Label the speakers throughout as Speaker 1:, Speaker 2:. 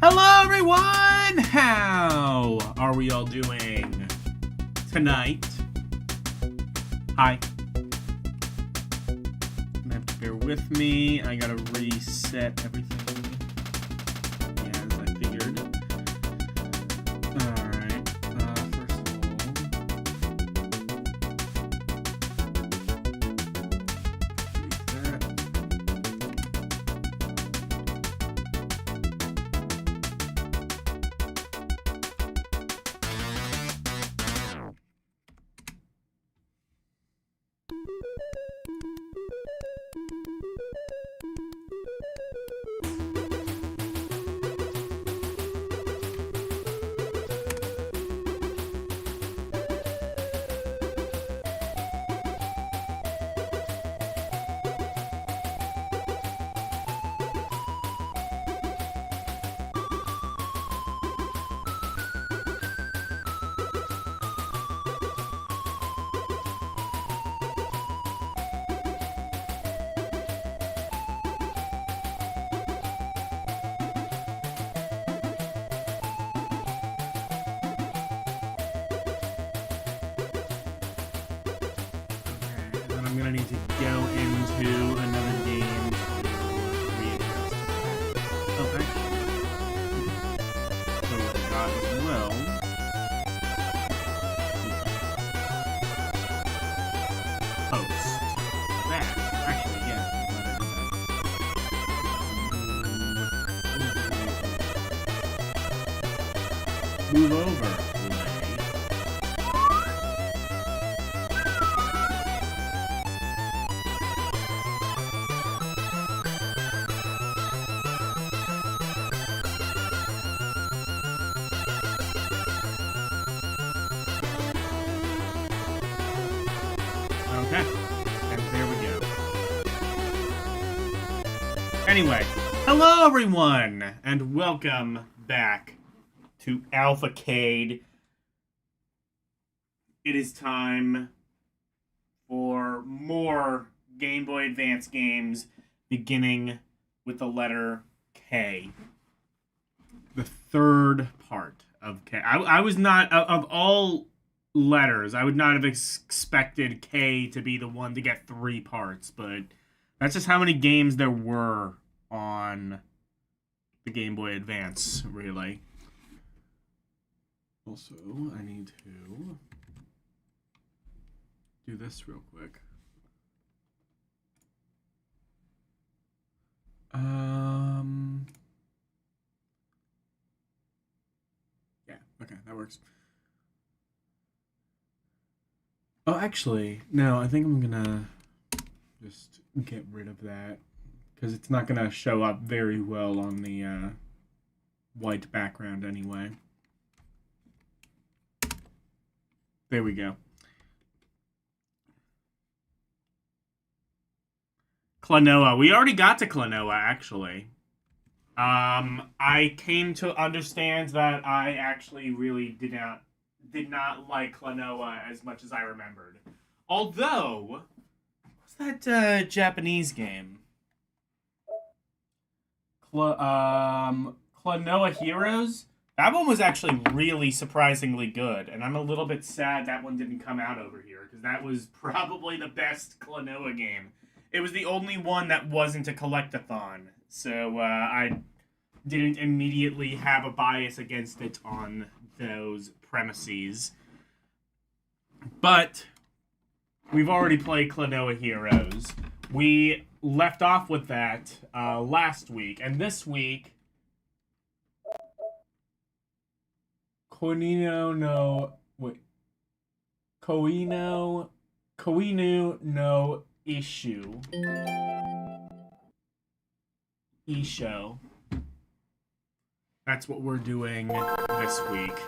Speaker 1: Hello everyone! How are we all doing tonight? Hi. You're gonna have to bear with me. I gotta reset everything. Yeah, as I figured. Alright. First of all, I'm gonna need to go into another game to readjust. Oh, actually, so what I got as well. Post. That. Actually, yeah. Move over. Anyway, hello everyone, and welcome back to Alphacade. It is time for more Game Boy Advance games, beginning with the letter K. The third part of K. I was not, of all letters, I would not have expected K to be the one to get 3 parts, but that's just how many games there were on the Game Boy Advance, really. Also, I need to do this real quick. Yeah, okay, that works. Oh, actually, no, I think I'm gonna just get rid of that because it's not gonna show up very well on the white background anyway. There we go. Klonoa. We already got to Klonoa, actually. I came to understand that I actually really did not like Klonoa as much as I remembered. Although, what's that Japanese game? Klonoa Heroes? That one was actually really surprisingly good, and I'm a little bit sad that one didn't come out over here, because that was probably the best Klonoa game. It was the only one that wasn't a collectathon, so I didn't immediately have a bias against it on those premises. But we've already played Klonoa Heroes. We left off with that last week, and this week Koinu no Isho. That's what we're doing this week.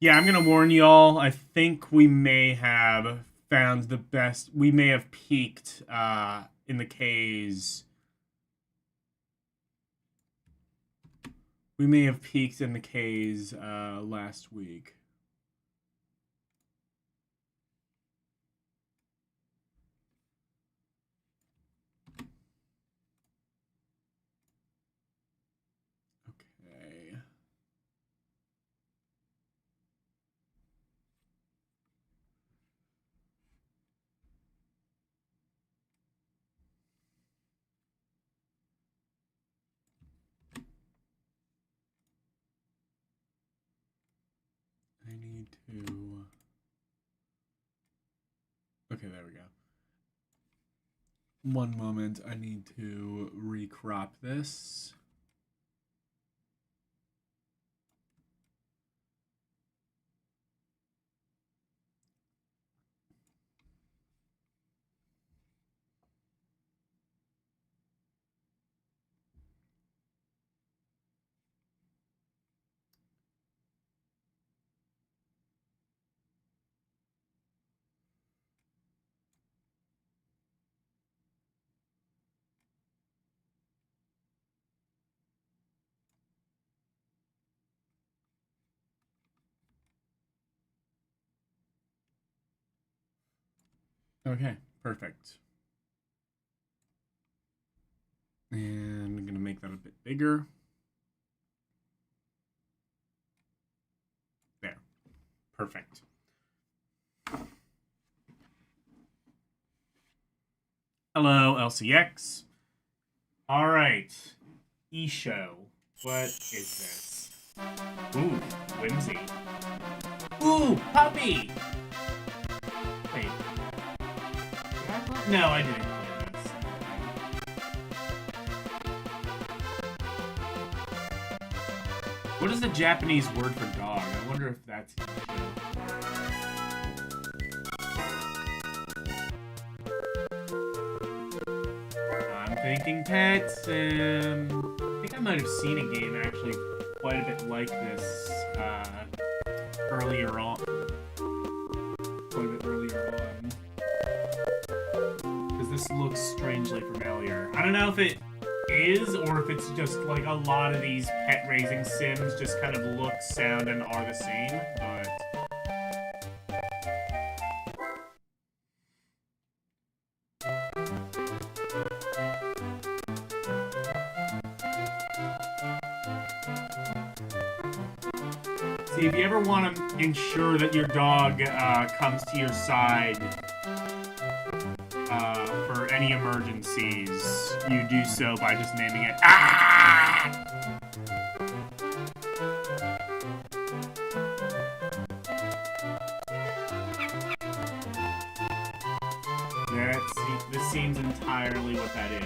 Speaker 1: Yeah, I'm gonna warn y'all, I think we may have found the best. We may have peaked in the K's. We may have peaked in the K's last week. Okay. I need to... Okay, there we go. One moment, I need to recrop this. Okay, perfect. And I'm going to make that a bit bigger. There. Perfect. Hello, LCX. All right. Isho. What is this? Ooh, whimsy. Ooh, puppy! Wait. No, I didn't play this. What is the Japanese word for dog? I wonder if that's... I'm thinking Pet Sim. I think I might have seen a game actually quite a bit like this earlier on. Quite a bit earlier on. Because this looks strangely familiar. I don't know if it is, or if it's just like a lot of these pet raising sims just kind of look, sound, and are the same, but... See, if you ever want to ensure that your dog comes to your side for any emergencies, you do so by just naming it. Ah! This seems entirely what that is.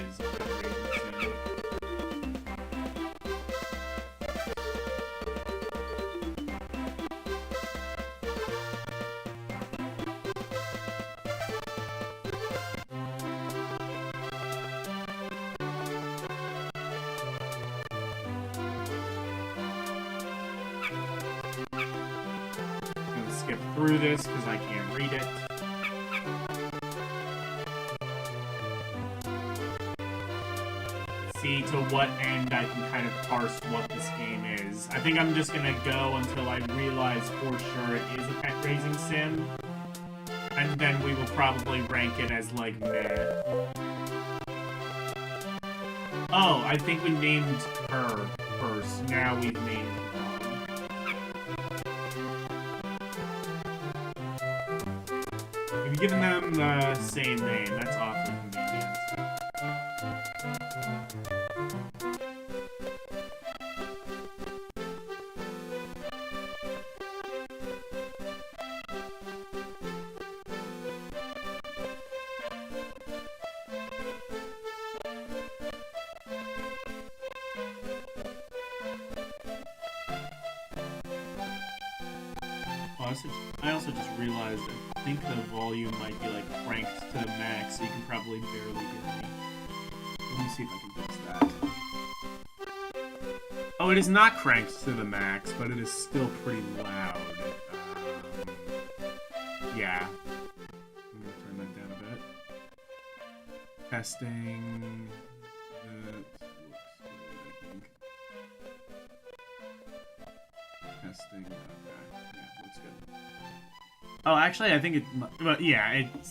Speaker 1: Skip through this because I can't read it. See to what end I can kind of parse what this game is. I think I'm just gonna go until I realize for sure it is a pet raising sim. And then we will probably rank it as like meh. Oh, I think we named her first. Now we've named her. We've given them the same name. That's awfully convenient. I also just realized I think the volume might be like cranked to the max, so you can probably barely hear me. Let me see if I can fix that. Oh, it is not cranked to the max, but it is still pretty loud. Yeah. I'm gonna turn that down a bit. Testing. Testing. Okay. Yeah, looks good. Oh, actually, I think it. But yeah, it's.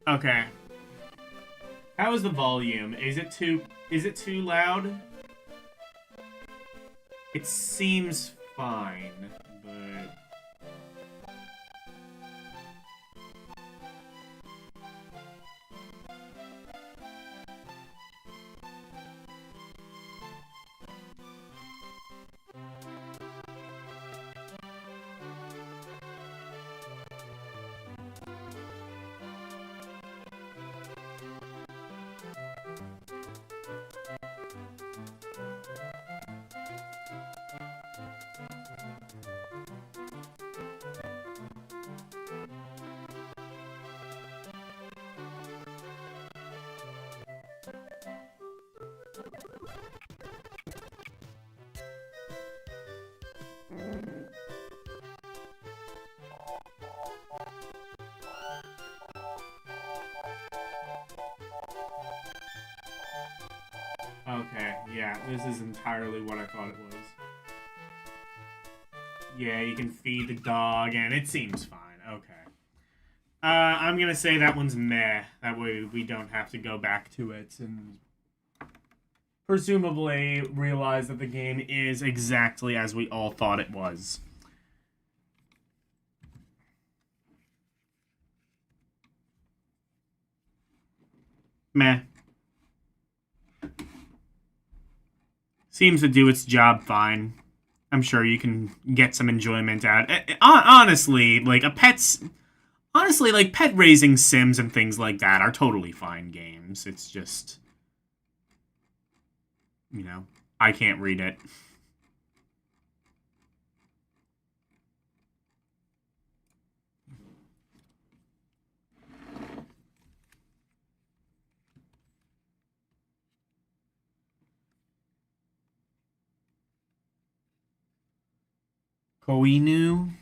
Speaker 1: Okay. How is the volume? Is it too loud? It seems fine, but... Okay, yeah, this is entirely what I thought it was. Yeah, you can feed the dog, and it seems fine. Okay. I'm gonna say that one's meh. That way we don't have to go back to it and presumably realize that the game is exactly as we all thought it was. Meh. Seems to do its job fine. I'm sure you can get some enjoyment out. Honestly, like honestly, like pet raising sims and things like that are totally fine games. It's just, you know, I can't read it. Koinu.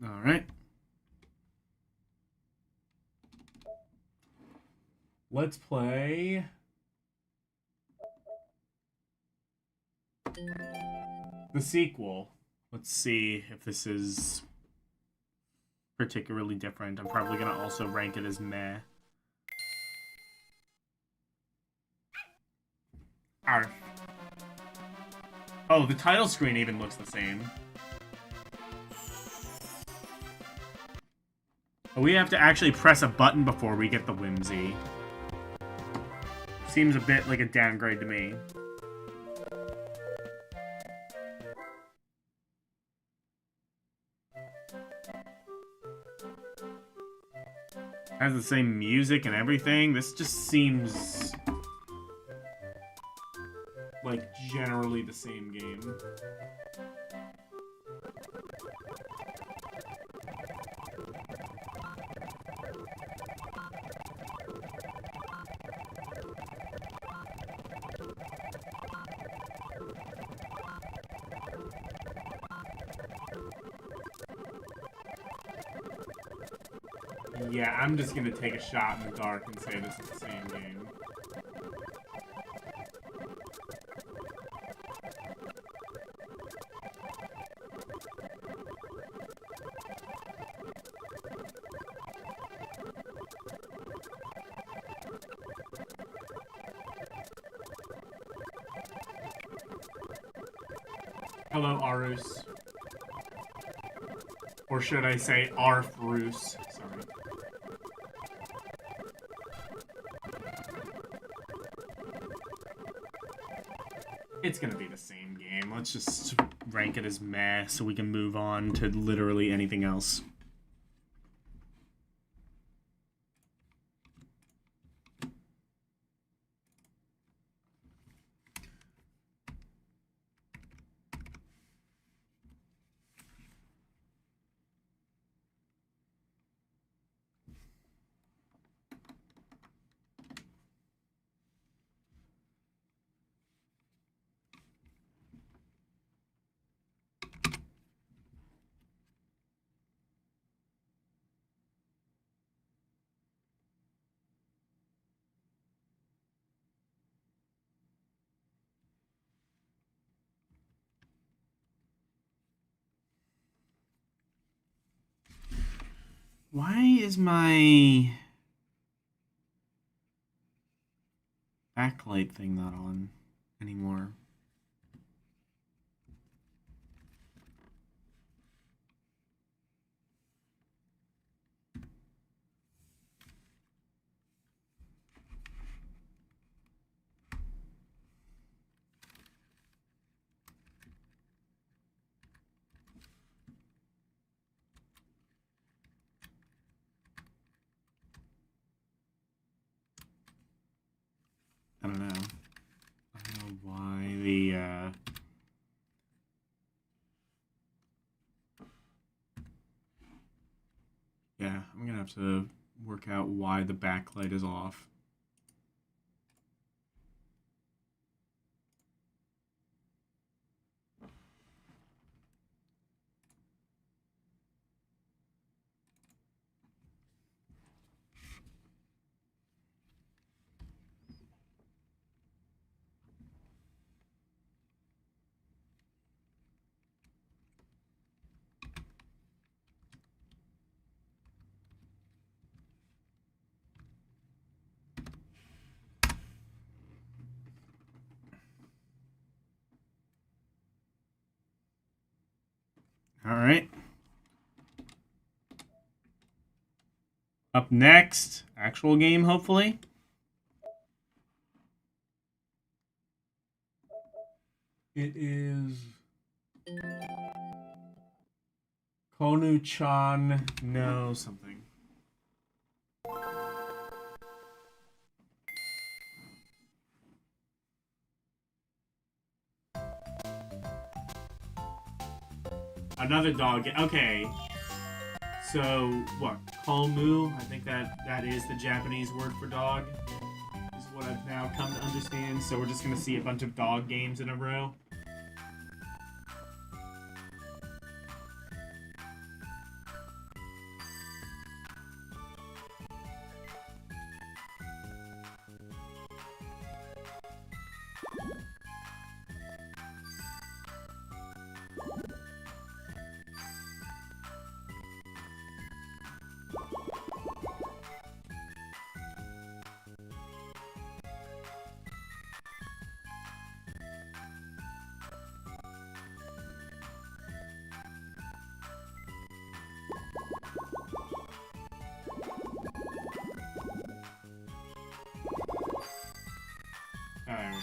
Speaker 1: All right. Let's play the sequel. Let's see if this is particularly different. I'm probably going to also rank it as meh. Arf. Oh, the title screen even looks the same. But we have to actually press a button before we get the whimsy. Seems a bit like a downgrade to me. Has the same music and everything. This just seems like generally the same game. Yeah, I'm just gonna take a shot in the dark and say this is the same game. Hello, Arus. Or should I say Arfrus? Sorry. It's gonna be the same game. Let's just rank it as meh so we can move on to literally anything else. Why is my backlight thing not on anymore? I don't know. I don't know why the, yeah, I'm gonna have to work out why the backlight is off. All right. Up next, actual game, hopefully. It is Konu-chan no something. Another dog. Okay. So, what? Kalmu? I think that is the Japanese word for dog. Is what I've now come to understand. So we're just going to see a bunch of dog games in a row. Alright.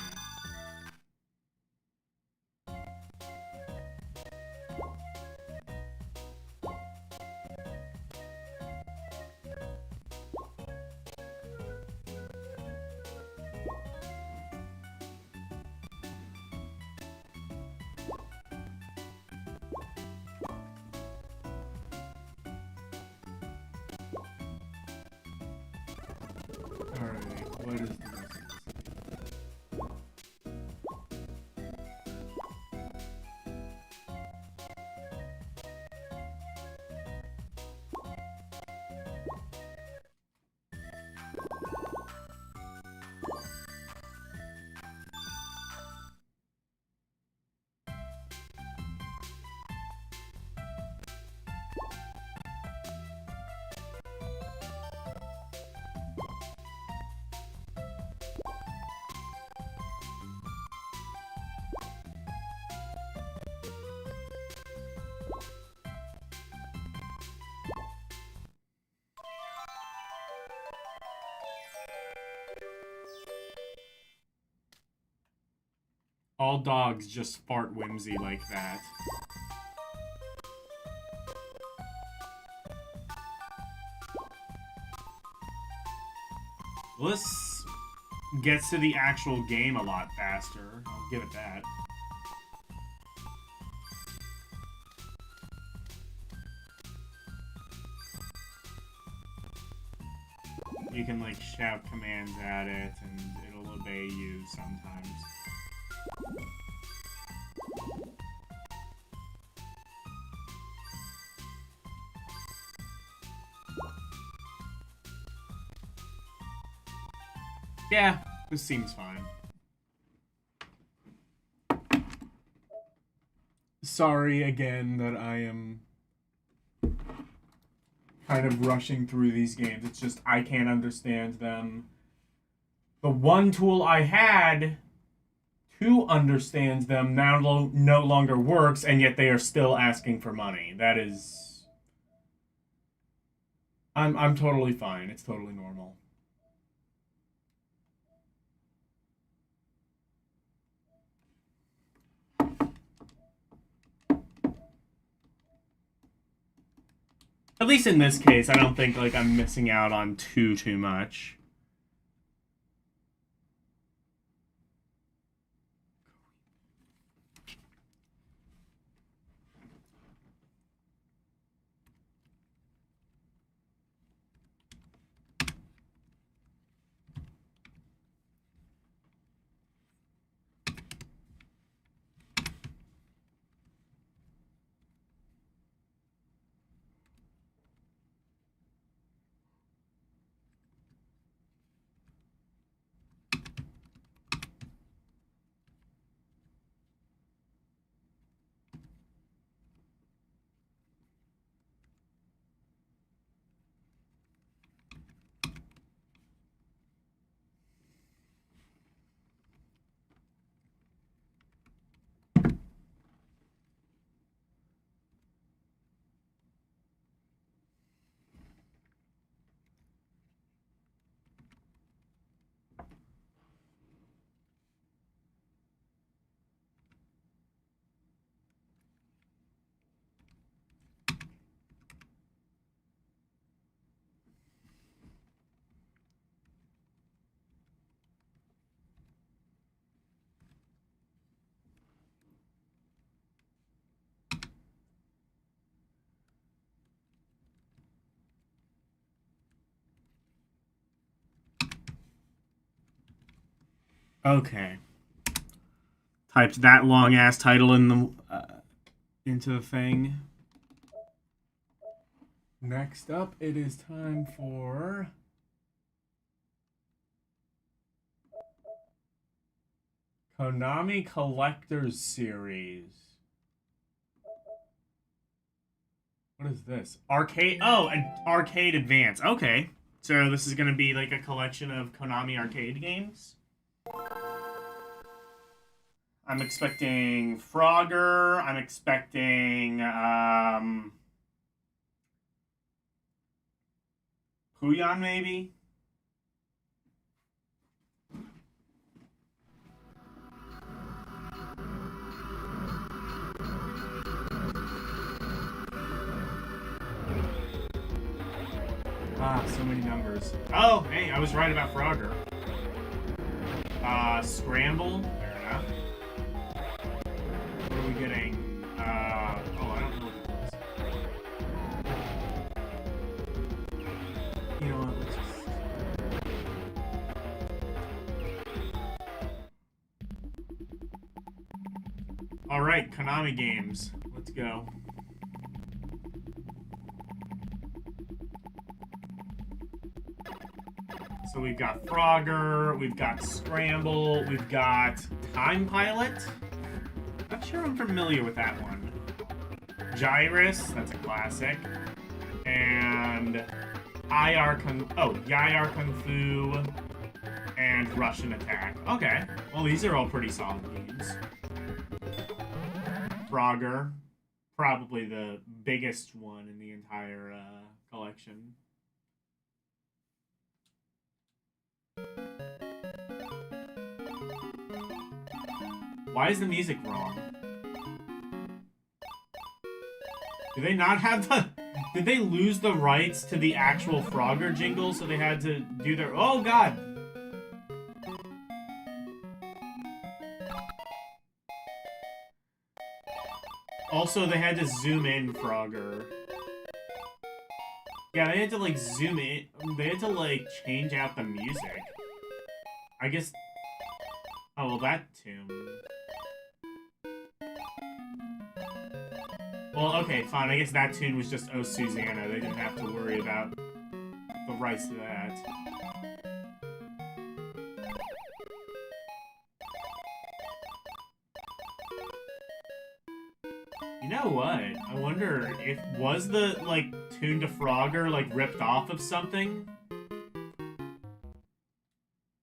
Speaker 1: Alright, what is the message? All dogs just fart whimsy like that. Well, this gets to the actual game a lot faster. I'll give it that. You can, like, shout commands at it, and it'll obey you sometimes. Yeah, this seems fine. Sorry again that I am kind of rushing through these games. It's just I can't understand them. The one tool I had to understand them now no longer works, and yet they are still asking for money. That is... I'm totally fine. It's totally normal. At least in this case, I don't think like I'm missing out on too much. Okay. Typed that long ass title in the into the thing. Next up, it is time for Konami Collectors Series. What is this? Arcade. Oh, an Arcade Advance. Okay. So this is going to be like a collection of Konami arcade games. I'm expecting Frogger. I'm expecting Puyon maybe. Ah, so many numbers. Oh, hey, I was right about Frogger. Scramble. Fair enough. What are we getting? Oh, I don't know what it is. You know what? Let's just... Alright, Konami games. Let's go. So we've got Frogger, we've got Scramble, we've got Time Pilot. Not sure I'm familiar with that one. Gyrus, that's a classic. And IR Yar Kung Fu and Russian Attack. Okay. Well, these are all pretty solid games. Frogger, probably the biggest one in the entire collection. Why is the music wrong? Do they not have the... Did they lose the rights to the actual Frogger jingle, so they had to do their... Oh, God! Also, they had to zoom in Frogger. Yeah, they had to, like, zoom in. They had to, like, change out the music. I guess... Oh, well, that tune... Well, okay, fine. I guess that tune was just Oh Susanna. They didn't have to worry about the rights to that. You know what? I wonder if... Was the, like, tune to Frogger, like, ripped off of something?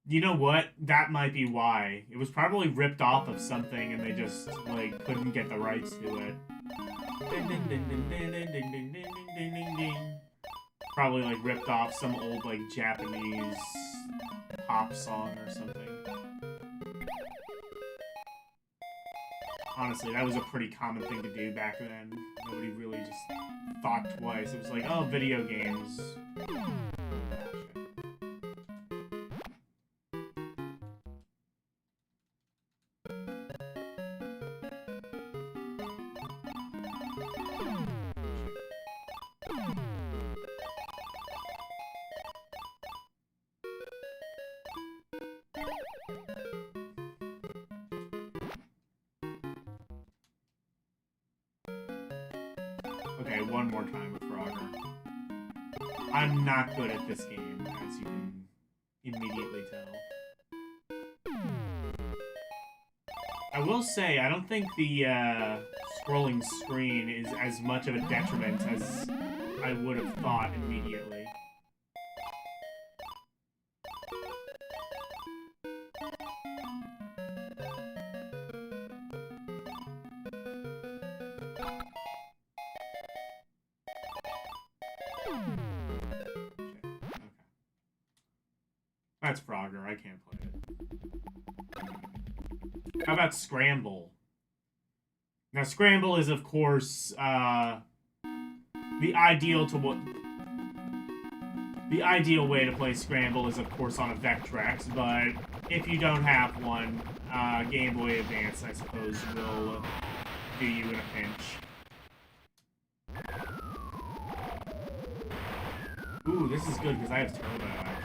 Speaker 1: You know what? That might be why. It was probably ripped off of something and they just, like, couldn't get the rights to it. Probably like ripped off some old like Japanese pop song or something. Honestly, that was a pretty common thing to do back then. Nobody really just thought twice. It was like, oh, video games. Okay, one more time with Frogger. I'm not good at this game, as you can immediately tell. I will say, I don't think the scrolling screen is as much of a detriment as I would have thought immediately. That's Frogger. I can't play it. How about Scramble? Now, Scramble is, of course, the ideal way to play Scramble is, of course, on a Vectrex, but if you don't have one, Game Boy Advance, I suppose, will do you in a pinch. Ooh, this is good, because I have Turbo, actually.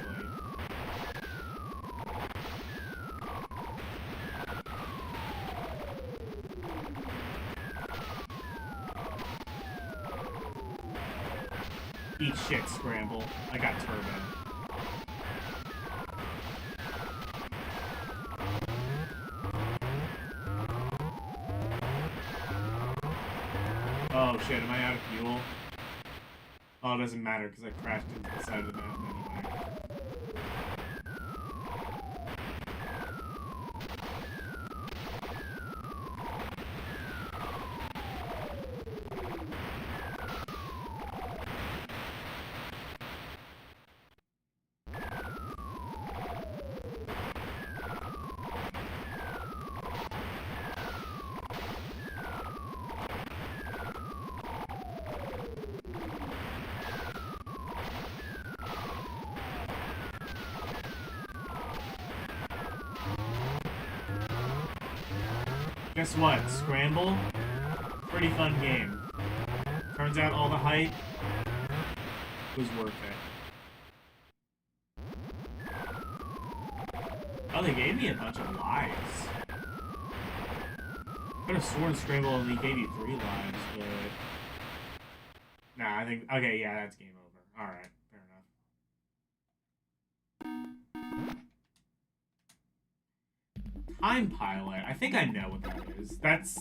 Speaker 1: Eat shit, Scramble. I got turbo. Oh shit, am I out of fuel? Oh, it doesn't matter because I crashed into the side of the mountain anyway. Guess what? Scramble? Pretty fun game. Turns out all the hype was worth it. Oh, they gave me a bunch of lives. I could have sworn Scramble only gave you 3 lives, but... Nah, I think... Okay, yeah, that's game over. Alright, fair enough. Time Pilot. I think I know what that is. That's...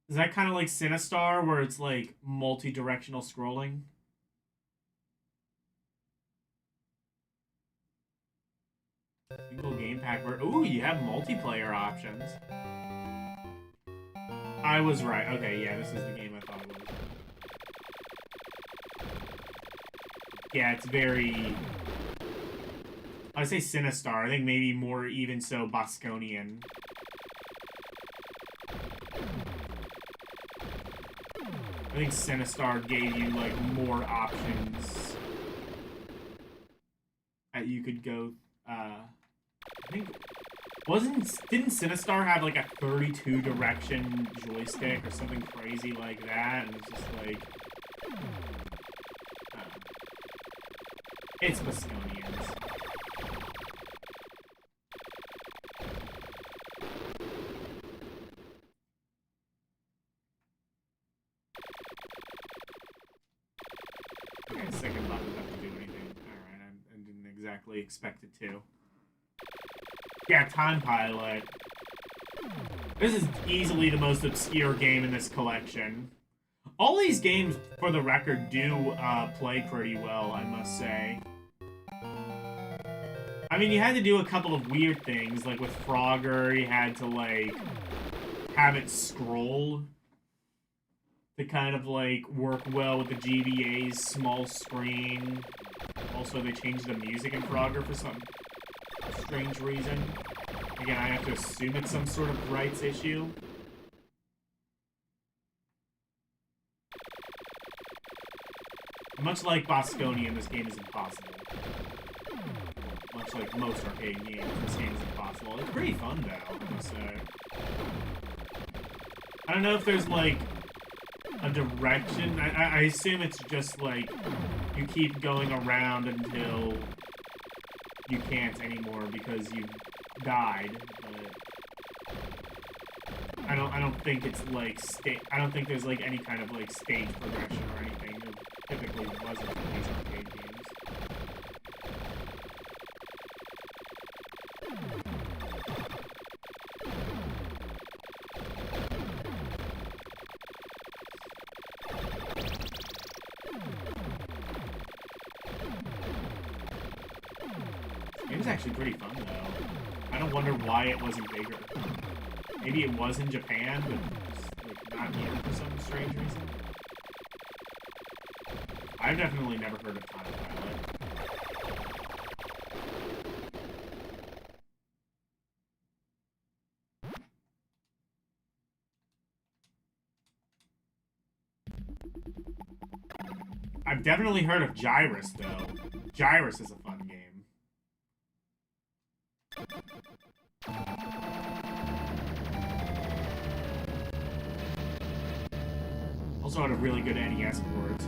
Speaker 1: Is that kind of like Sinistar, where it's like multi-directional scrolling? Single game pack where... Ooh, you have multiplayer options. I was right. Okay, yeah, this is the game I thought it was. Yeah, it's very... I say Sinistar. I think maybe more even so Bosconian. I think Sinistar gave you, like, more options that you could go, I think... Didn't Sinistar have, like, a 32-direction joystick or something crazy like that? And it's just, like... it's Bosconians. Okay, second button doesn't do anything. Alright, I didn't exactly expect it to. Yeah, Time Pilot. This is easily the most obscure game in this collection. All these games, for the record, do play pretty well, I must say. I mean, you had to do a couple of weird things, like with Frogger, you had to, like, have it scroll to kind of, like, work well with the GBA's small screen. Also, they changed the music in Frogger for some strange reason. Again, I have to assume it's some sort of rights issue. Much like Bosconian, this game is impossible. Much like most arcade games, this game is impossible. It's pretty fun, though, I must say. I don't know if there's, like, a direction. I assume it's just, like, you keep going around until you can't anymore because you died, but I don't think it's, like, I don't think there's, like, any kind of, like, stage progression or anything. There typically wasn't in these arcade games. It was actually pretty fun, though. I don't wonder why it wasn't bigger. Maybe it was in Japan, but like, not here for some strange reason. I've definitely never heard of Time Pilot. I've definitely heard of Gyrus, though. Gyrus is a fun game. Also had a really good NES port.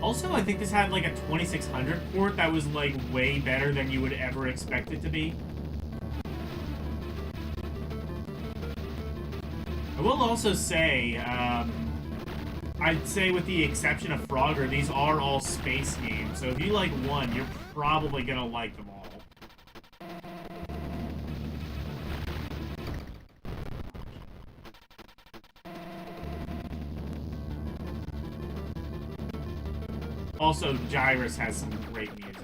Speaker 1: Also, I think this had like a 2600 port that was like way better than you would ever expect it to be. I will also say, I'd say with the exception of Frogger, these are all space games. So if you like one, you're probably gonna like them all. Also, Gyrus has some great music.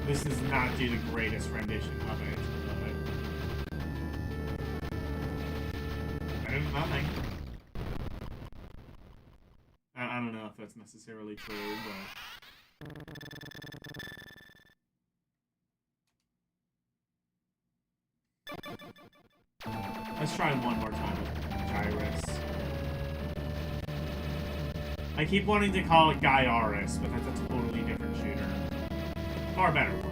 Speaker 1: This does not do the greatest rendition of it, but better than nothing. I don't know if that's necessarily true, but let's try one more time with Gyrus. I keep wanting to call it Gyaris, but that's a totally different shooter. Far better one.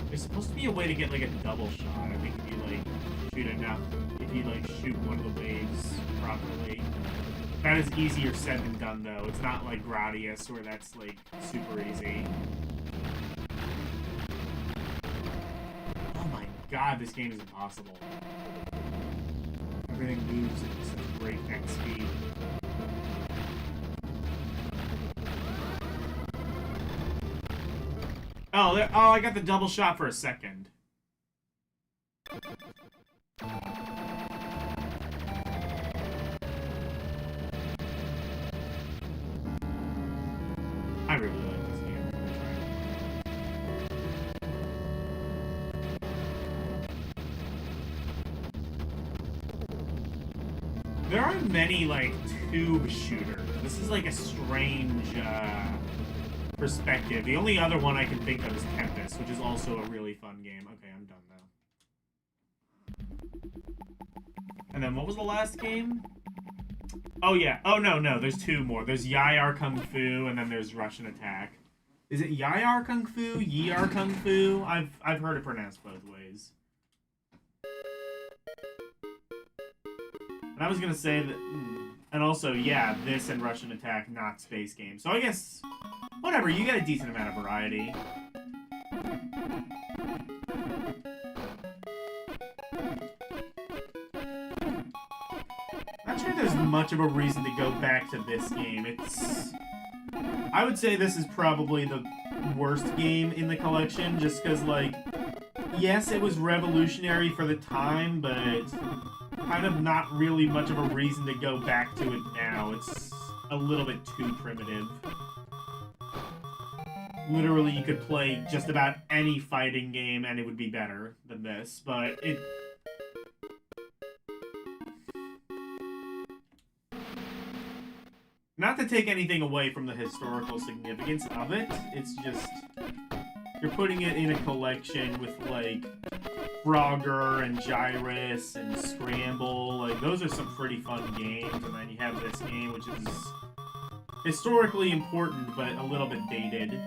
Speaker 1: There's supposed to be a way to get like a double shot. I think if you like shoot enough, if you like shoot one of the waves properly. That is easier said than done though. It's not like Gradius where that's like super easy. Oh my god, this game is impossible. Everything moves at such breakneck speed. Oh, I got the double shot for a second. I really like this game. There aren't many, like, tube shooters. This is, like, a strange, perspective. The only other one I can think of is Tempest, which is also a really fun game. Okay, I'm done now. And then what was the last game? Oh yeah. Oh no, there's two more. There's Yayar Kung Fu and then there's Russian Attack. Is it Yayar Kung Fu? Yar Kung Fu? I've heard it pronounced both ways. And I was gonna say that, and also, yeah, this and Russian Attack, not space games. So I guess, whatever, you get a decent amount of variety. Not sure there's much of a reason to go back to this game. I would say this is probably the worst game in the collection, just because, like, yes, it was revolutionary for the time, but kind of not really much of a reason to go back to it now. It's a little bit too primitive. Literally, you could play just about any fighting game and it would be better than this, but it... Not to take anything away from the historical significance of it, it's just... You're putting it in a collection with, like, Frogger and Gyrus and Scramble. Like, those are some pretty fun games. And then you have this game, which is historically important, but a little bit dated.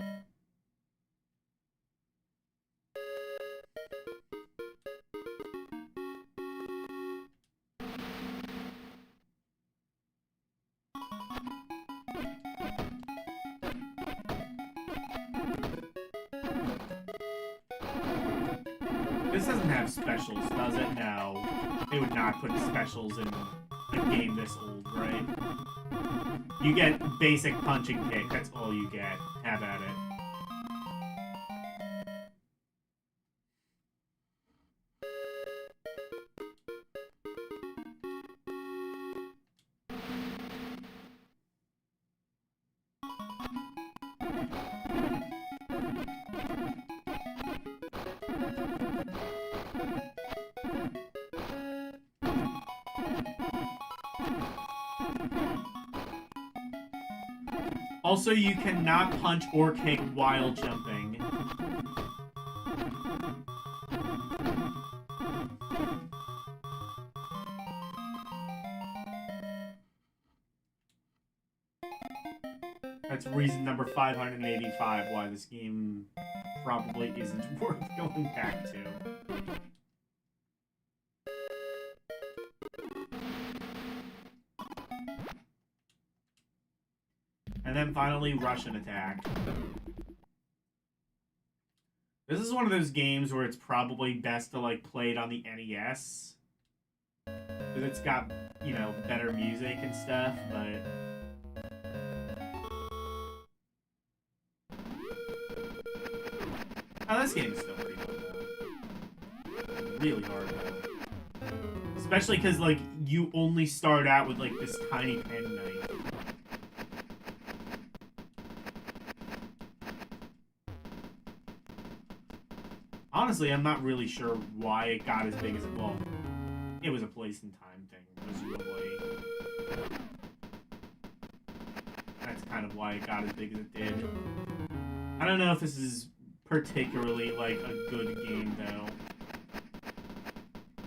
Speaker 1: This doesn't have specials, does it? No. They would not put specials in a game this old, right? You get basic punching kick, that's all you get. Have at it. Also, you cannot punch or kick while jumping. That's reason number 585 why this game probably isn't worth going back to. And then finally, Russian Attack. This is one of those games where it's probably best to, like, play it on the NES. Because it's got, you know, better music and stuff, but... Oh, this game is still pretty fun, though. Really hard, though. Especially because, like, you only start out with, like, this tiny penknife. Honestly, I'm not really sure why it got as big as it was. It was a place and time thing, presumably. That's kind of why it got as big as it did. I don't know if this is particularly, like, a good game, though.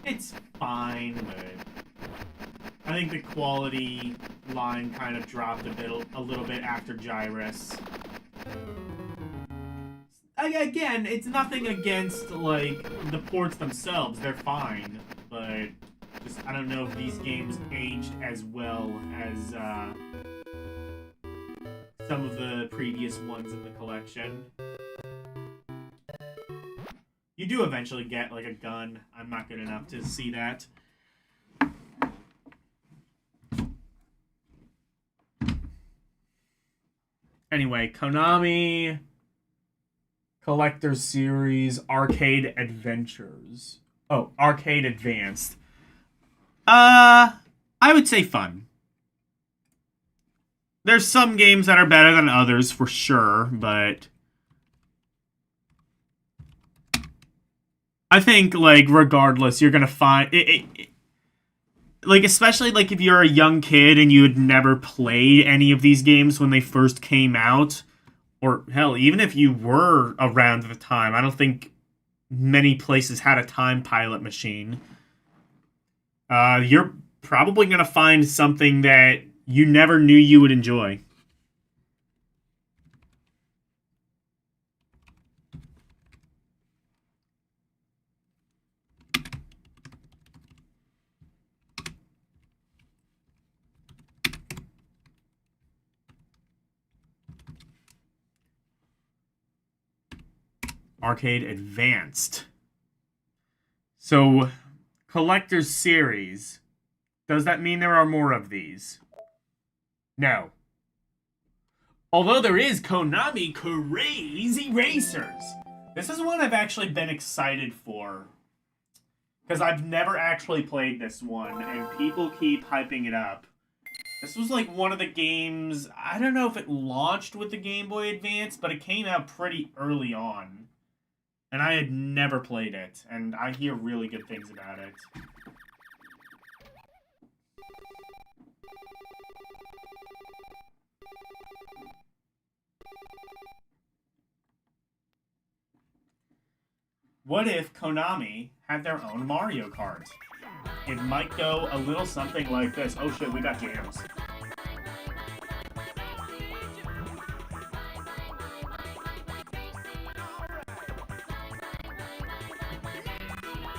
Speaker 1: It's fine, but I think the quality line kind of dropped a little bit after Gyrus. Again, it's nothing against, like, the ports themselves. They're fine. But just, I don't know if these games aged as well as some of the previous ones in the collection. You do eventually get, like, a gun. I'm not good enough to see that. Anyway, Konami... Collector's Series, Arcade Adventures. Oh, Arcade Advanced. I would say fun. There's some games that are better than others, for sure, but... I think, like, regardless, you're gonna find... like, especially, like, if you're a young kid and you had never played any of these games when they first came out... Or, hell, even if you were around at the time, I don't think many places had a time pilot machine. You're probably going to find something that you never knew you would enjoy. Arcade Advanced. So, Collector's Series. Does that mean there are more of these? No. Although there is Konami Crazy Racers. This is one I've actually been excited for. Because I've never actually played this one, and people keep hyping it up. This was like one of the games, I don't know if it launched with the Game Boy Advance, but it came out pretty early on. And I had never played it, and I hear really good things about it. What if Konami had their own Mario Kart? It might go a little something like this. Oh shit, we got jams.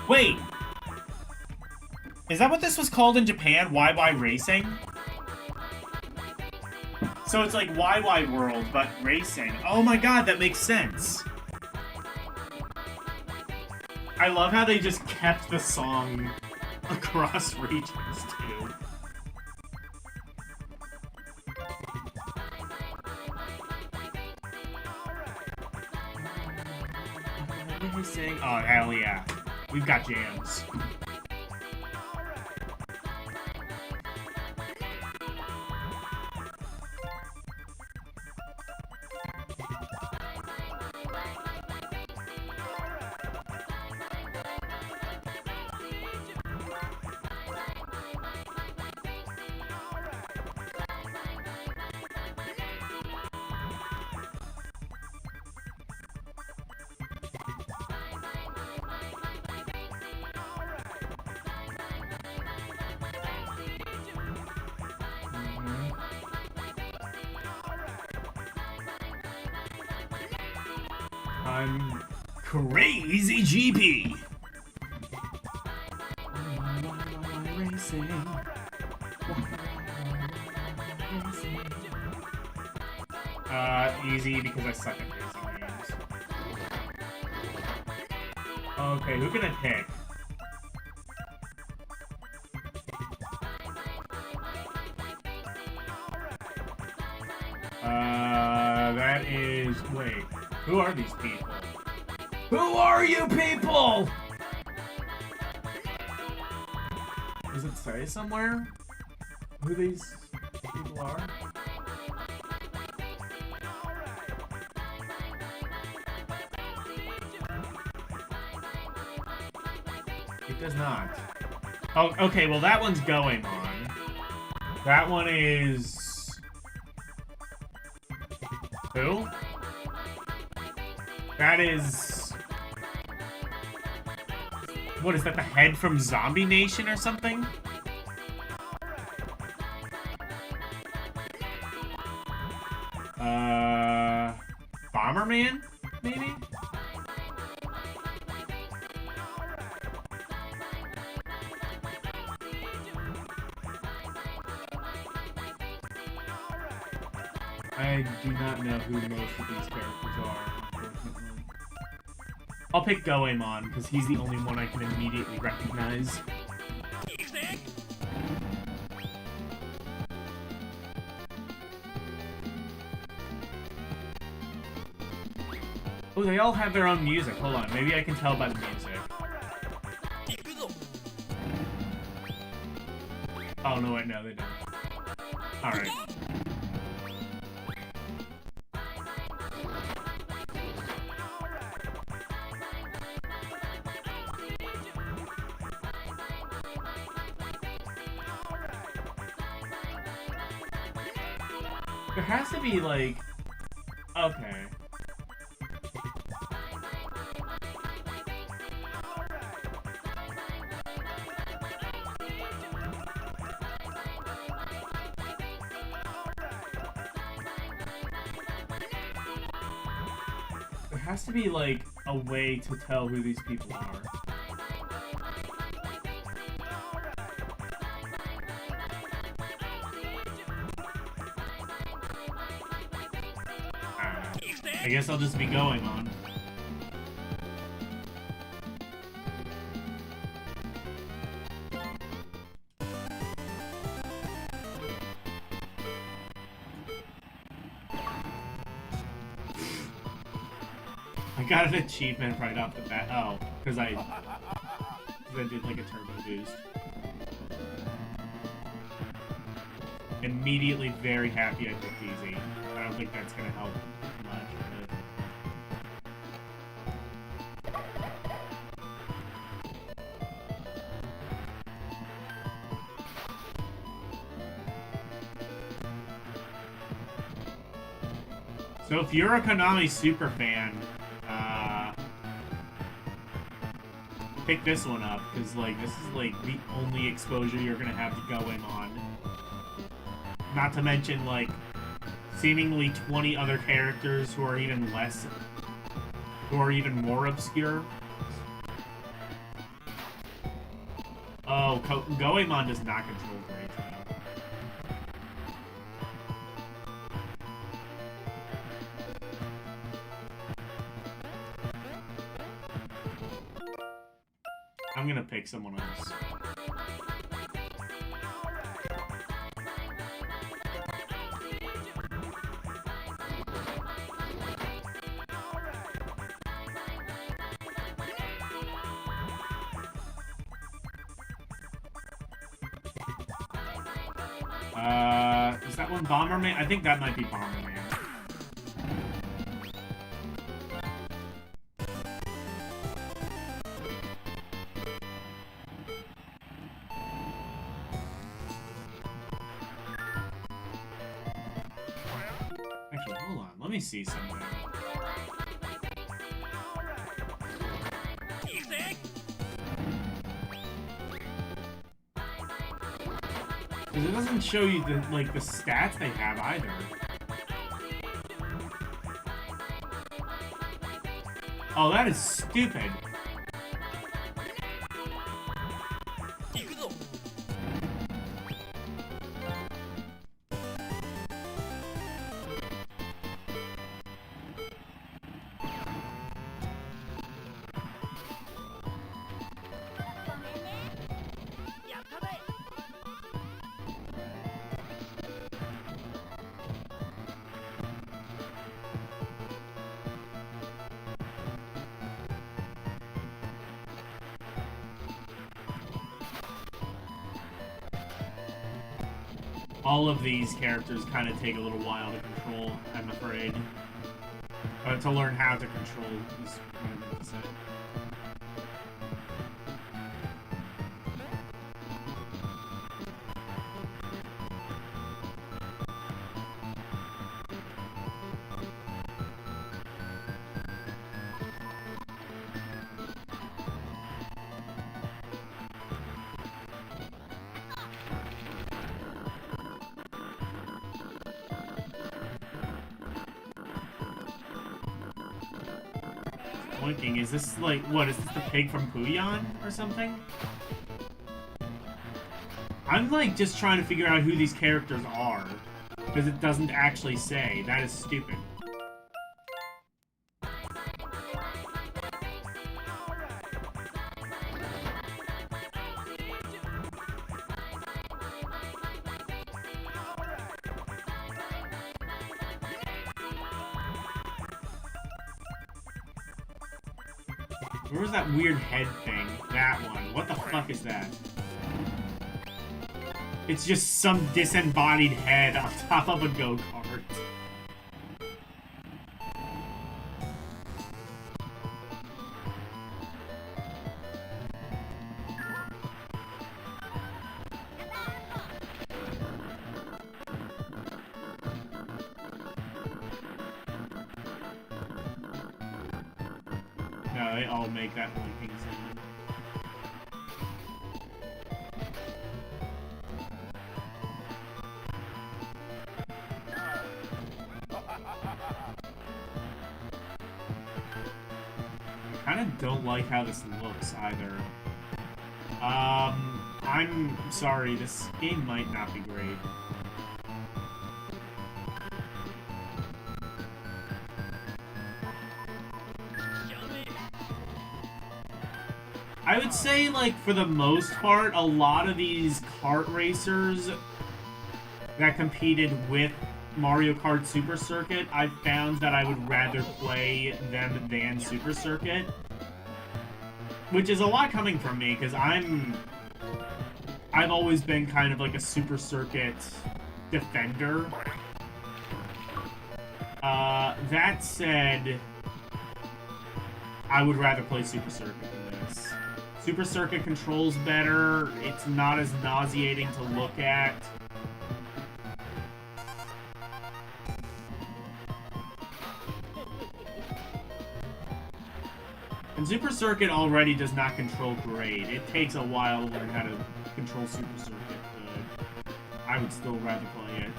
Speaker 1: Wait! Is that what this was called in Japan? YY Racing? So it's like YY World, but racing. Oh my god, that makes sense. I love how they just kept the song across regions, too. Racing. Oh, hell yeah. We've got jams. I'm Crazy GP. Racing. Easy because I suck at racing games. Okay, who can I pick? That is... Wait. Who are these people? Who are you people? Does it say somewhere who these people are? It does not. Oh, okay, well that one's going on. That one is... Who? That is... What, is that the head from Zombie Nation or something? Bomberman? Maybe? I do not know who most of these characters are, unfortunately. I'll pick Goemon, because he's the only one I can immediately recognize. Oh, they all have their own music. Hold on, maybe I can tell by the music. Oh, no, wait, no, they don't. Alright. There has to be, like... Okay. There has to be, like, a way to tell who these people are. I guess I'll just be going on. I got an achievement right off the bat. Oh, because I did like a turbo boost. Immediately very happy I picked easy. I don't think that's gonna help much. So if you're a Konami super fan, pick this one up, because like this is like the only exposure you're gonna have to go in on. Not to mention like seemingly 20 other characters who are even more obscure. Oh, Goemon does not control great. I'm gonna pick someone else. Is that one Bomberman? I think that might be Bomberman. Actually, hold on. Let me see something. Because it doesn't show you the stats they have either. Oh, that is stupid. All of these characters kind of take a little while to control, I'm afraid. To learn how to control is what I meant to say. Blinking. Is this like, what, is this the pig from Puyon or something? I'm like just trying to figure out who these characters are, because it doesn't actually say. That is stupid. Where was that weird head thing? That one. What the fuck is that? It's just some disembodied head on top of a go-kart. No, they all make that blinking sound. I kind of don't like how this looks either. I'm sorry, this game might not be great. I would say, like, for the most part, a lot of these kart racers that competed with Mario Kart Super Circuit, I've found that I would rather play them than Super Circuit. Which is a lot coming from me, because I've always been kind of like a Super Circuit defender. That said, I would rather play Super Circuit than this. Super Circuit controls better, it's not as nauseating to look at. And Super Circuit already does not control great. It takes a while to learn how to control Super Circuit, but I would still rather play it.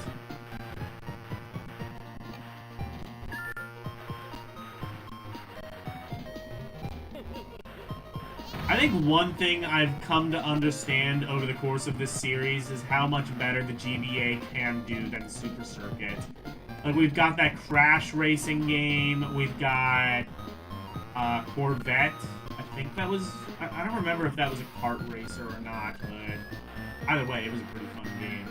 Speaker 1: I think one thing I've come to understand over the course of this series is how much better the GBA can do than Super Circuit. Like, we've got that Crash racing game, we've got Corvette. I think that was... I don't remember if that was a kart racer or not, but either way, it was a pretty fun game.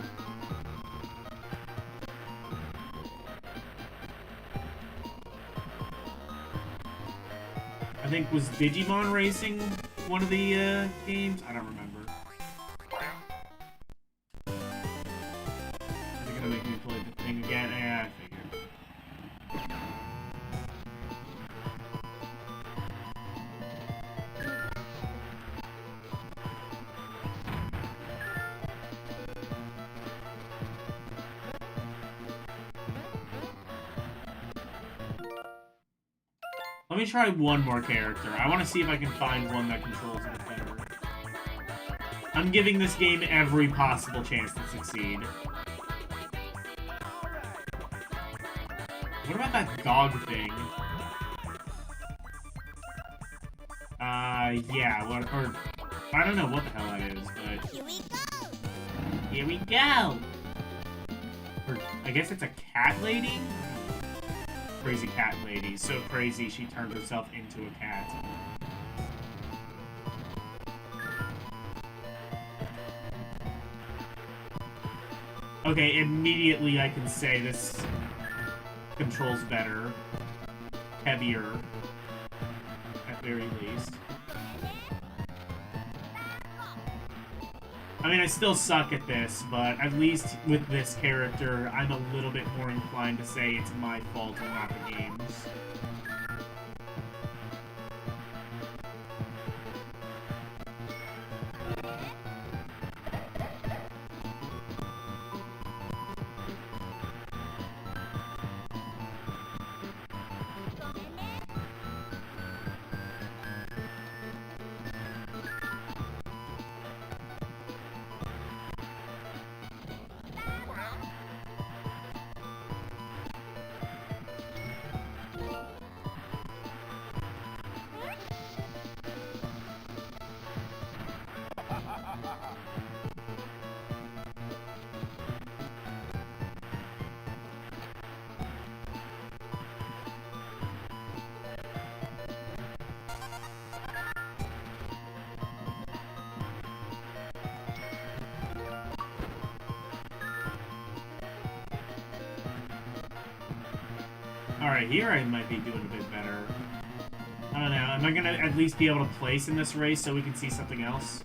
Speaker 1: I think, was Digimon Racing one of the games? I don't remember. Are they gonna make me play the thing again? Yeah, I figured. Let me try one more character. I want to see if I can find one that controls it better. I'm giving this game every possible chance to succeed. What about that dog thing? Yeah, or I don't know what the hell that is, but...
Speaker 2: Here we go!
Speaker 1: Here we go! Or, I guess it's a cat lady? Crazy cat lady. So crazy she turned herself into a cat. Okay, immediately I can say this controls better. Heavier. At very least. I mean, I still suck at this, but at least with this character, I'm a little bit more inclined to say it's my fault and not the game's. Alright, here I might be doing a bit better. I don't know. Am I going to at least be able to place in this race so we can see something else?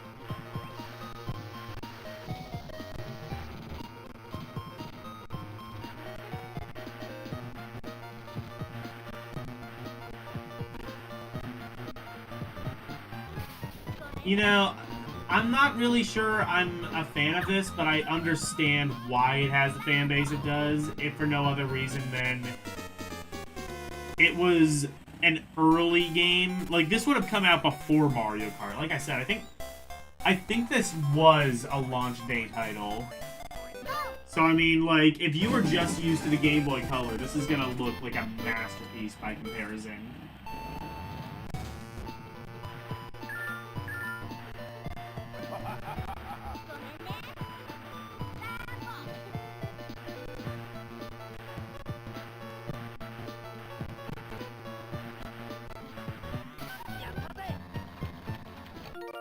Speaker 1: You know, I'm not really sure I'm a fan of this, but I understand why it has the fan base it does, if for no other reason than it was an early game. Like, this would have come out before Mario Kart. Like I said, I think this was a launch day title. So, I mean, like, if you were just used to the Game Boy Color, this is gonna look like a masterpiece by comparison.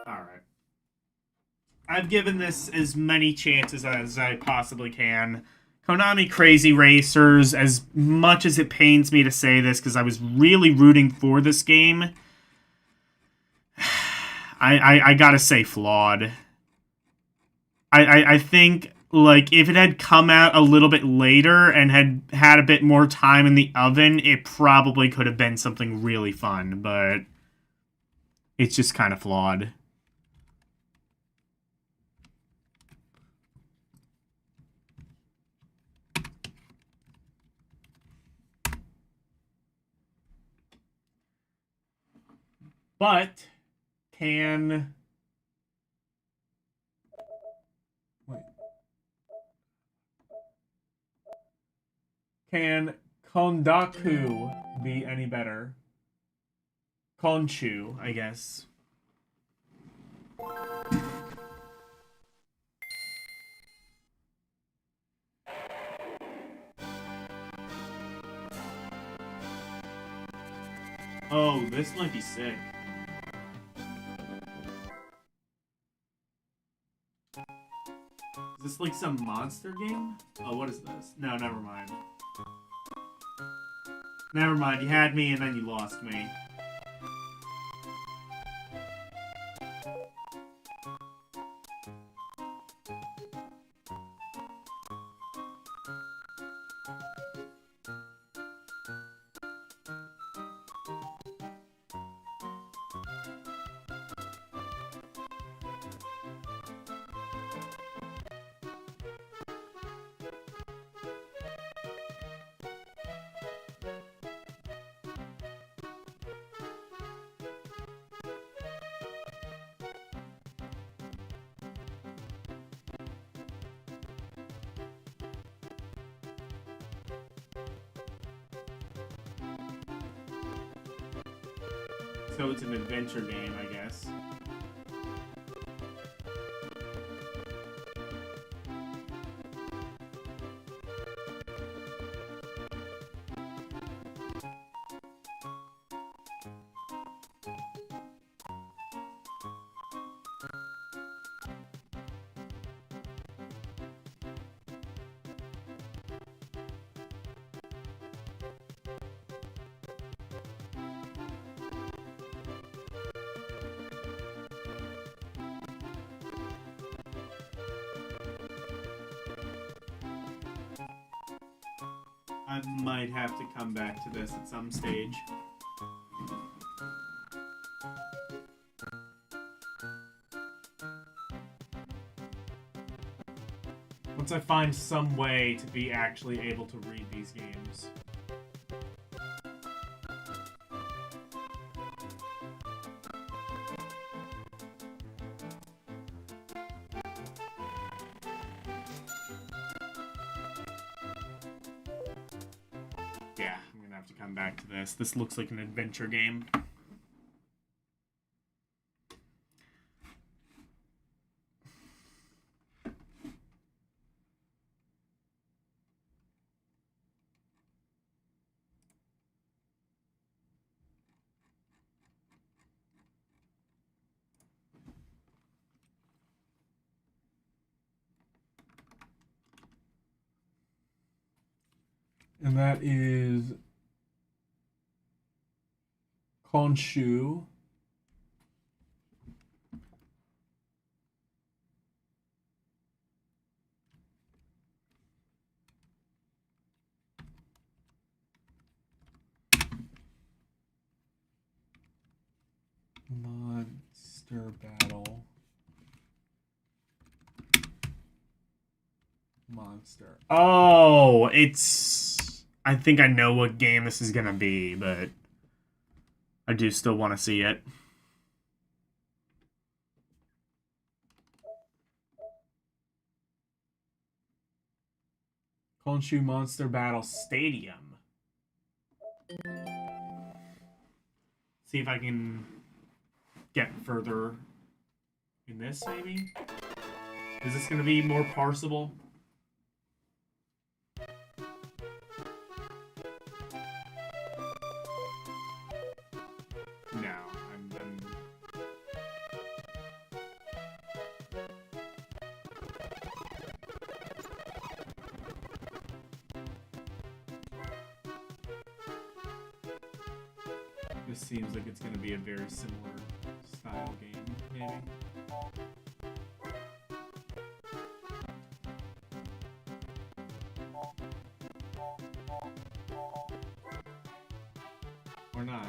Speaker 1: Alright. I've given this as many chances as I possibly can. Konami Crazy Racers, as much as it pains me to say this, because I was really rooting for this game, I gotta say flawed. I think, like, if it had come out a little bit later and had had a bit more time in the oven, it probably could have been something really fun, but it's just kind of flawed. But can Kondaku be any better? Konchu, I guess. Oh, this might be sick. Is this like some monster game? Oh, what is this? No, never mind. Never mind, you had me and then you lost me. So it's an adventure game, I guess. I might have to come back to this at some stage. Once I find some way to be actually able to read these games. Yeah, I'm gonna have to come back to this. This looks like an adventure game. And that is Khonshu. Monster Battle. Monster. Oh, it's... I think I know what game this is gonna be, but I do still want to see it. Khonshu Monster Battle Stadium. See if I can get further in this, maybe? Is this gonna be more parsable? No, I'm... This seems like it's gonna be a very similar style game, maybe. Or not.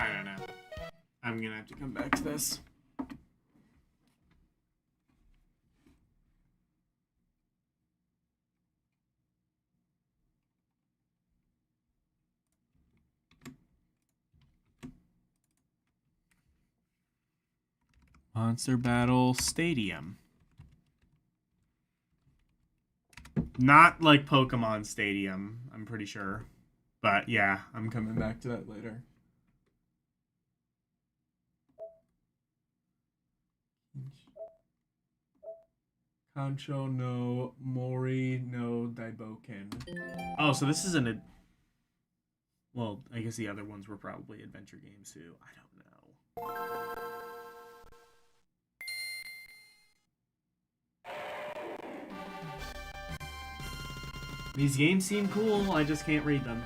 Speaker 1: I don't know. I'm gonna have to come back to this. Monster Battle Stadium. Not like Pokemon Stadium, I'm pretty sure. But yeah, I'm coming back to that later. Kancho no Mori no Daiboken. Oh, so this isn't a... Well, I guess the other ones were probably adventure games too. I don't know. These games seem cool, I just can't read them.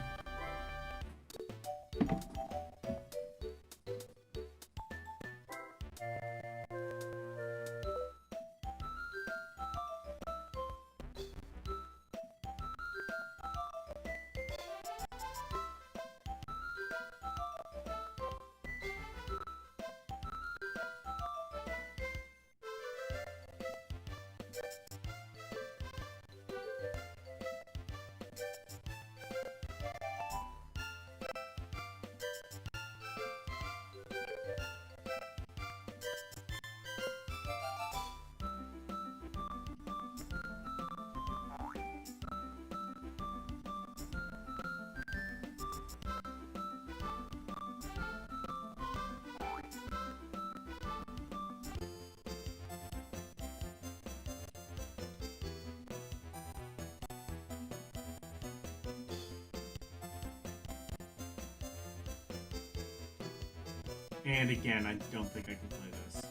Speaker 1: And again, I don't think I can play this.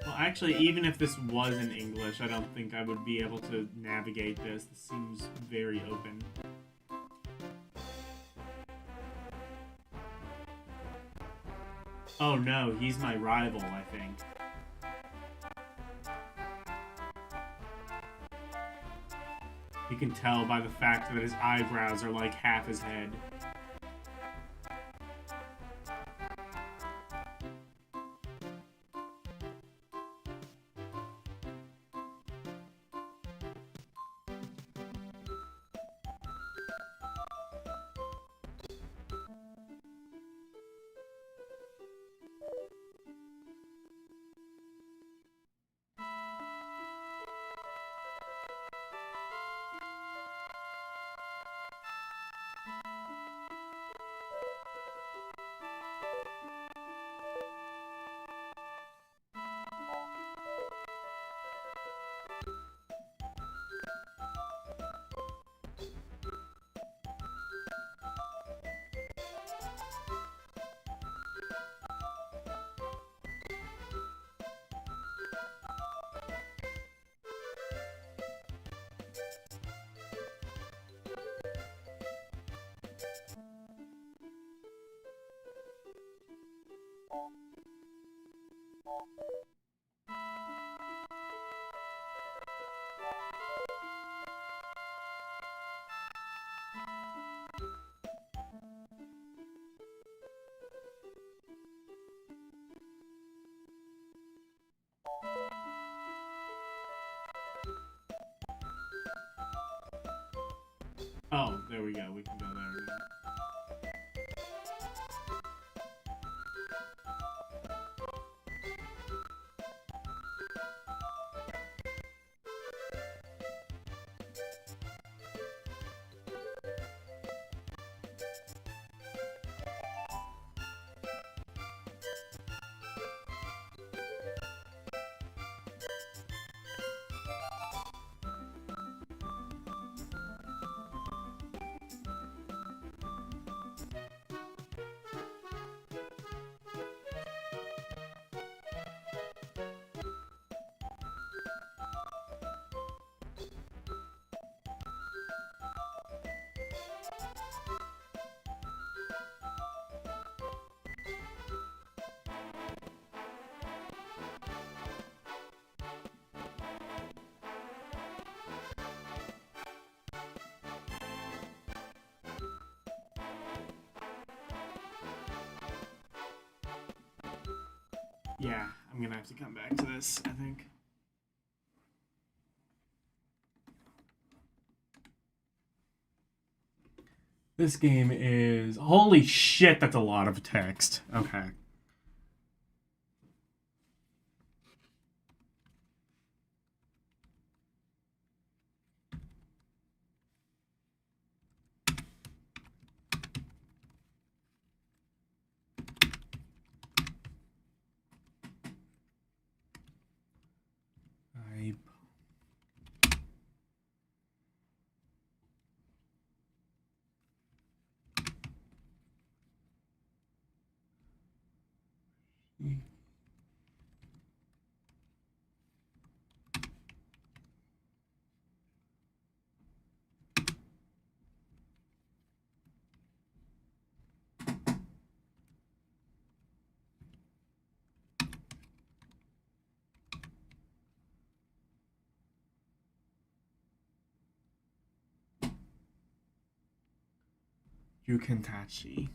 Speaker 1: Well, actually, even if this was in English, I don't think I would be able to navigate this. This seems very open. Oh no, he's my rival, I think. You can tell by the fact that his eyebrows are like half his head. Oh, there we go. We can go there now. Yeah, I'm gonna have to come back to this, I think. This game is... Holy shit, that's a lot of text. Okay. Yukentachi.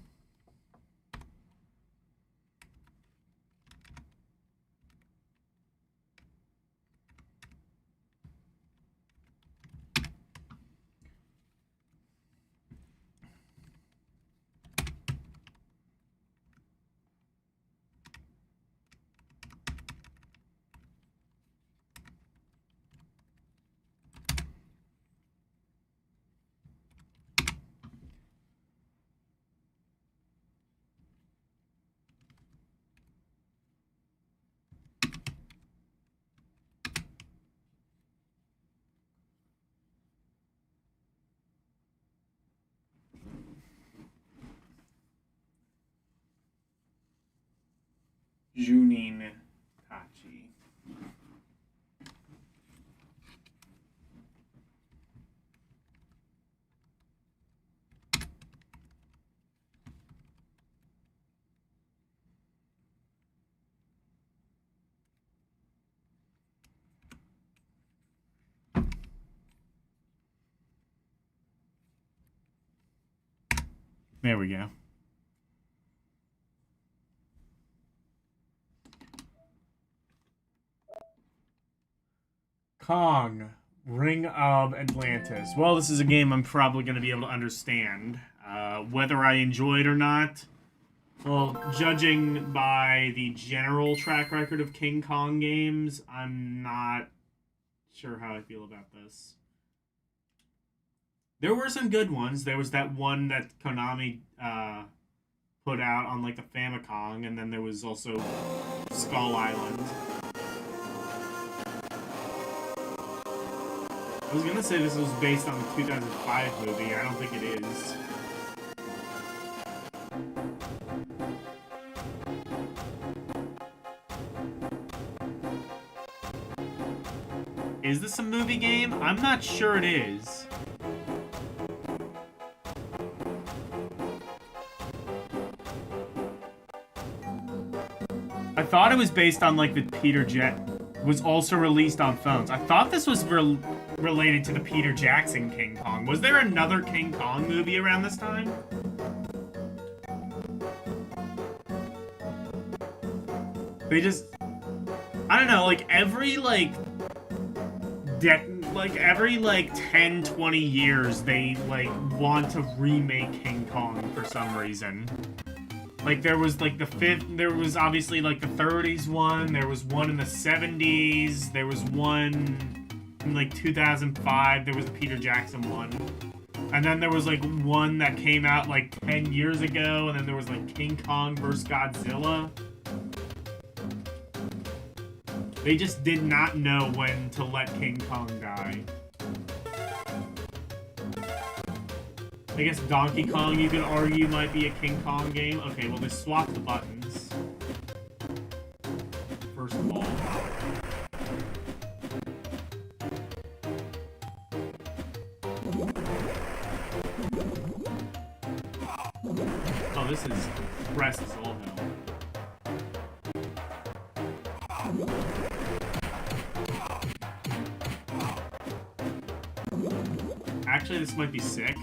Speaker 1: Junin Tachi. There we go. Kong, Ring of Atlantis. Well, this is a game I'm probably going to be able to understand. Whether I enjoy it or not, well, judging by the general track record of King Kong games, I'm not sure how I feel about this. There were some good ones. There was that one that Konami put out on like the Famicom, and then there was also Skull Island. I was gonna say this was based on the 2005 movie. I don't think it is. Is this a movie game? I'm not sure it is. I thought it was based on like the Peter was also released on phones. I thought this was related to the Peter Jackson King Kong. Was there another King Kong movie around this time? They just... I don't know, like every like 10, 20 years they like want to remake King Kong for some reason. Like there was like there was obviously like the 30s one, there was one in the 70s, there was one in like 2005, there was the Peter Jackson one. And then there was like one that came out like 10 years ago, and then there was like King Kong vs. Godzilla. They just did not know when to let King Kong die. I guess Donkey Kong, you could argue, might be a King Kong game. Okay, well, they swapped the buttons. First of all. Oh, this is press as all hell. Actually, this might be sick.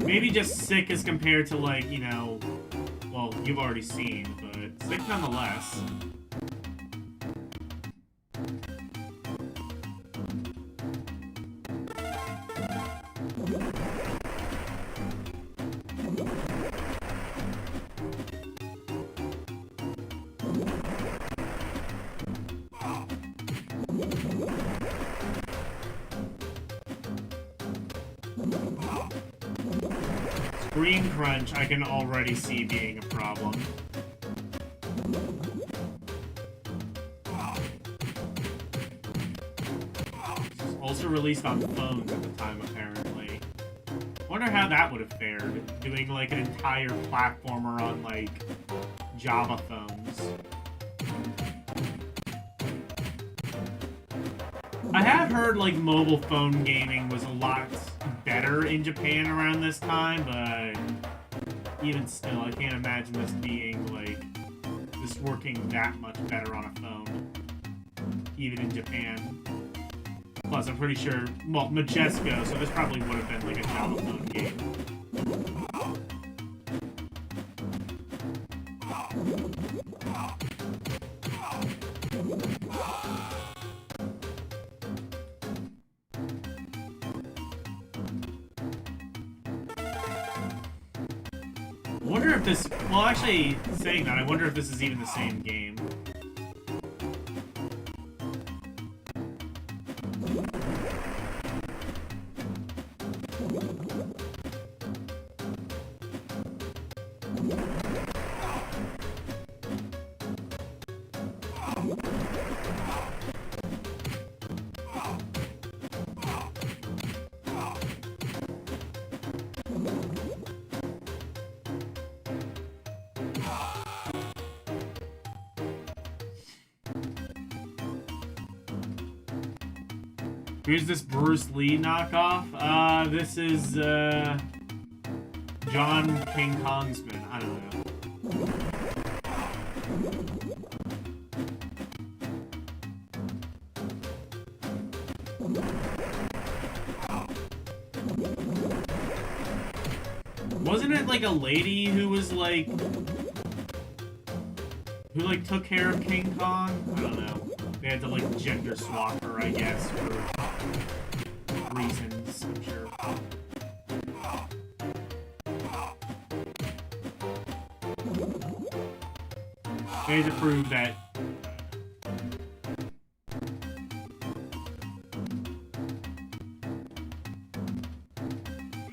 Speaker 1: Maybe just sick as compared to, like, you know, well, you've already seen, but sick nonetheless. Screen crunch, I can already see being a problem. Also released on phones at the time, apparently. Wonder how that would have fared, doing like an entire platformer on like Java phones. I have heard like mobile phone gaming was a lot better in Japan around this time, but even still, I can't imagine this being like this working that much better on a phone, even in Japan. Plus, I'm pretty sure, well, Majesco, so this probably would have been like a Java phone game. I wonder if this, well, actually, saying that, I wonder if this is even the same game. Who's this Bruce Lee knockoff? This is, John King Kongsman. I don't know. Wasn't it like a lady who was like, who like took care of King Kong? I don't know. They had to like gender swap her, I guess, for reasons, I'm sure. They had to prove that.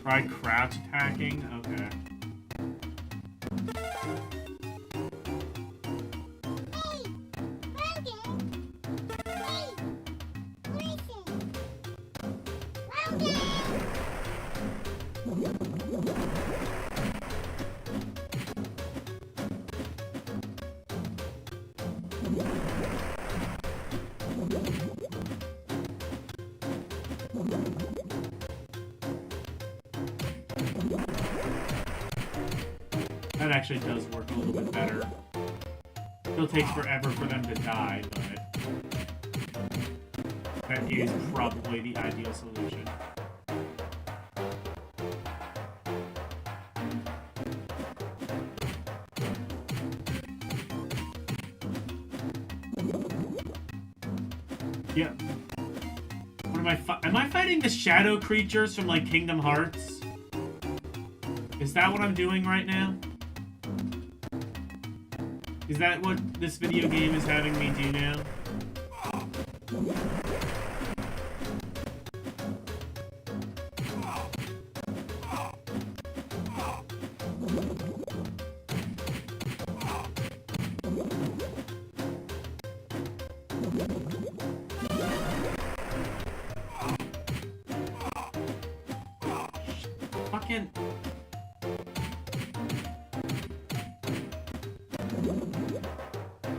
Speaker 1: Try crouch attacking? Okay. That actually does work a little bit better. Still takes forever for them to die, but that is probably the ideal solution. Yeah. What am I fighting the shadow creatures from like Kingdom Hearts? Is that what I'm doing right now? Is that what this video game is having me do now? Fucking...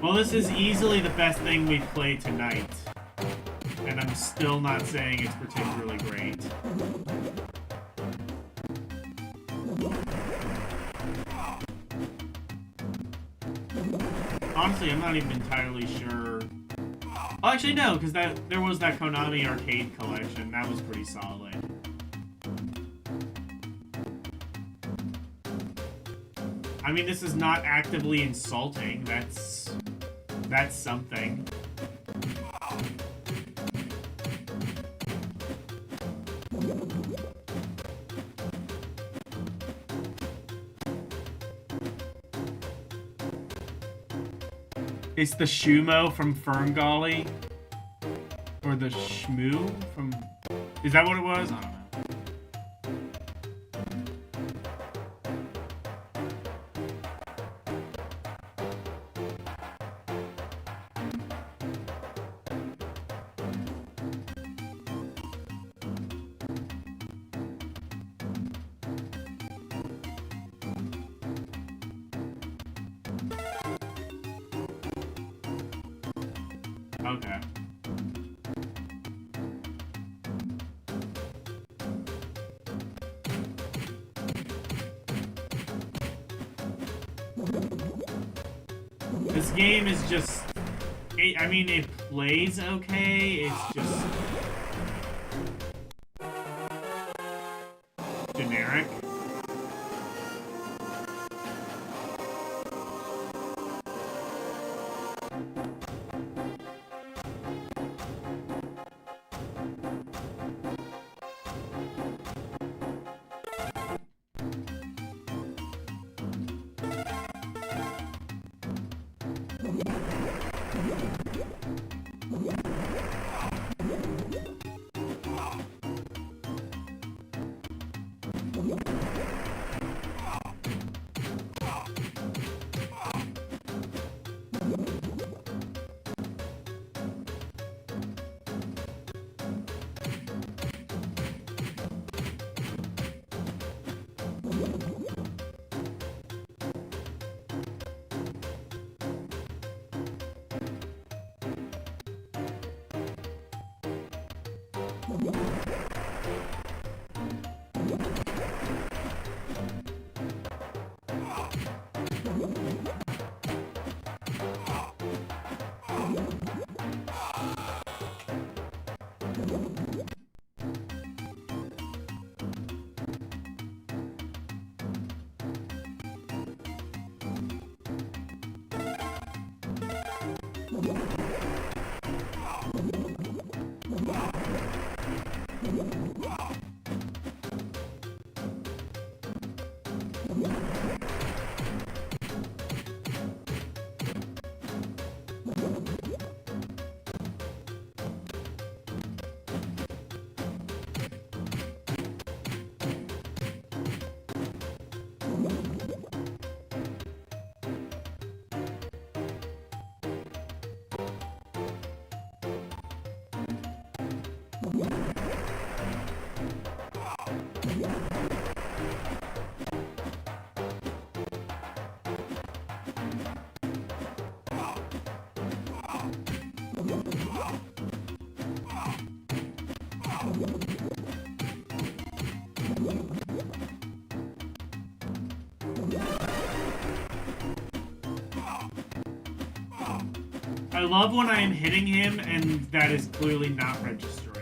Speaker 1: Well, this is easily the best thing we've played tonight. And I'm still not saying it's particularly great. Honestly, I'm not even entirely sure. Oh, actually, no, because there was that Konami Arcade Collection. That was pretty solid. I mean, this is not actively insulting. That's something. It's the Shumo from Ferngully? Or the Shmoo from... Is that what it was? I don't know. Okay. This game is just... I mean, it plays okay, it's just... generic. I love when I am hitting him and that is clearly not registering.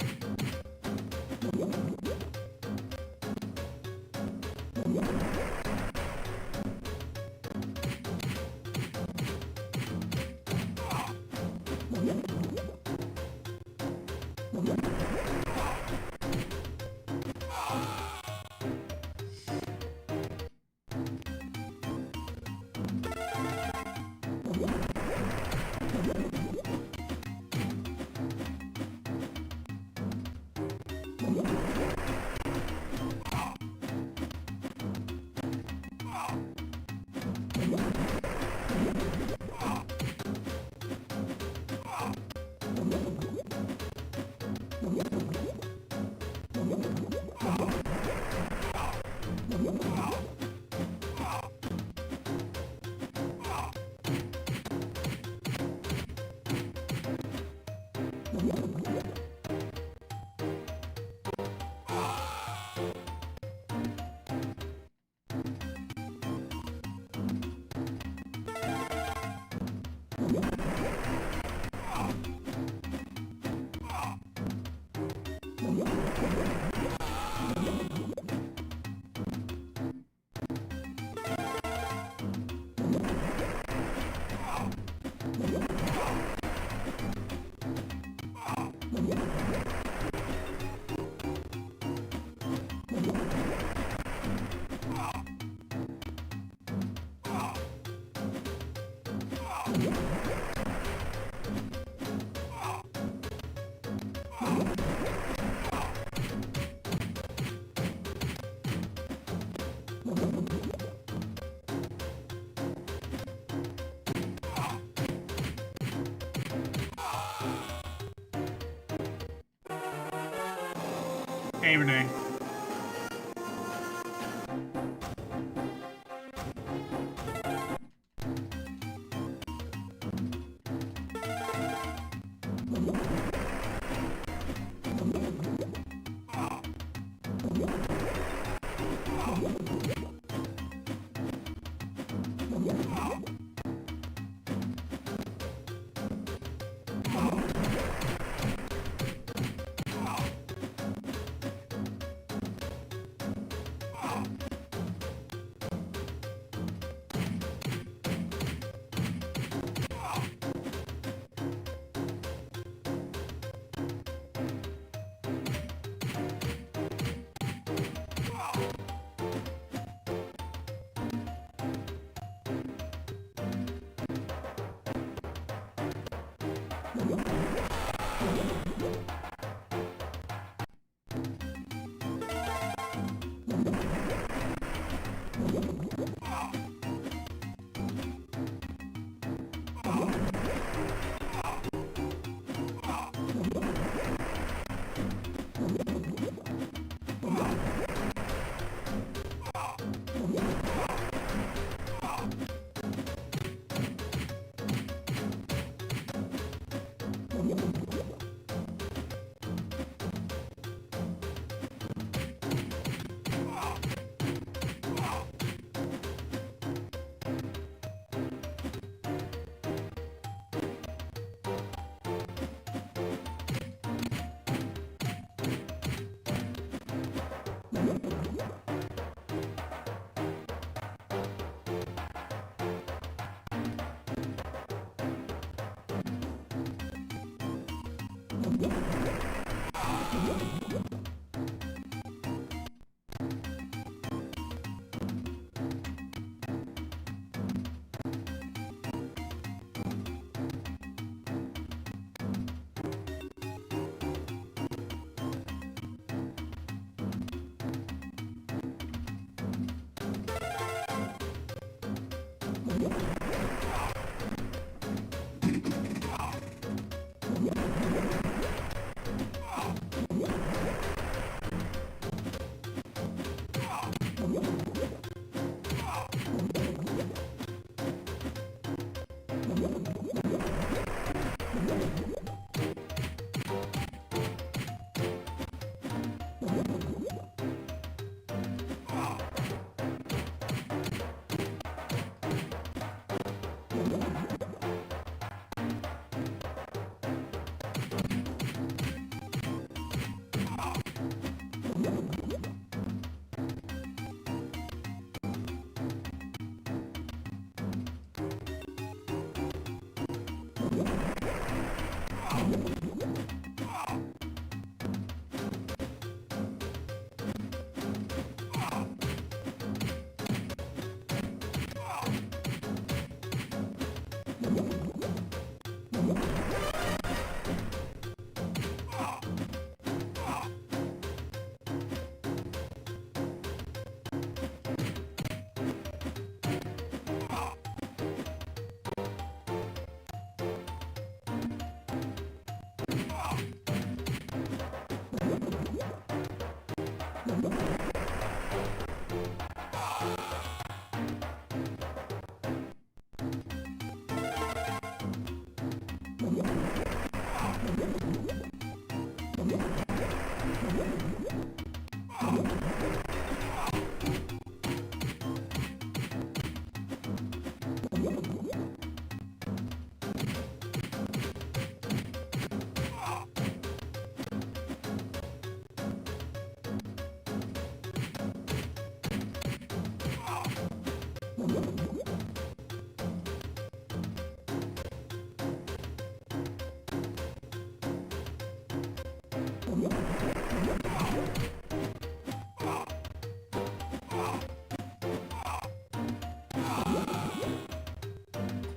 Speaker 1: Hey, Renee.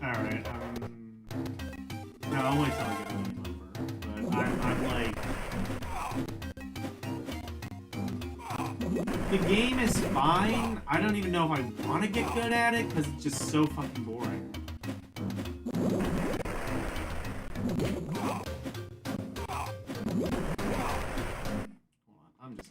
Speaker 1: Alright, no, I'll wait till I get a game over. But I'm like... The game is fine. I don't even know if I want to get good at it, because it's just so fucking boring. Hold on, I'm just...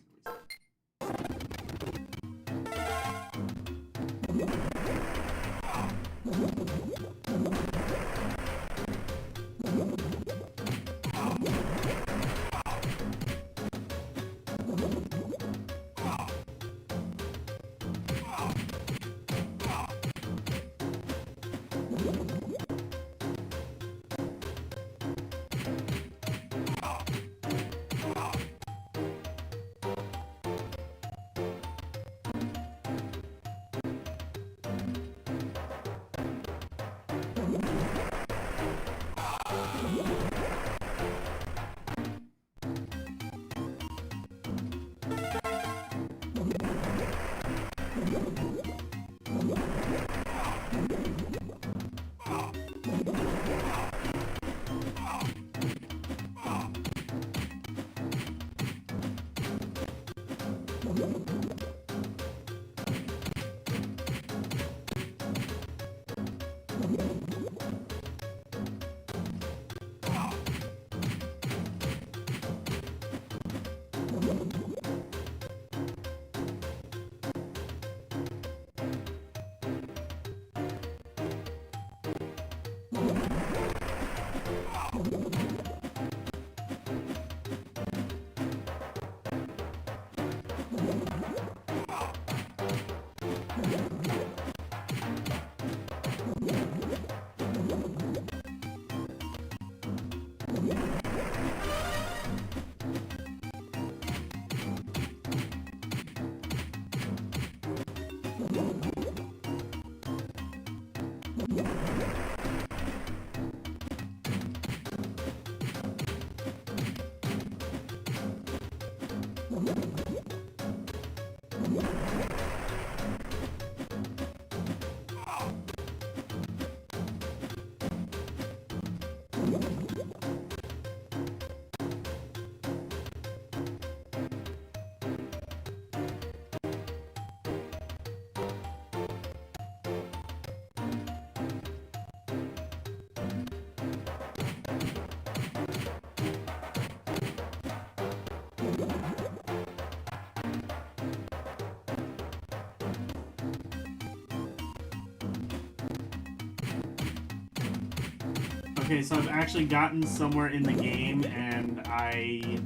Speaker 1: Okay, so I've actually gotten somewhere in the game, and I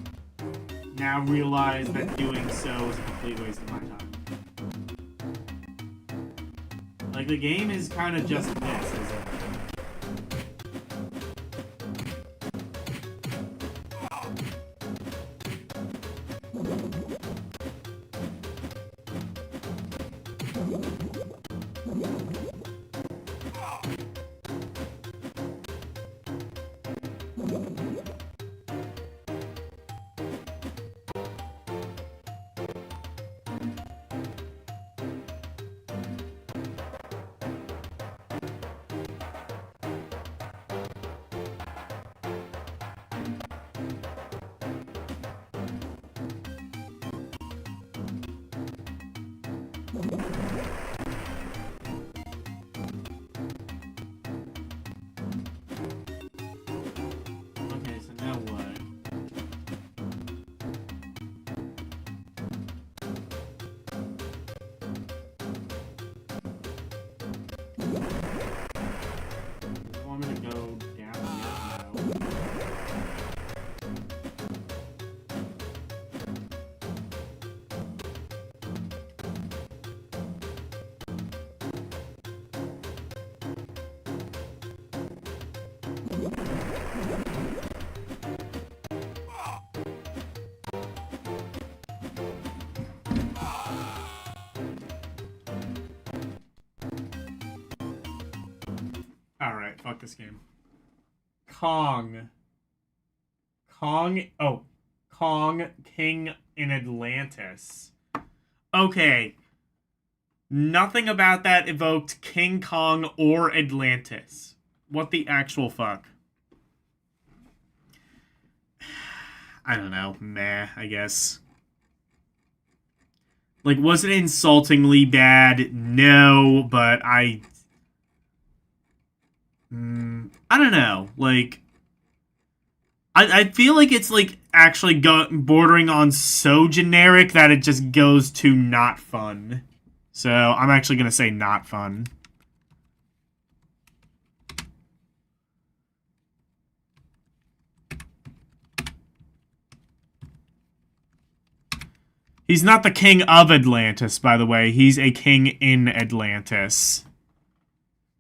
Speaker 1: now realize that doing so is a complete waste of my time. Like, the game is kind of just this, isn't it? Okay, so now what? Do you want me to go down here? No. Alright, fuck this game. Kong. Kong, King in Atlantis. Okay. Nothing about that evoked King Kong or Atlantis. What the actual fuck? I don't know. Meh, I guess. Like, was it insultingly bad? No, but I don't know. Like, I feel like it's, like, actually bordering on so generic that it just goes to not fun. So, I'm actually going to say not fun. He's not the king of Atlantis, by the way. He's a king in Atlantis.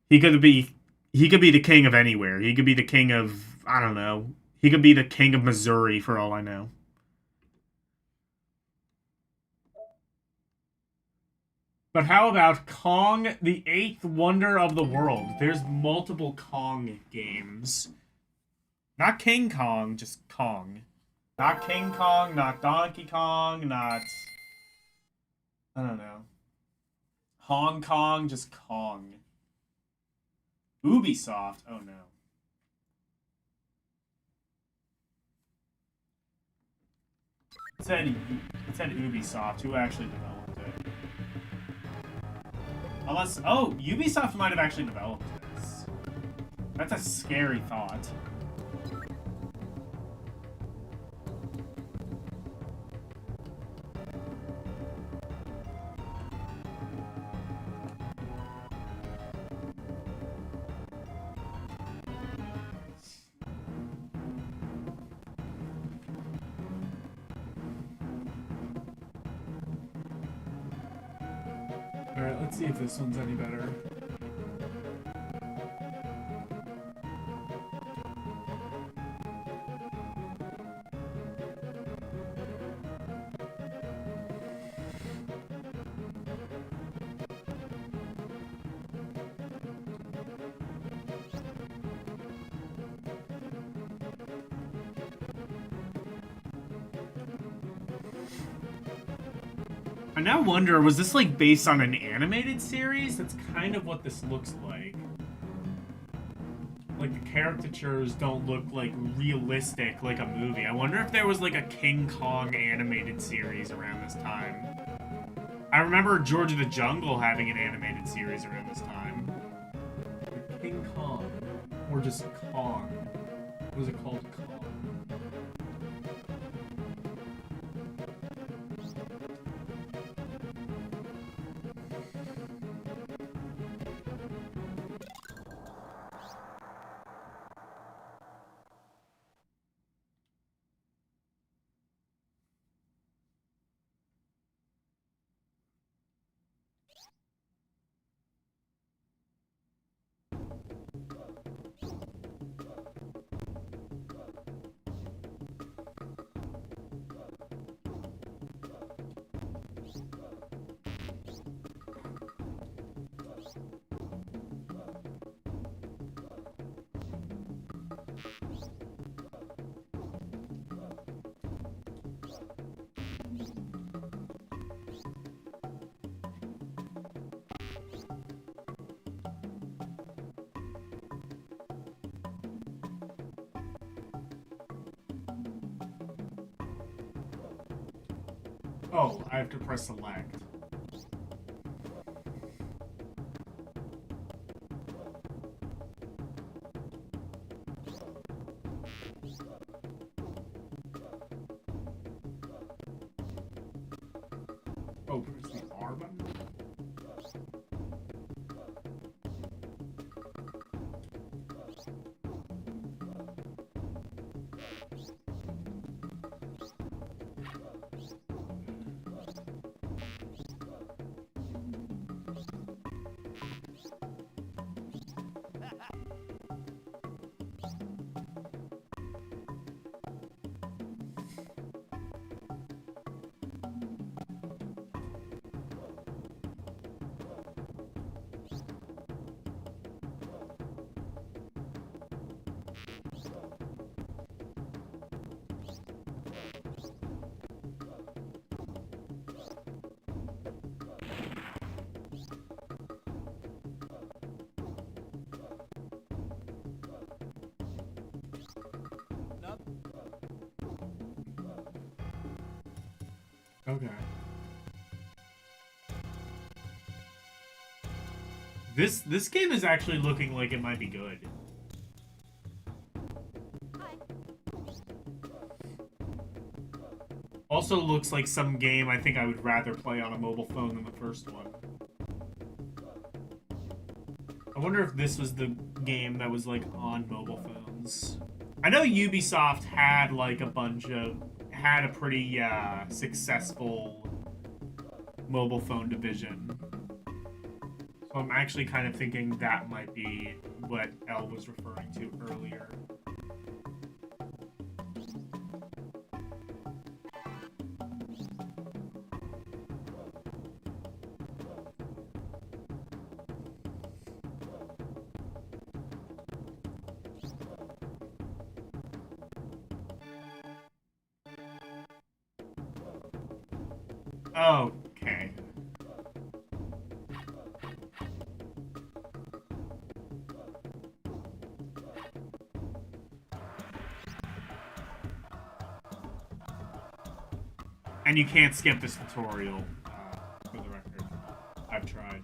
Speaker 1: He could be the king of anywhere. He could be the king of, I don't know. He could be the king of Missouri, for all I know. But how about Kong, the eighth wonder of the world? There's multiple Kong games. Not King Kong, just Kong. Not King Kong, not Donkey Kong, not... I don't know. Hong Kong, just Kong. Ubisoft? Oh no. It said Ubisoft. Who actually developed it? Unless, oh, Ubisoft might have actually developed this. That's a scary thought. Alright, let's see if this one's any better. I now wonder, was this like based on an animated series? That's kind of what this looks like. Like the caricatures don't look like realistic like a movie. I wonder if there was like a King Kong animated series around this time. I remember George of the Jungle having an animated series around this time. King Kong. Or just Kong. What was it called? Kong. Oh, I have to press select. Oh, press the R button? Okay. This game is actually looking like it might be good. Also looks like some game I think I would rather play on a mobile phone than the first one. I wonder if this was the game that was like on mobile phones. I know Ubisoft had like had a pretty successful mobile phone division. So I'm actually kind of thinking that might be what Elle was referring to earlier. Okay. And you can't skip this tutorial, for the record. I've tried.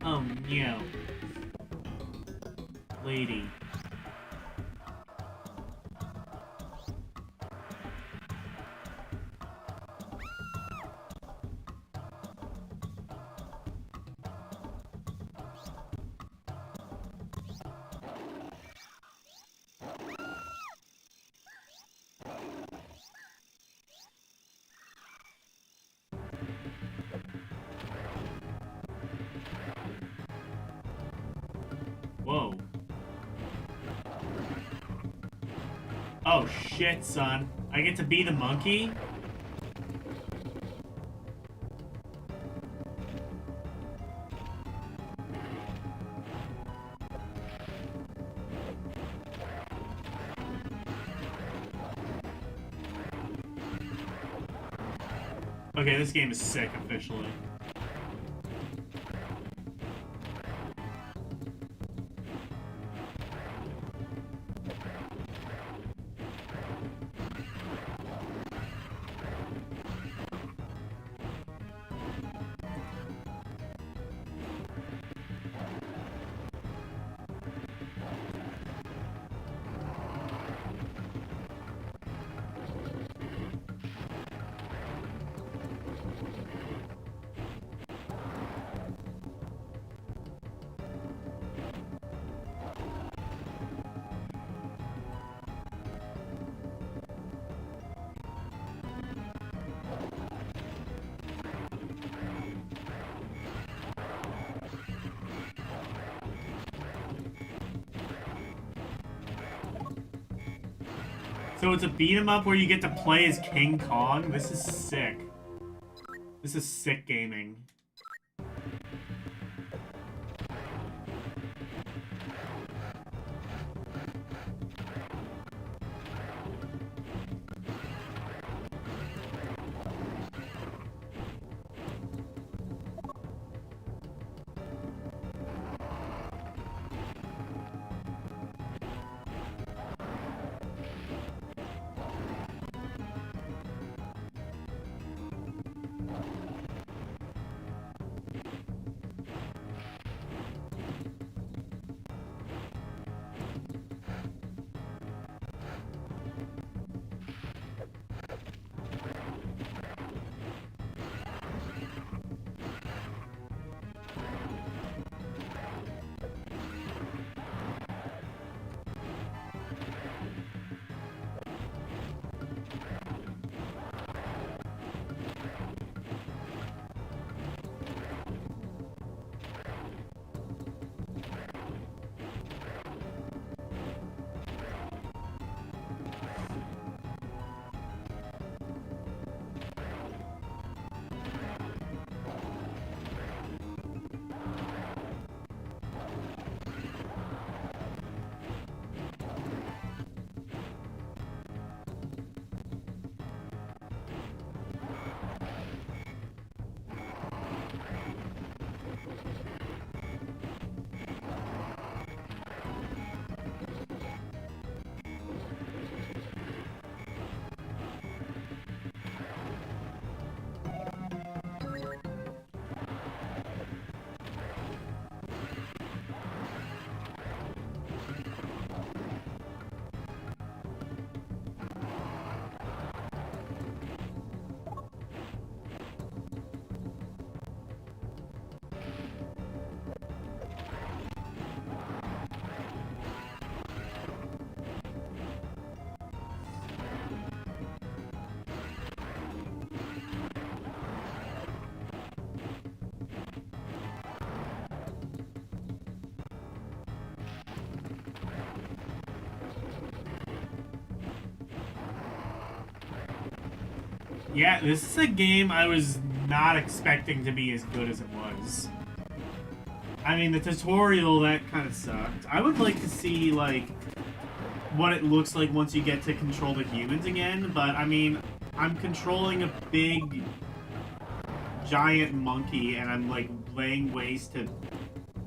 Speaker 1: Oh no. Lady. Whoa. Oh shit, son. I get to be the monkey? Okay, this game is sick officially. So it's a beat 'em up where you get to play as King Kong? This is sick. This is sick gaming. Yeah, this is a game I was not expecting to be as good as it was. I mean, the tutorial, that kind of sucked. I would like to see, like, what it looks like once you get to control the humans again, but, I mean, I'm controlling a big, giant monkey, and I'm, like, laying waste to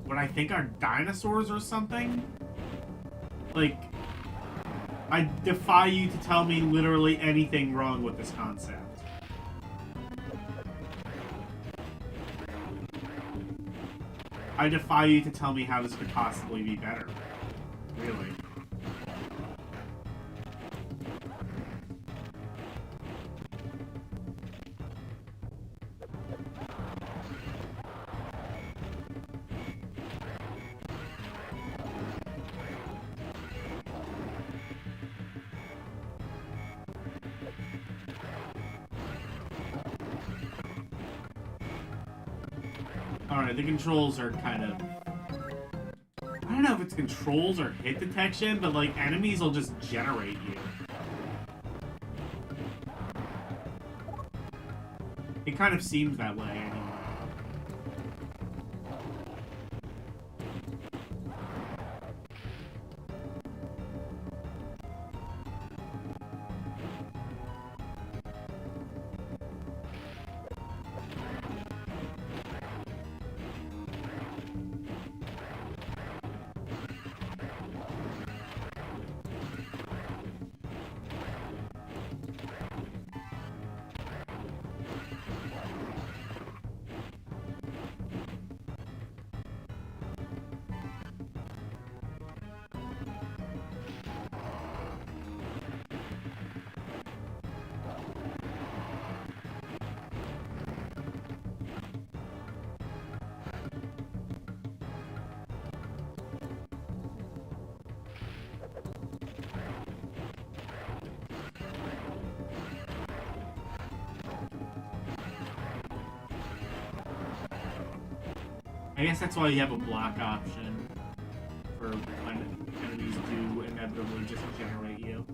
Speaker 1: what I think are dinosaurs or something? Like, I defy you to tell me literally anything wrong with this concept. I defy you to tell me how this could possibly be better. Really. Alright, the controls are kind of... I don't know if it's controls or hit detection, but, like, enemies will just generate you. It kind of seems that way, anyway. I guess that's why you have a block option for when enemies do inevitably just generate you.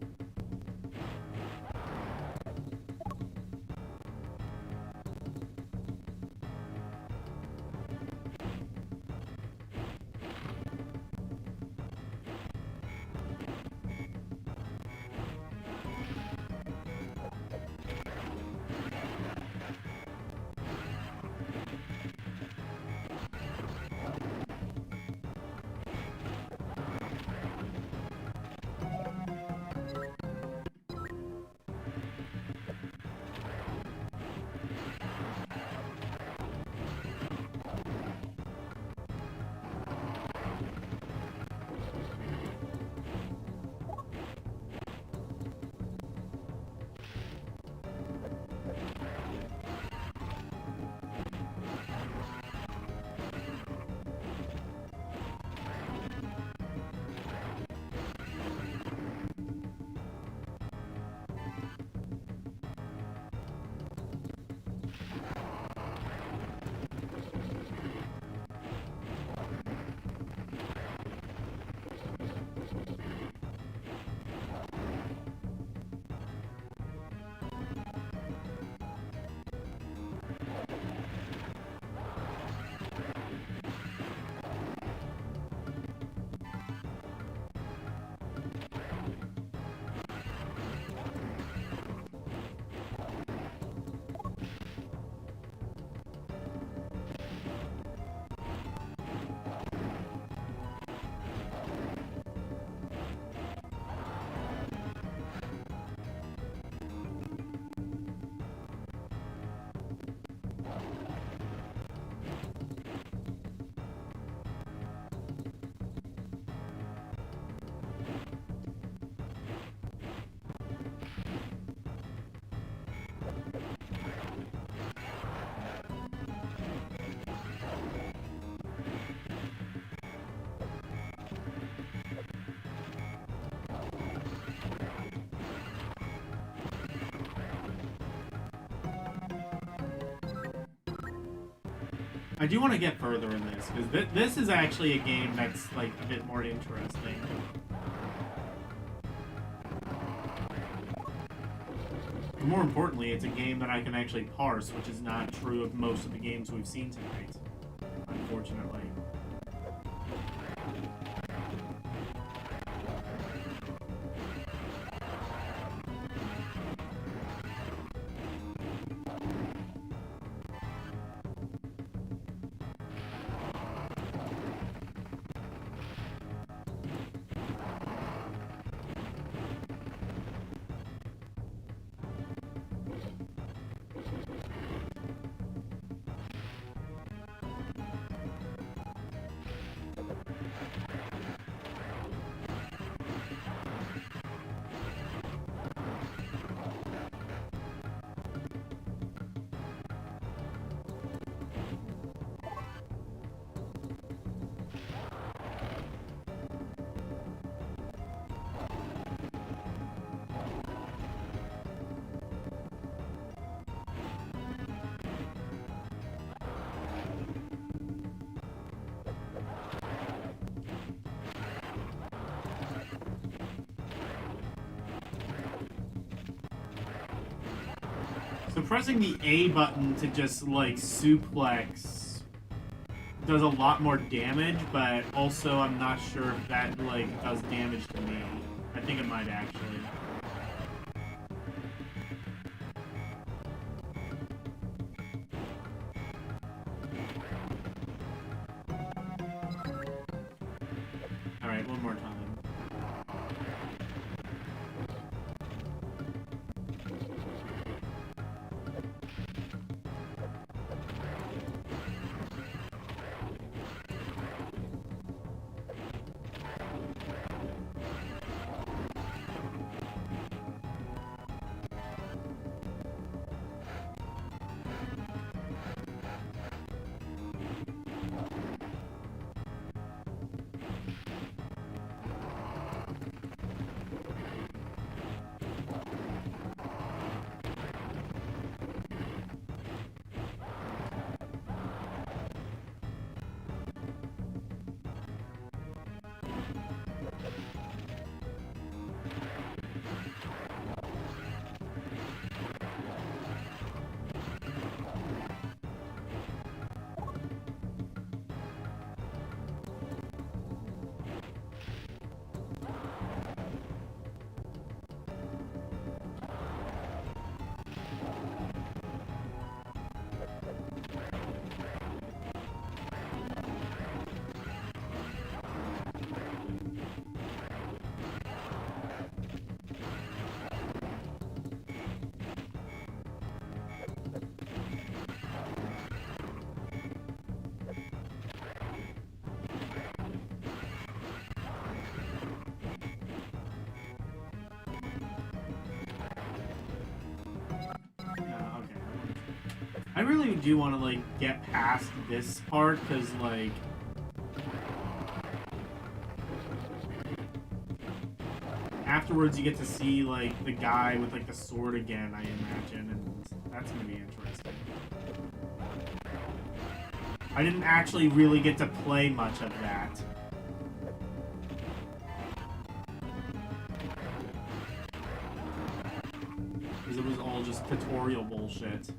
Speaker 1: I do want to get further in this, because this is actually a game that's, like, a bit more interesting. But more importantly, it's a game that I can actually parse, which is not true of most of the games we've seen tonight, unfortunately. So pressing the A button to just, like, suplex does a lot more damage, but also I'm not sure if that, like, does damage to me. I think it might actually. Alright, one more time. Okay. I really do want to, like, get past this part, because, like, afterwards you get to see, like, the guy with, like, the sword again, I imagine, and that's gonna be interesting. I didn't actually really get to play much of that. Because it was all just tutorial bullshit.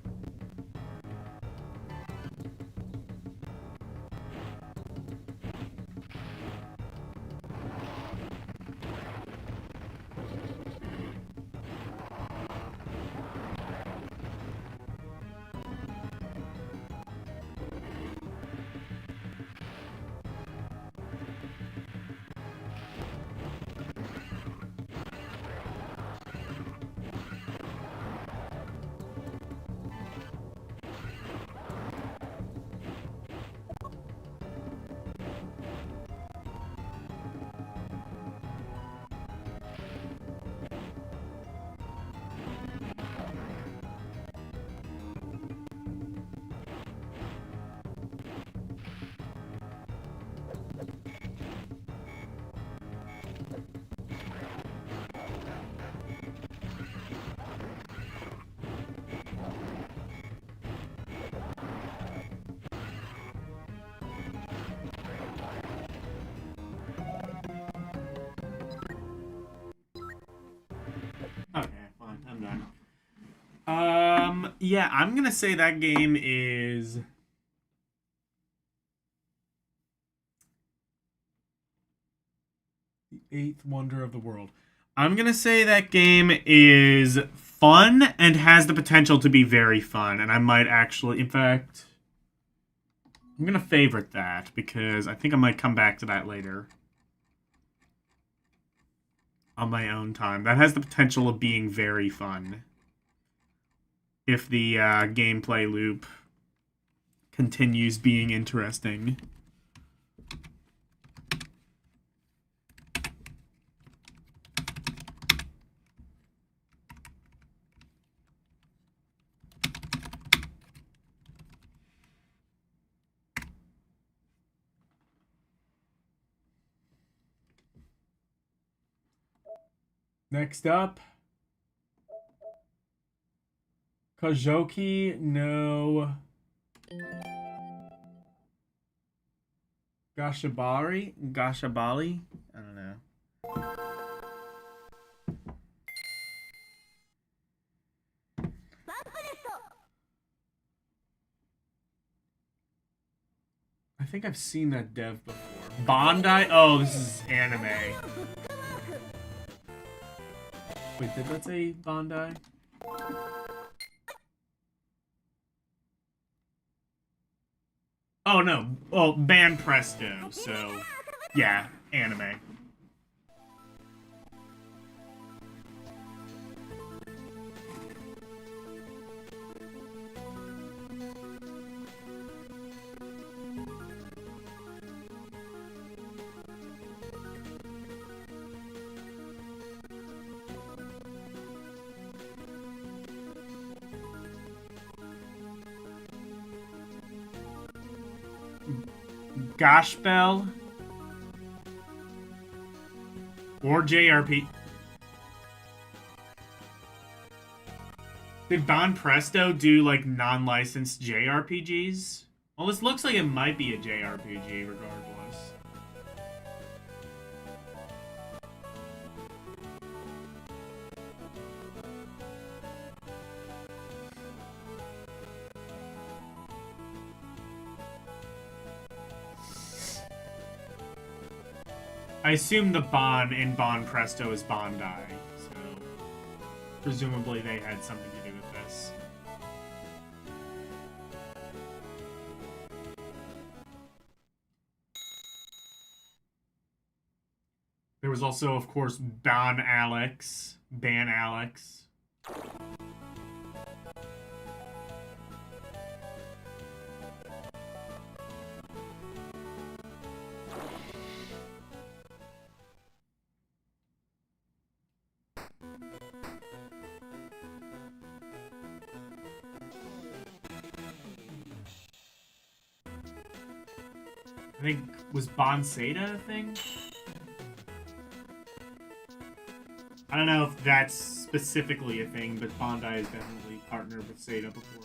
Speaker 1: Yeah, I'm gonna say that game is the eighth wonder of the world. I'm gonna say that game is fun and has the potential to be very fun, and I might actually, in fact, I'm gonna favorite that because I think I might come back to that later on my own time. That has the potential of being very fun if the gameplay loop continues being interesting. Next up, Kajoki no Gashabali? I don't know. I think I've seen that dev before. Bandai? Oh, this is anime. Wait, did that say Bandai? Oh, no. Well, Band Presto, so... Yeah, anime. Goshbell? Or JRP. Did Bon Presto do, like, non-licensed JRPGs? Well, this looks like it might be a JRPG, regardless. I assume the Bon in Bon Presto is Bandai, so presumably they had something to do with this. There was also, of course, Ban Alex. I think, was Bon Seda a thing? I don't know if that's specifically a thing, but Bandai has definitely partnered with Sega before.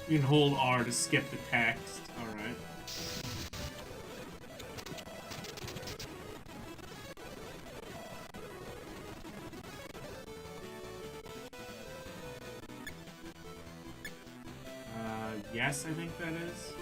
Speaker 1: You can hold R to skip the text. Alright. Yes, I think that is.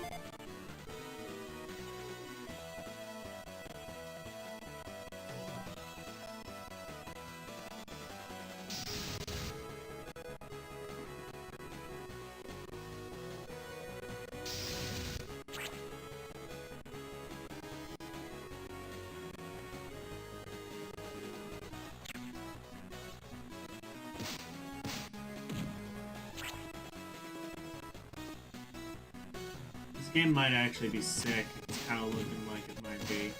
Speaker 1: game might actually be sick. It's kind of looking like it might be.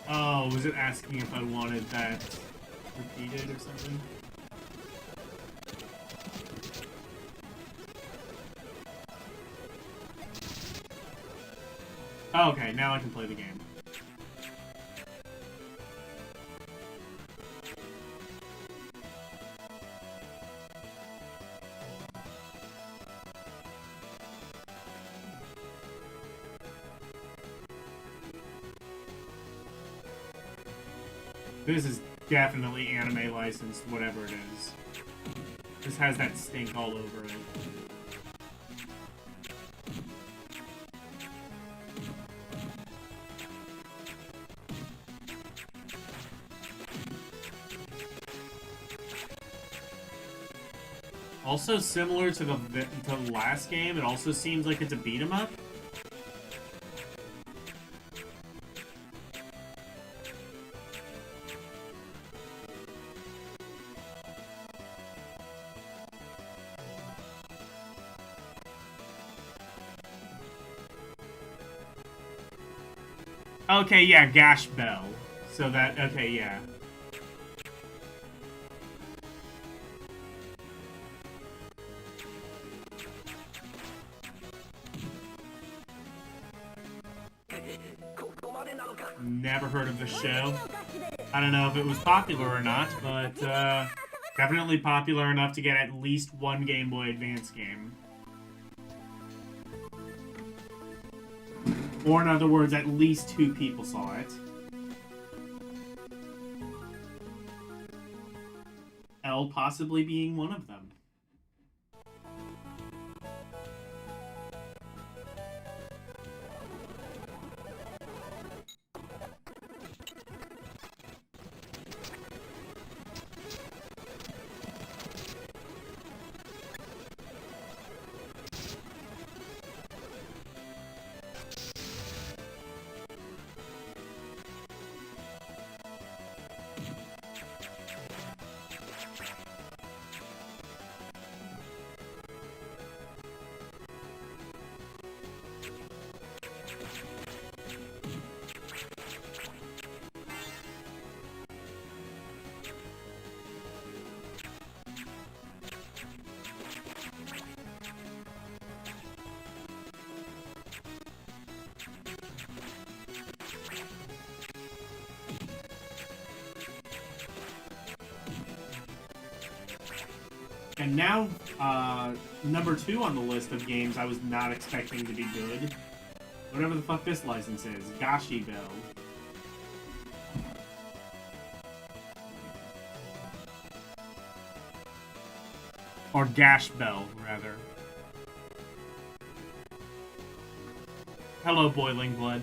Speaker 1: Oh, was it asking if I wanted that repeated or something? Oh, okay, now I can play the game. This is definitely anime licensed, whatever it is. This has that stink all over it. Also similar to the last game, it also seems like it's a beat 'em up. Okay, yeah, Gash Bell. So that, okay, yeah. Never heard of the show. I don't know if it was popular or not, but definitely popular enough to get at least one Game Boy Advance game. Or in other words, at least 2 people saw it. L possibly being one of them. And now, number 2 on the list of games I was not expecting to be good. Whatever the fuck this license is. Gashi Bell. Or Gash Bell, rather. Hello, Boiling Blood.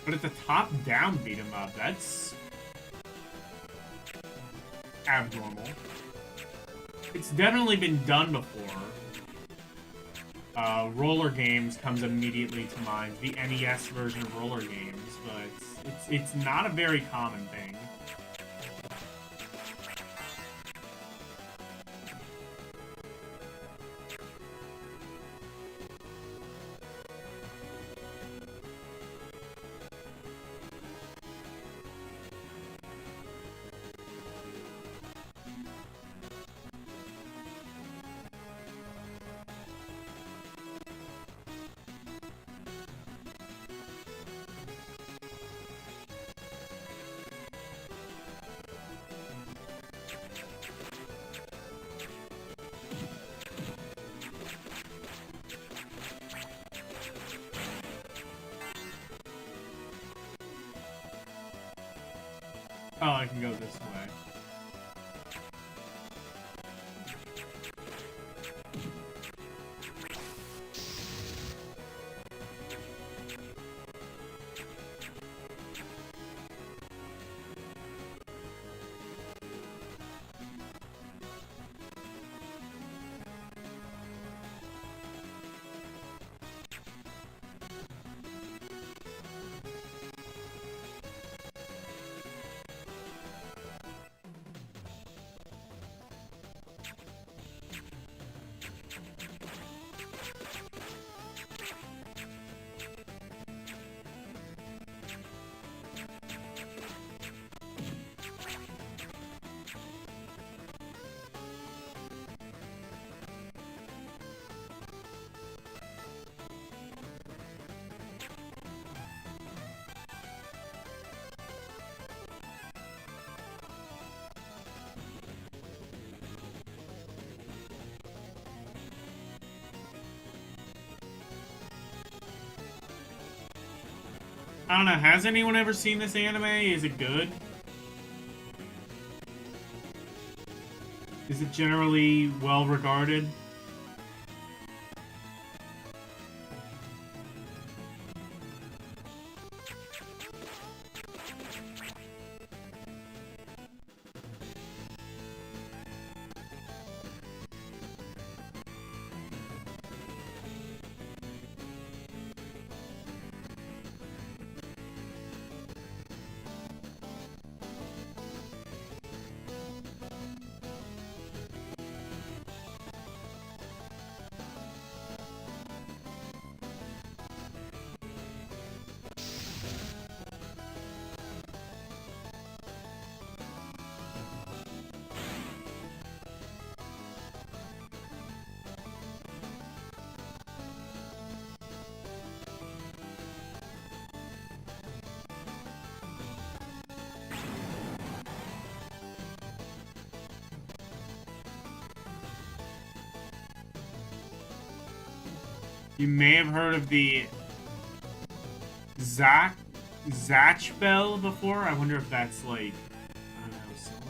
Speaker 1: But it's a top-down beat-em-up. That's abnormal. It's definitely been done before. Roller Games comes immediately to mind. The NES version of Roller Games, but it's not a very common thing. Oh, I can go this way. I don't know. Has anyone ever seen this anime? Is it good? Is it generally well regarded? You may have heard of the Zatch Bell before. I wonder if that's like, I don't know, similar.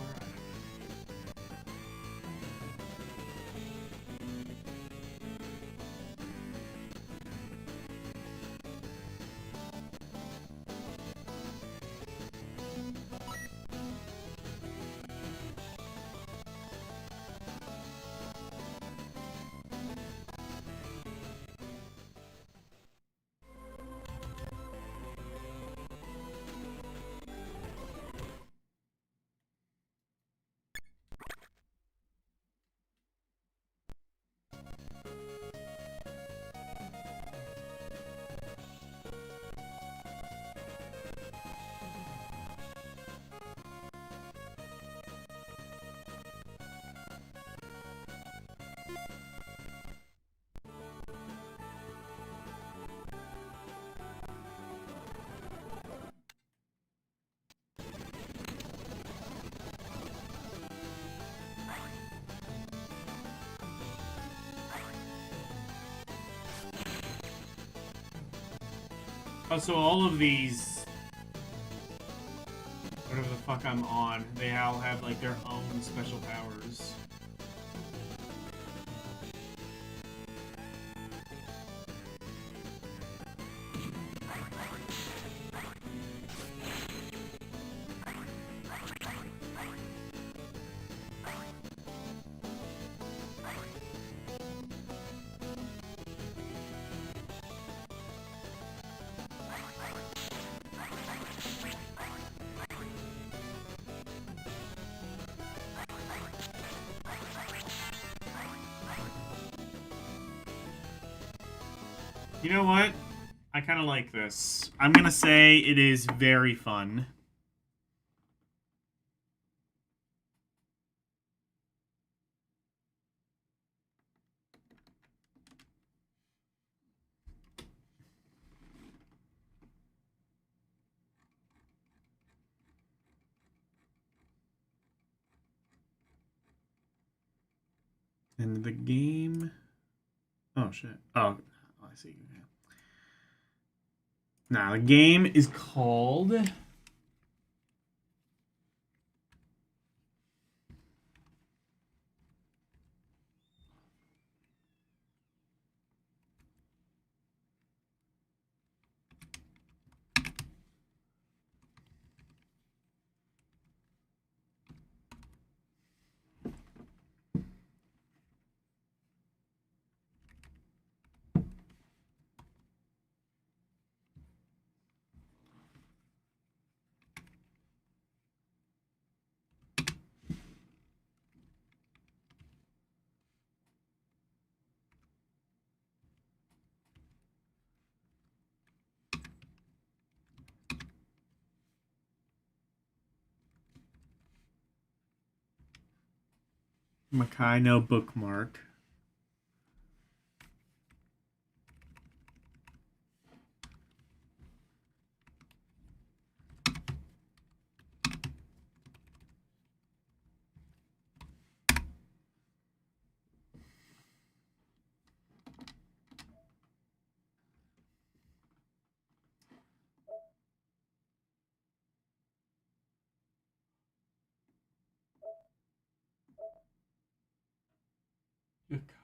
Speaker 1: Oh, so all of these, whatever the fuck I'm on, they all have like their own special powers. You know what? I kind of like this. I'm gonna say it is very fun. And the game... Oh, shit. Oh, I see. Now, the game is called... Makai no Bookmark.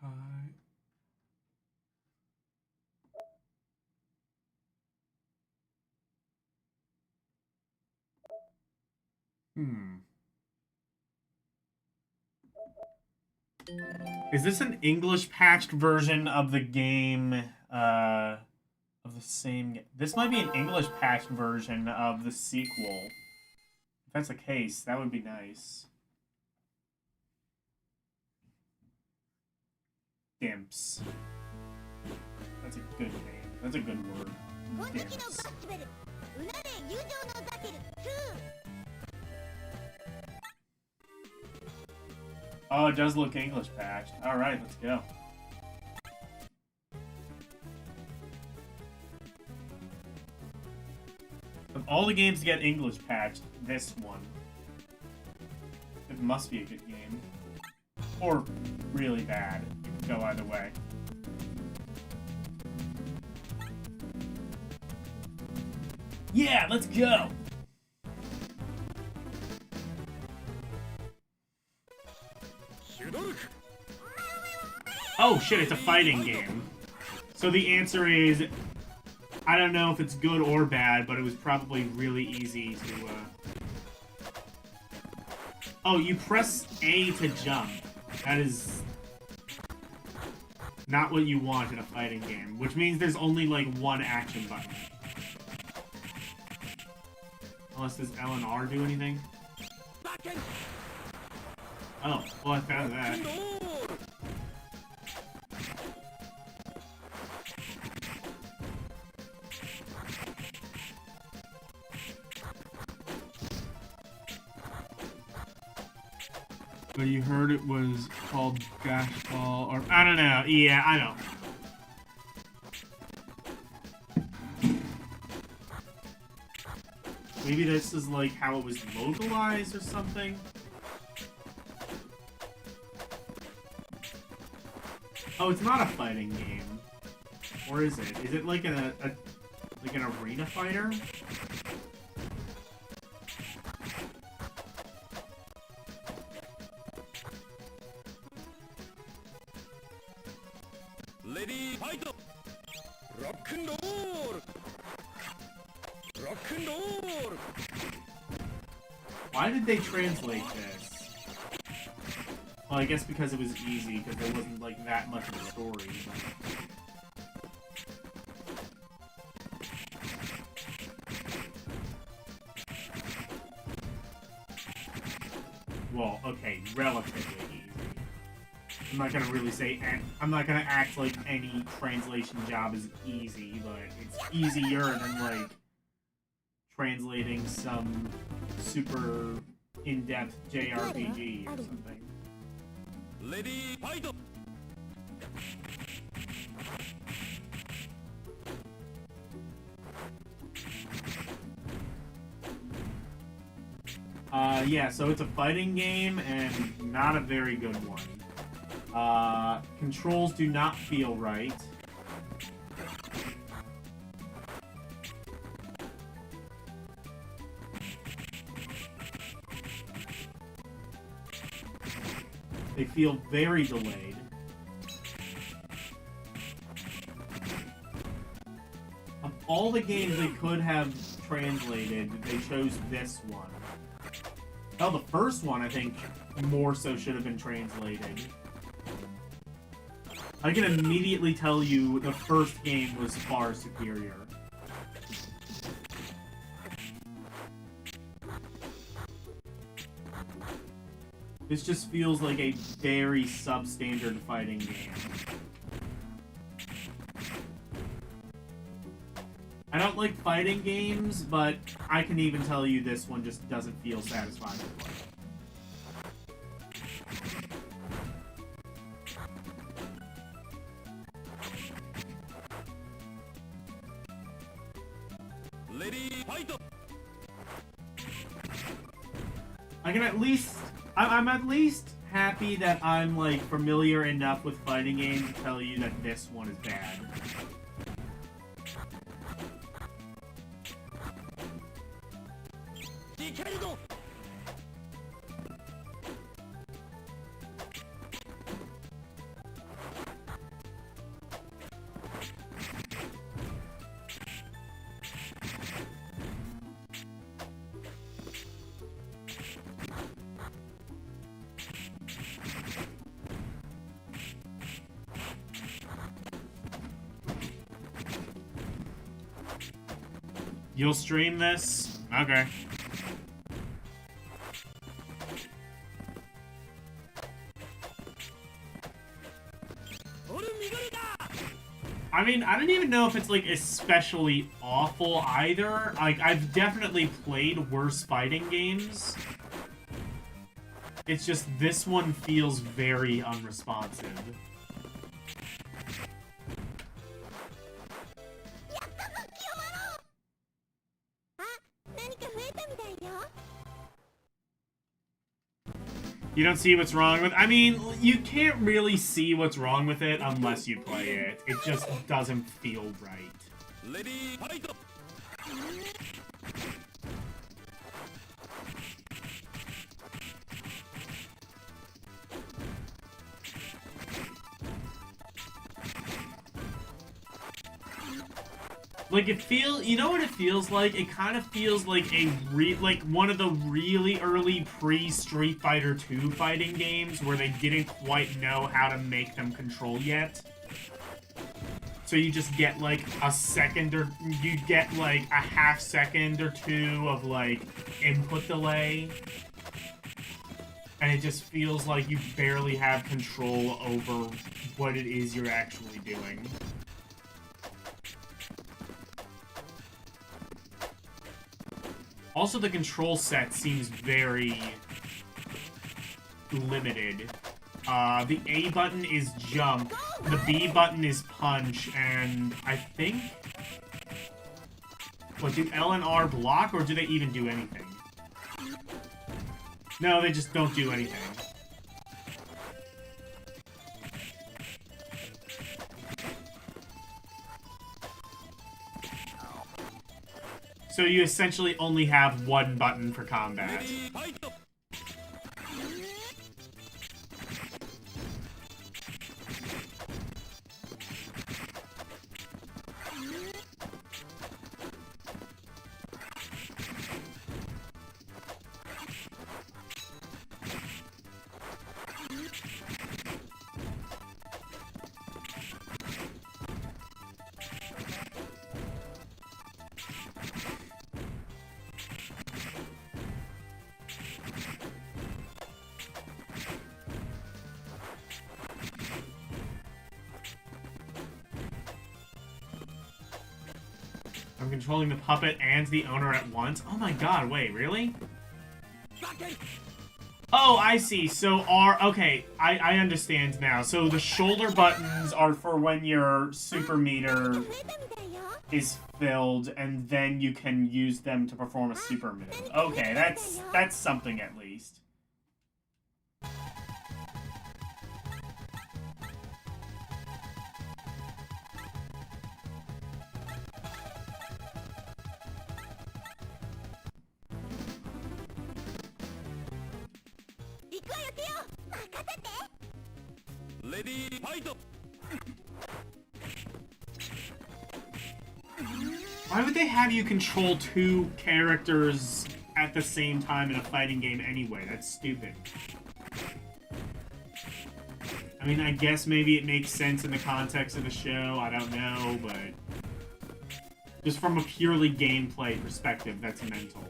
Speaker 1: Alphacade. Is this an English patched version of the game, of the same... This might be an English patched version of the sequel. If that's the case, that would be nice. Dimps. That's a good name. That's a good word. Dimps. Oh, it does look English patched. Alright, let's go. Of all the games to get English patched, this one. It must be a good game. Or really bad. It could go either way. Yeah, let's go! Oh shit, it's a fighting game. So the answer is, I don't know if it's good or bad, but it was probably really easy to, Oh, you press A to jump. That is not what you want in a fighting game, which means there's only, like, one action button. Unless does L and R do anything? Oh, well, I found that. But you heard it was called Bashball, or I don't know. Yeah, I know. Maybe this is like how it was localized or something. Oh, it's not a fighting game, or is it? Is it like an arena fighter?
Speaker 2: Ready, fight! Rock and roll! Rock and roll!
Speaker 1: Why did they translate this? Well, I guess because it was easy, because there wasn't, like, that much of a story. Well, okay, relatively easy. I'm not gonna really say, I'm not gonna act like any translation job is easy, but it's easier than, like, translating some super in-depth JRPG or something.
Speaker 2: Ready, fight!
Speaker 1: Yeah, so it's a fighting game and not a very good one. Controls do not feel right. They feel very delayed. Of all the games they could have translated, they chose this one. Well, the first one, I think, more so should have been translated. I can immediately tell you the first game was far superior. This just feels like a very substandard fighting game. I don't like fighting games, but I can even tell you this one just doesn't feel satisfying to play.
Speaker 2: Ready, fight!
Speaker 1: I can at least... I'm at least happy that I'm, like, familiar enough with fighting games to tell you that this one is bad. You'll stream this? Okay. I mean, I don't even know if it's, like, especially awful either. Like, I've definitely played worse fighting games. It's just this one feels very unresponsive. You don't see what's wrong with... I mean, you can't really see what's wrong with it unless you play it. It just doesn't feel right.
Speaker 2: Ready, fight!
Speaker 1: Like, it feels... You know what it feels like? It kind of feels like like one of the really early pre-Street Fighter 2 fighting games where they didn't quite know how to make them control yet. So you just get, like, a second or... You get, like, a half second or two of, like, input delay. And it just feels like you barely have control over what it is you're actually doing. Also, the control set seems very limited. The A button is jump, the B button is punch, and I think... What, do L and R block, or do they even do anything? No, they just don't do anything. So you essentially only have one button for combat.
Speaker 2: Ready, fight!
Speaker 1: I'm controlling the puppet and the owner at once. Oh my god, wait, really? Oh, I see. So okay, I understand now. So the shoulder buttons are for when your super meter is filled, and then you can use them to perform a super move. Okay, that's something at least.
Speaker 2: Ready, fight!
Speaker 1: Why would they have you control two characters at the same time in a fighting game anyway? That's stupid. I mean, I guess maybe it makes sense in the context of the show. I don't know, but... Just from a purely gameplay perspective, that's mental.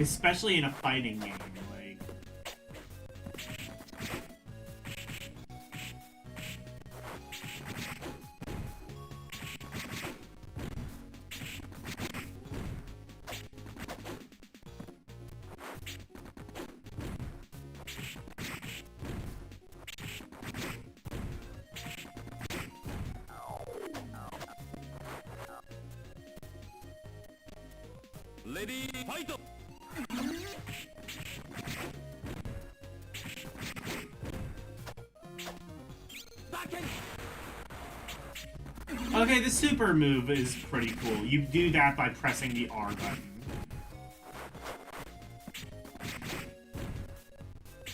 Speaker 1: Especially in a fighting game, like...
Speaker 2: Ready, fight!
Speaker 1: Okay, the super move is pretty cool. You do that by pressing the R button.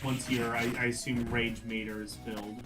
Speaker 1: Once your, I assume, rage meter is filled.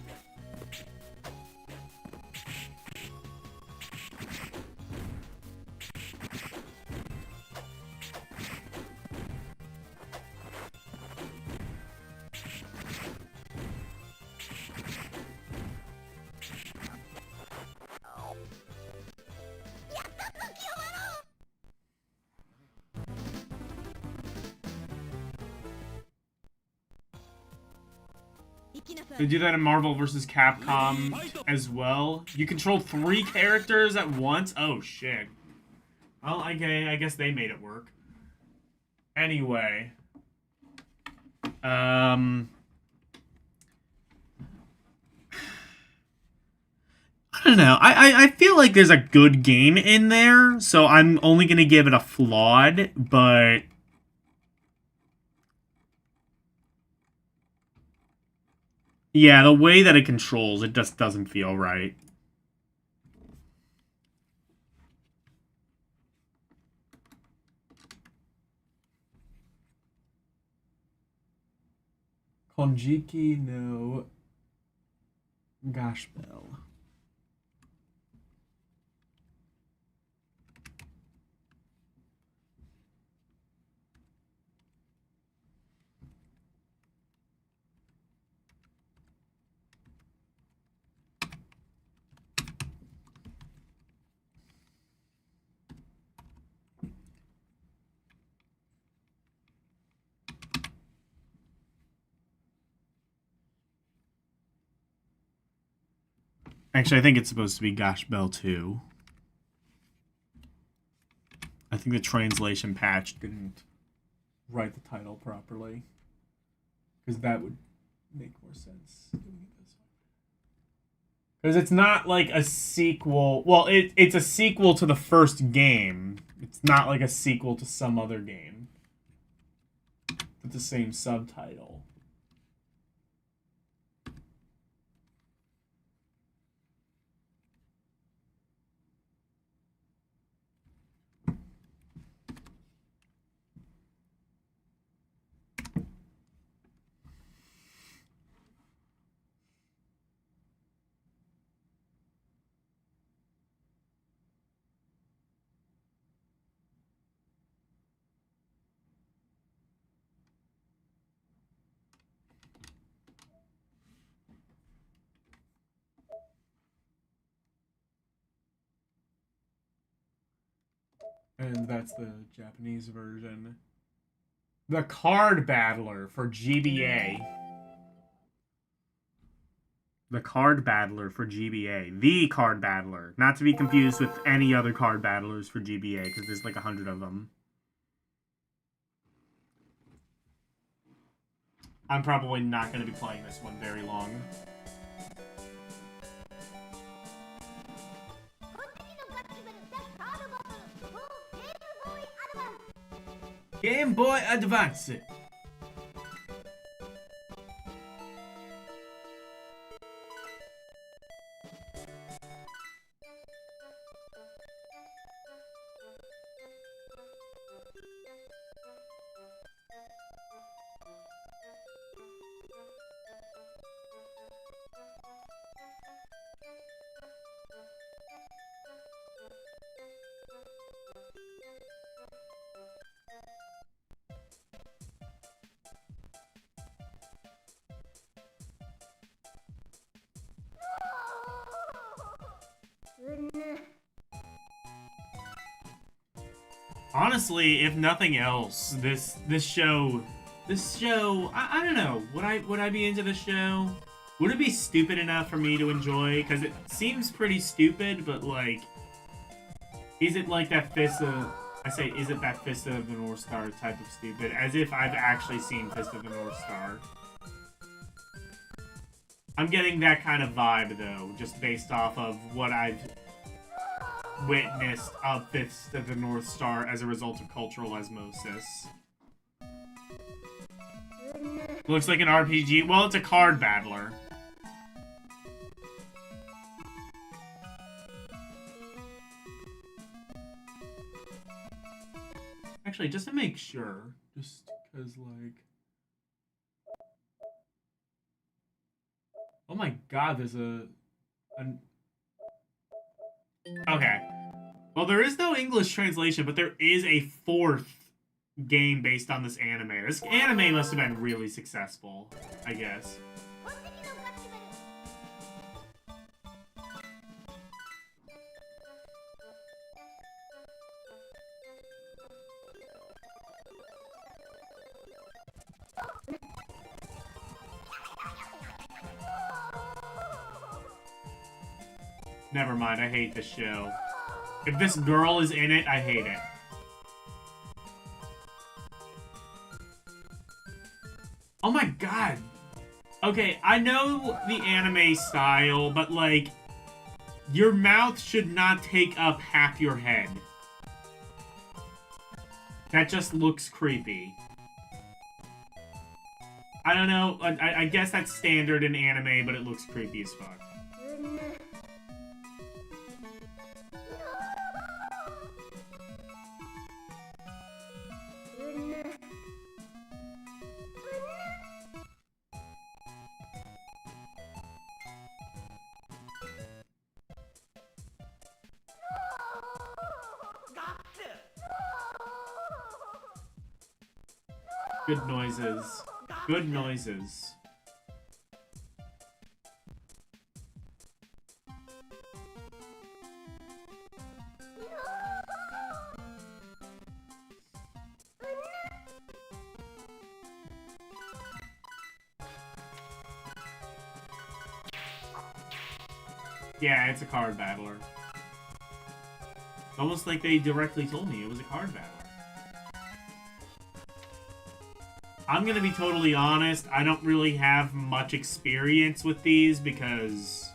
Speaker 1: They do that in Marvel vs. Capcom as well. You control 3 characters at once? Oh, shit. Well, okay, I guess they made it work. Anyway. I don't know. I feel like there's a good game in there, so I'm only going to give it a flawed, but... yeah, the way that it controls, it just doesn't feel right. Konjiki no Gashbell. Actually, I think it's supposed to be Gosh Bell 2. I think the translation patch didn't write the title properly. Because that would make more sense doing it this way. Because it's not like a sequel. Well, it's a sequel to the first game. It's not like a sequel to some other game with the same subtitle. And that's the Japanese version. The Card Battler for GBA. The Card Battler for GBA. The Card Battler. Not to be confused with any other Card Battlers for GBA, because there's like 100 of them. I'm probably not going to be playing this one very long. Game Boy Advance. Honestly, if nothing else, this show, I don't know. Would I be into the show? Would it be stupid enough for me to enjoy? Because it seems pretty stupid, but like, is it like that Fist of? I say, is it that Fist of the North Star type of stupid? As if I've actually seen Fist of the North Star. I'm getting that kind of vibe though, just based off of what I've witnessed of Fist of the North Star as a result of cultural osmosis. Looks like an RPG. Well, it's a card battler. Actually, just to make sure, just because, like... oh my god, there's okay. Well, there is no English translation, but there is a 4th game based on this anime. This anime must have been really successful, I guess. Never mind, I hate this show. If this girl is in it, I hate it. Oh my god. Okay, I know the anime style, but like, your mouth should not take up half your head. That just looks creepy. I don't know, I guess that's standard in anime, but it looks creepy as fuck. Good noises. Good noises. Yeah, it's a card battler. Almost like they directly told me it was a card battler. I'm gonna be totally honest, I don't really have much experience with these because...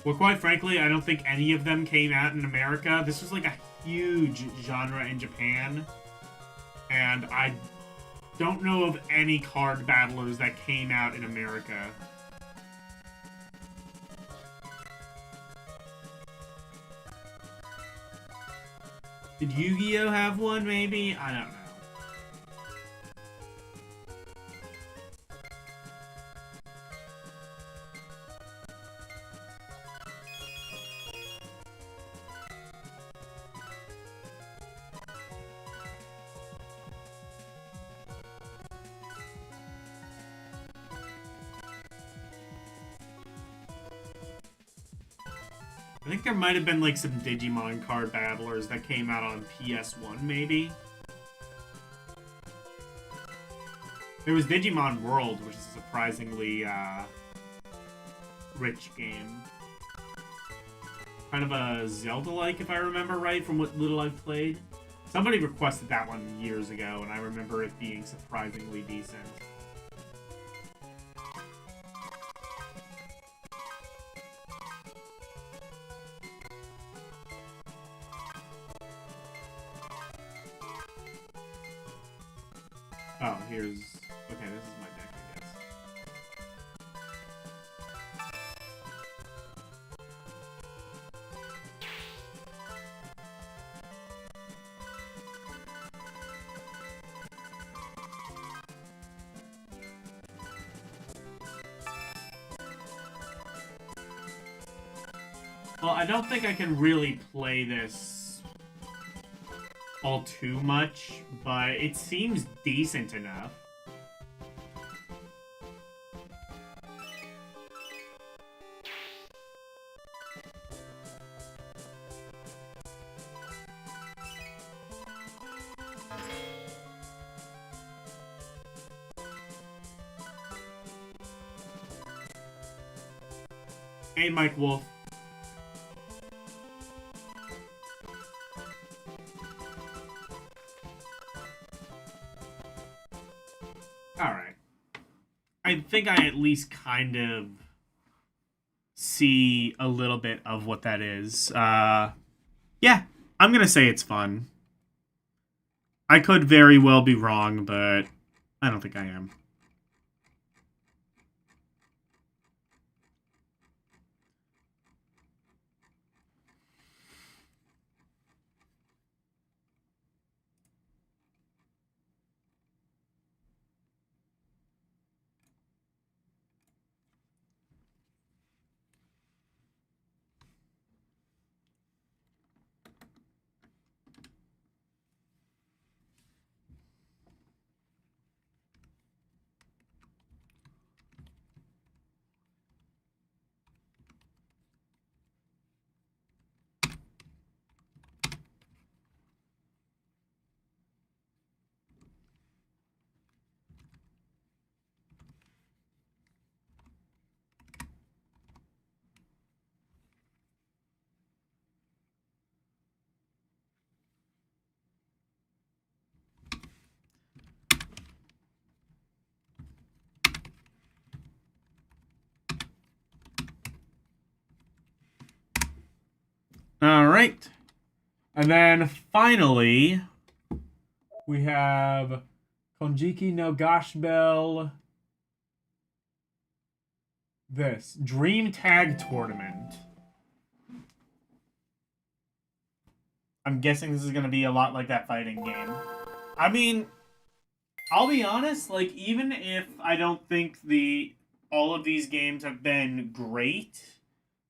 Speaker 1: Well, quite frankly, I don't think any of them came out in America. This was like a huge genre in Japan. And I don't know of any card battlers that came out in America. Did Yu-Gi-Oh! Have one, maybe? I don't know. I think there might have been like some Digimon card battlers that came out on PS1, maybe? There was Digimon World, which is a surprisingly rich game. Kind of a Zelda-like, if I remember right, from what little I've played. Somebody requested that one years ago, and I remember it being surprisingly decent. Oh, here's... Okay, this is my deck, I guess. Well, I don't think I can really play this all too much, but it seems decent enough. Hey, Mike Wolf. Alright. I think I at least kind of see a little bit of what that is. Yeah, I'm gonna say it's fun. I could very well be wrong, but I don't think I am. right. And then finally, we have Konjiki no Gosh Bell. This Dream Tag Tournament. I'm guessing this is going to be a lot like that fighting game. I mean, I'll be honest, like, even if I don't think all of these games have been great,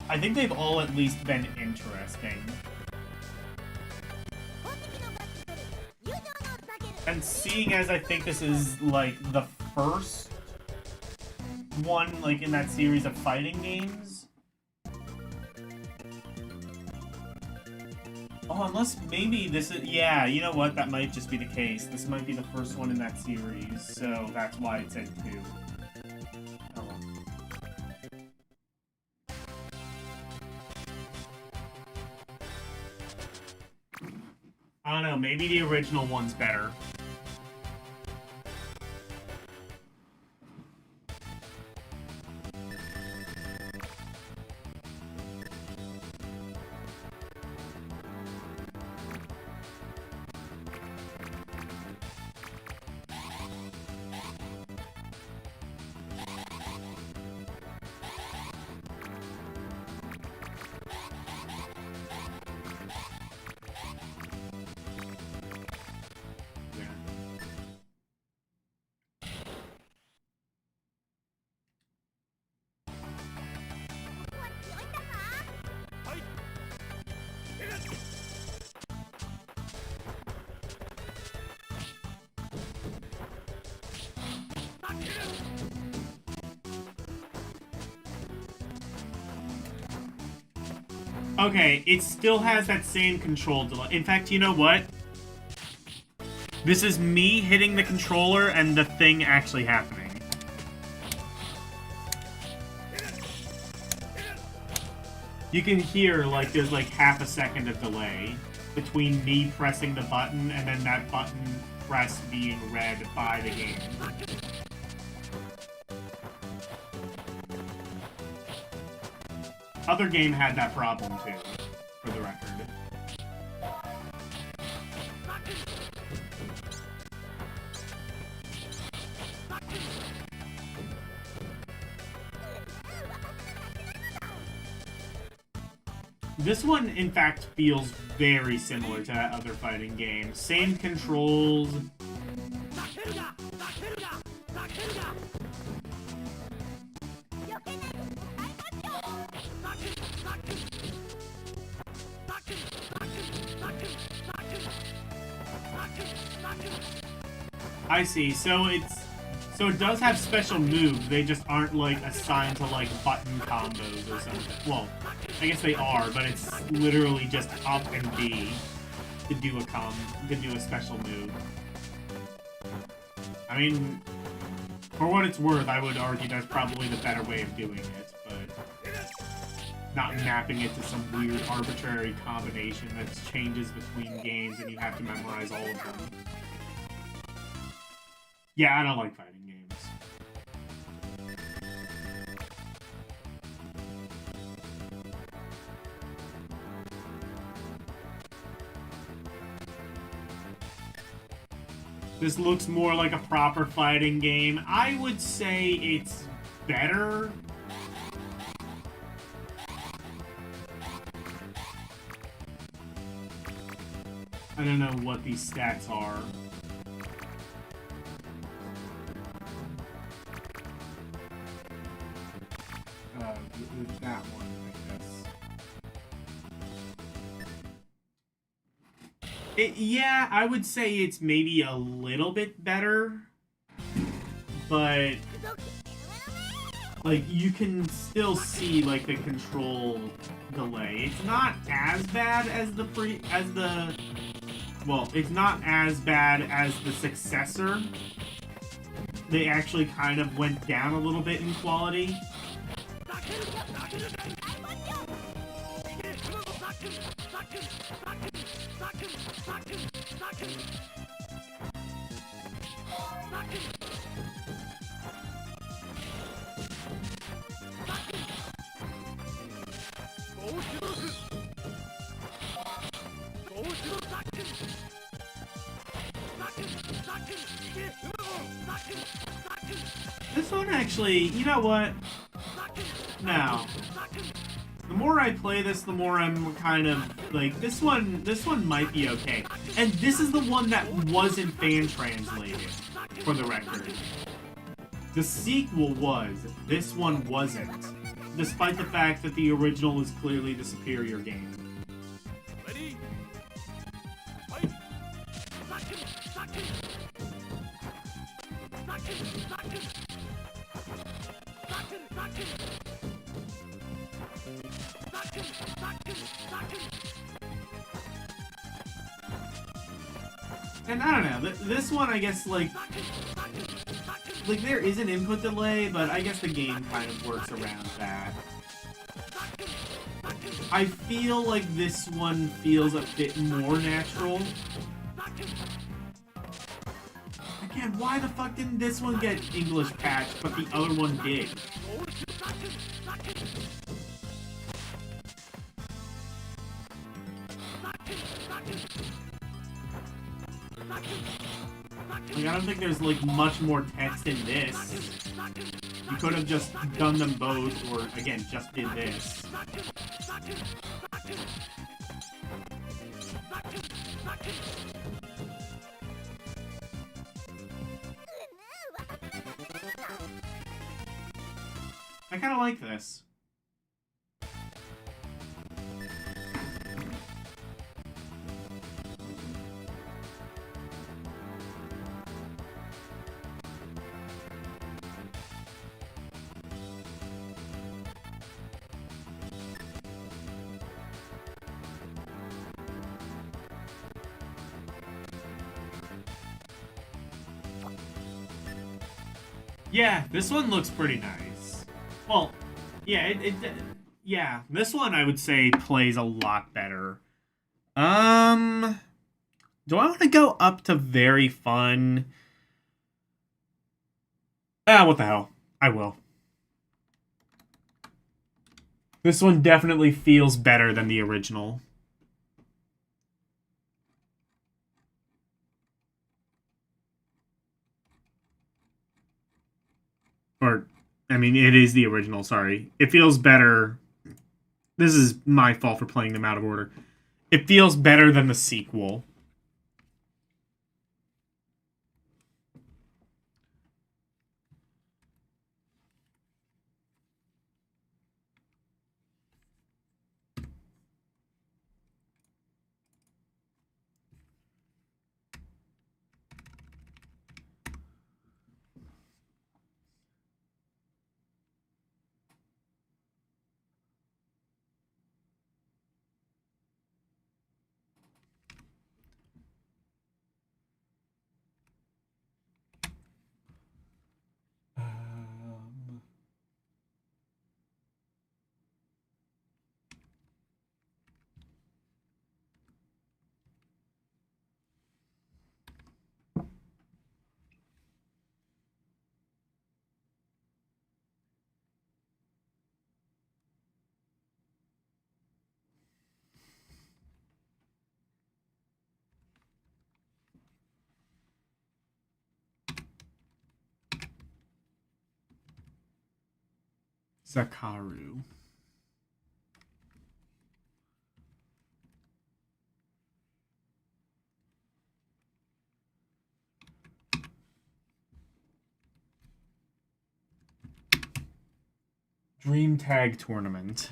Speaker 1: I think they've all at least been interesting. And seeing as I think this is, like, the first one, like, in that series of fighting games. Oh, unless maybe this is... Yeah, you know what? That might just be the case. This might be the first one in that series, so that's why it said 2. Oh, well. I don't know, maybe the original one's better. Okay, it still has that same control delay. In fact, you know what? This is me hitting the controller and the thing actually happening. You can hear, like, there's like half a second of delay between me pressing the button and then that button press being read by the game. Other game had that problem too, for the record. This one, in fact, feels very similar to that other fighting game. Same controls. I see. So it does have special moves. They just aren't like assigned to like button combos or something. Well, I guess they are, but it's literally just up and B to do a special move. I mean, for what it's worth, I would argue that's probably the better way of doing it, but not mapping it to some weird arbitrary combination that changes between games and you have to memorize all of them. Yeah, I don't like fighting games. This looks more like a proper fighting game. I would say it's better. I don't know what these stats are. That one, I guess. Yeah, I would say it's maybe a little bit better, but like you can still see like the control delay. It's not as bad as it's not as bad as the successor. They actually kind of went down a little bit in quality. This one actually, you know what? No. The more I play this, the more I'm kind of like this one might be okay. And this is the one that wasn't fan translated, for the record. The sequel was. This one wasn't. Despite the fact that the original is clearly the superior game.
Speaker 2: Ready? Fight!
Speaker 1: And I don't know, this one I guess like there is an input delay, but I guess the game kind of works around that. I feel like this one feels a bit more natural. Again, why the fuck didn't this one get English patched, but the other one did? Like, I don't think there's, like, much more text in this. You could have just done them both, or, again, just did this. I kind of like this. Yeah, this one looks pretty nice. Well, yeah, yeah, this one I would say plays a lot better. Do I want to go up to very fun? Ah, what the hell? I will. This one definitely feels better than the original. Or, I mean, it is the original, sorry. It feels better. This is my fault for playing them out of order. It feels better than the sequel. Zakaru. Dream Tag Tournament.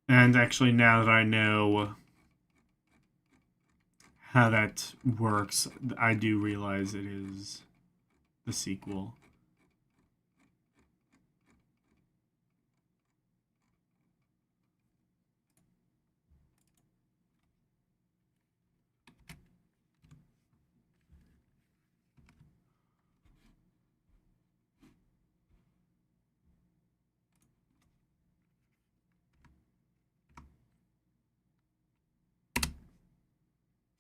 Speaker 1: And actually, now that I know how that works, I do realize it is the sequel.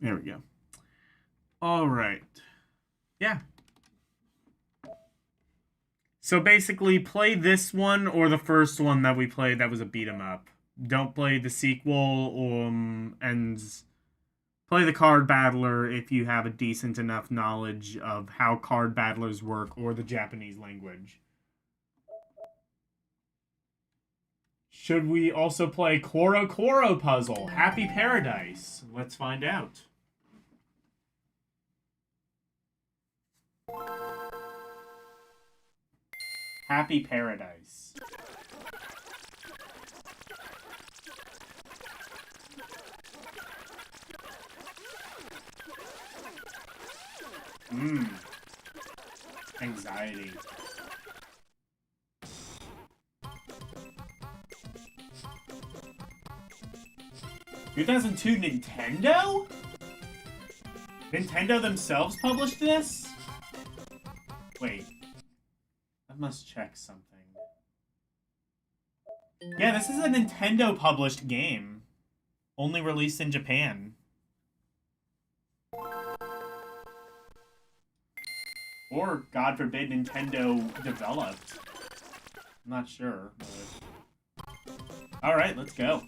Speaker 1: There we go. All right. Yeah. So basically, play this one or the first one that we played that was a beat 'em up. Don't play the sequel, and play the card battler if you have a decent enough knowledge of how card battlers work or the Japanese language. Should we also play Koro Koro Puzzle? Happy Paradise. Let's find out. Happy Paradise. Anxiety. (2002) Nintendo? Nintendo themselves published this? Wait. I must check something. Yeah, this is a Nintendo published game. Only released in Japan. Or, God forbid, Nintendo developed. I'm not sure. But... Alright, let's go.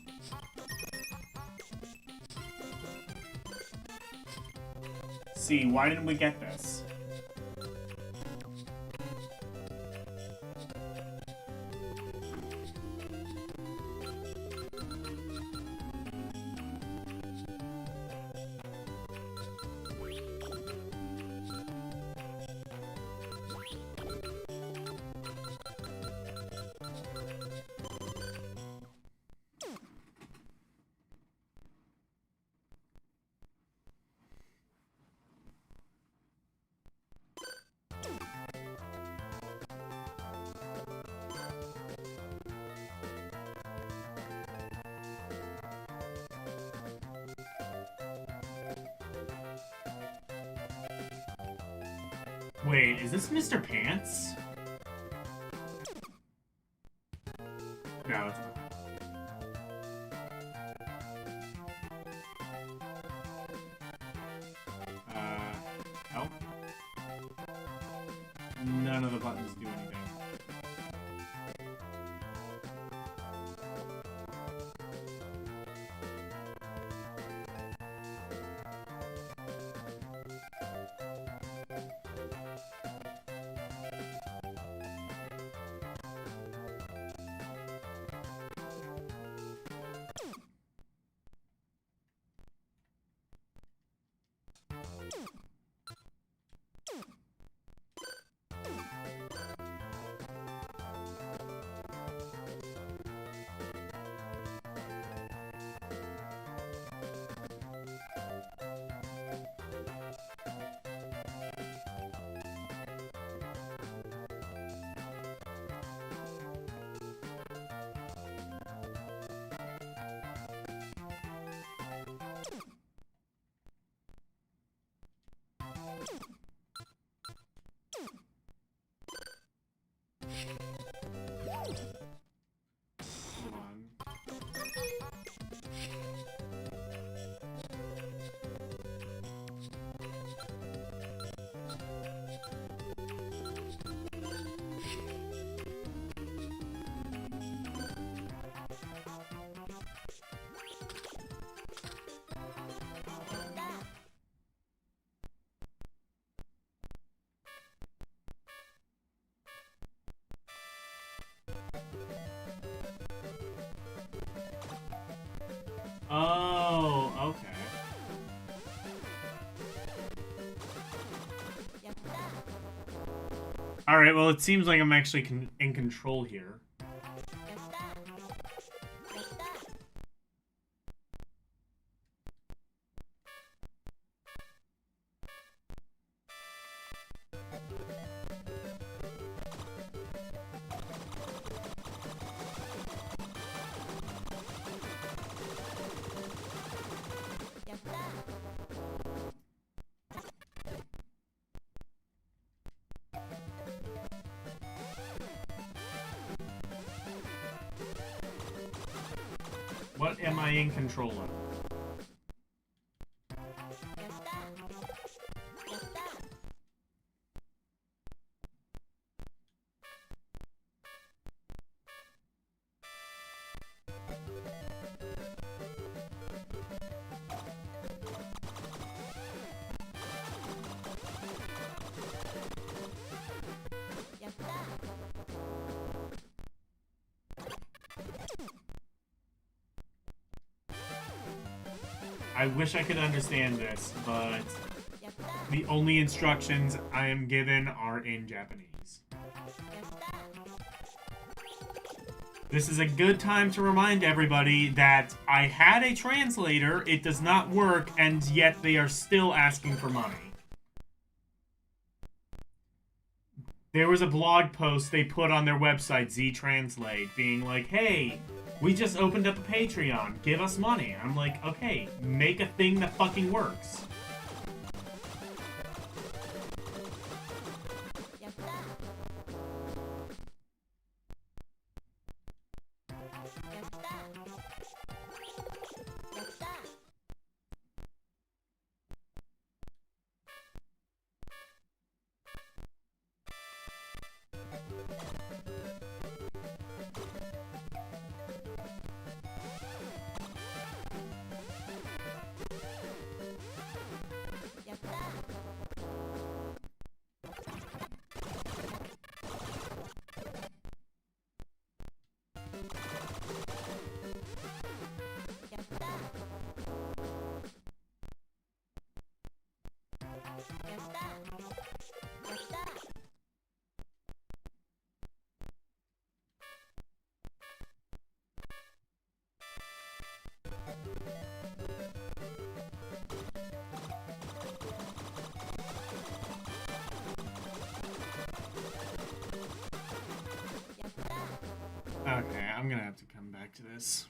Speaker 1: See, why didn't we get this? Wait, is this Mr. Pants? No, it's not. Oh. None of the buttons do anything. Hold on. Oh, okay. Alright, well, it seems like I'm actually in control here. What am I in control of? I wish I could understand this, but the only instructions I am given are in Japanese. This is a good time to remind everybody that I had a translator, it does not work, and yet they are still asking for money. There was a blog post they put on their website, Z-Translate, being like, hey, we just opened up a Patreon, give us money. I'm like, okay, make a thing that fucking works. Okay, I'm gonna have to come back to this.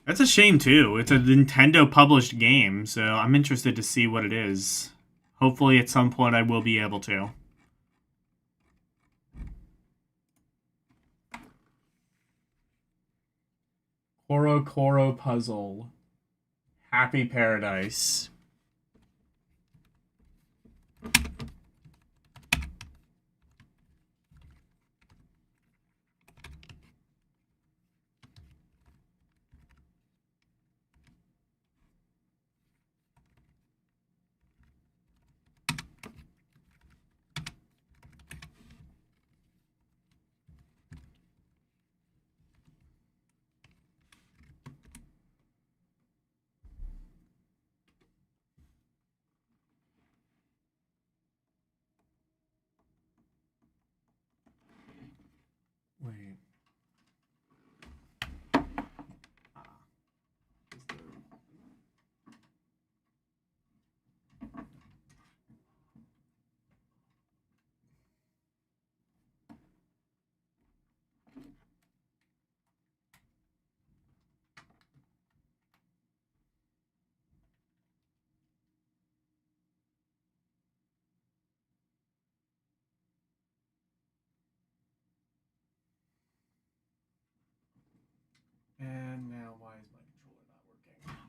Speaker 1: That's a shame, too. It's a Nintendo published game, so I'm interested to see what it is. Hopefully at some point I will be able to. Koro Koro Puzzle. Happy Paradise. Wait. And now why is my controller not working?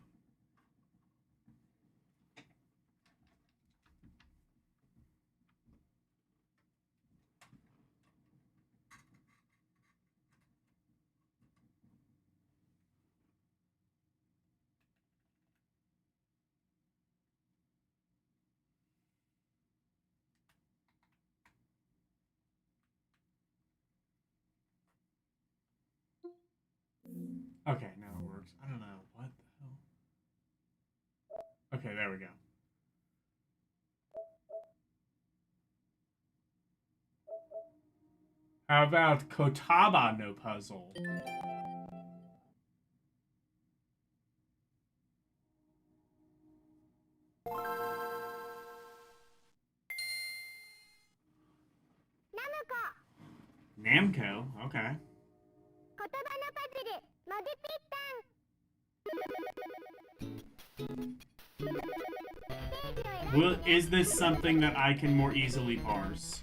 Speaker 1: Okay, now it works. I don't know. What the hell? Okay, there we go. How about Kotaba no Puzzle? Namco? Okay. Well, is this something that I can more easily parse?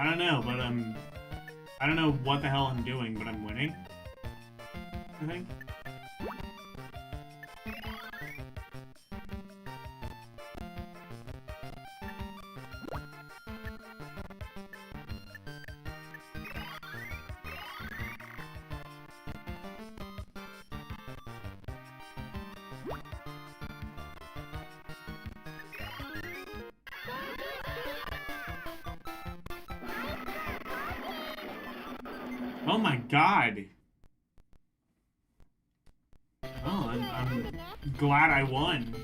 Speaker 1: I don't know, but I don't know what the hell I'm doing, but I'm winning. I think. Oh my god. Oh, I'm glad I won.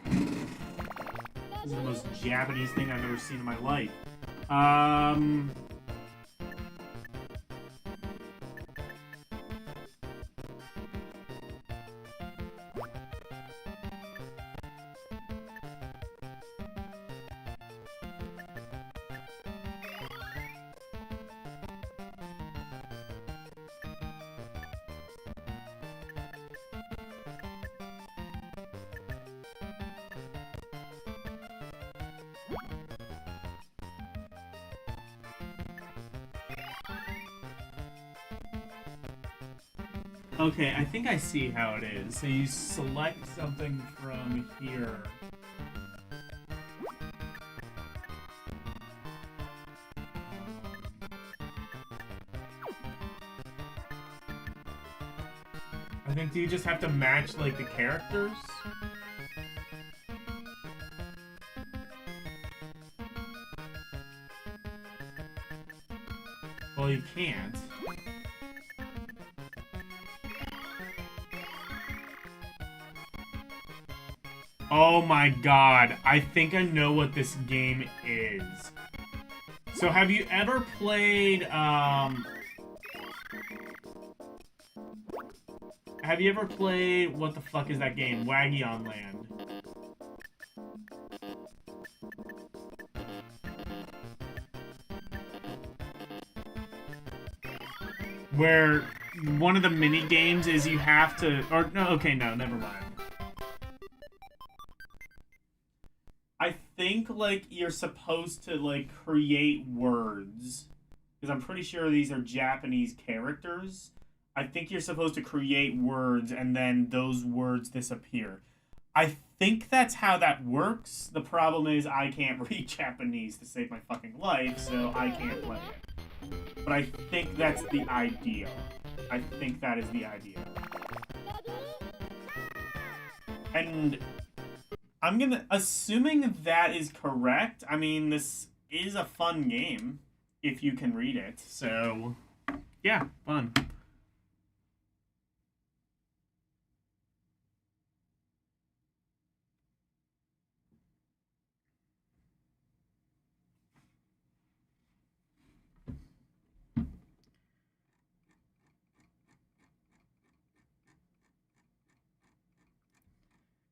Speaker 1: This is the most Japanese thing I've ever seen in my life. Okay, I think I see how it is. So you select something from here. I think, do you just have to match, like, the characters? Well, you can't. Oh my god, I think I know what this game is. So have you ever played, have you ever played, what the fuck is that game? Waggy on Land. Where one of the mini games is you have to, or no, okay, no, never mind. I think, like, you're supposed to, like, create words. Because I'm pretty sure these are Japanese characters. I think you're supposed to create words and then those words disappear. I think that's how that works. The problem is I can't read Japanese to save my fucking life, so I can't play it. But I think that's the idea. I think that is the idea. And I'm gonna, assuming that is correct, I mean, this is a fun game if you can read it, so yeah, fun.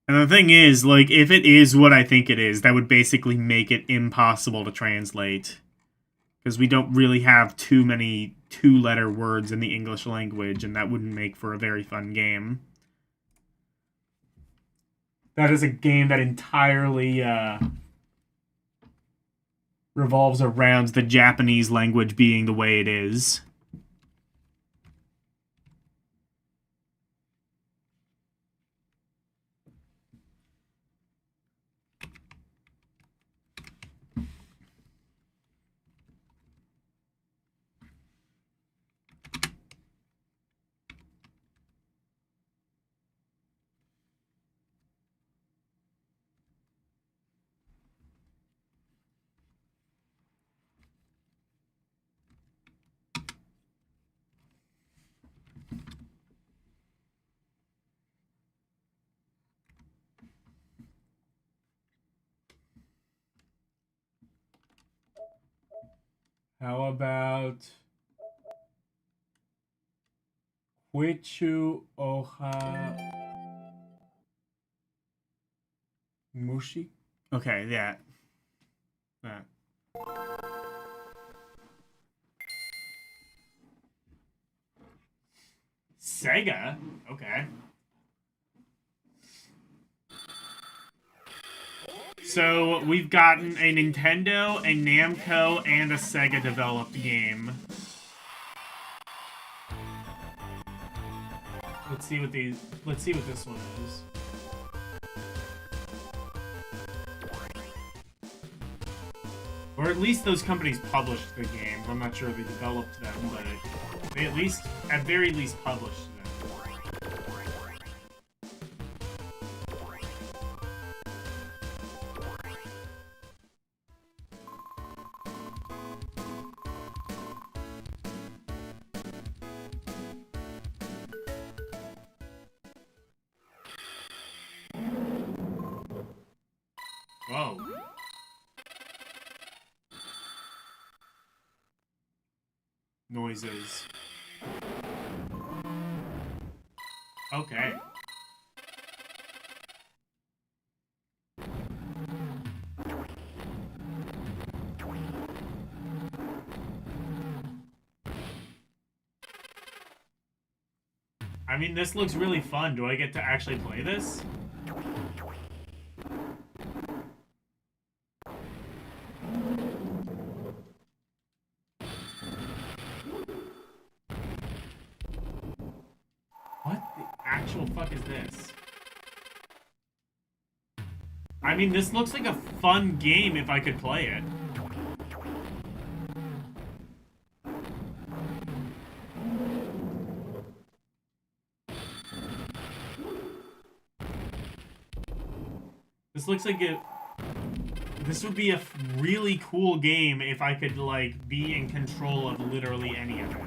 Speaker 1: And the thing is, like, if it is what I think it is, that would basically make it impossible to translate. Because we don't really have too many two-letter words in the English language, and that wouldn't make for a very fun game. That is a game that entirely revolves around the Japanese language being the way it is. How about Huichu Oha Mushi? Okay, yeah. That. Sega? Okay. So we've gotten a Nintendo, a Namco, and a Sega developed game. Let's see what this one is. Or at least those companies published the games. I'm not sure if they developed them, but they at very least published them. Whoa. Noises. Okay. I mean, this looks really fun. Do I get to actually play this? What the actual fuck is this? I mean, this looks like a fun game if I could play it. This looks like this would be a really cool game if I could, like, be in control of literally any of it.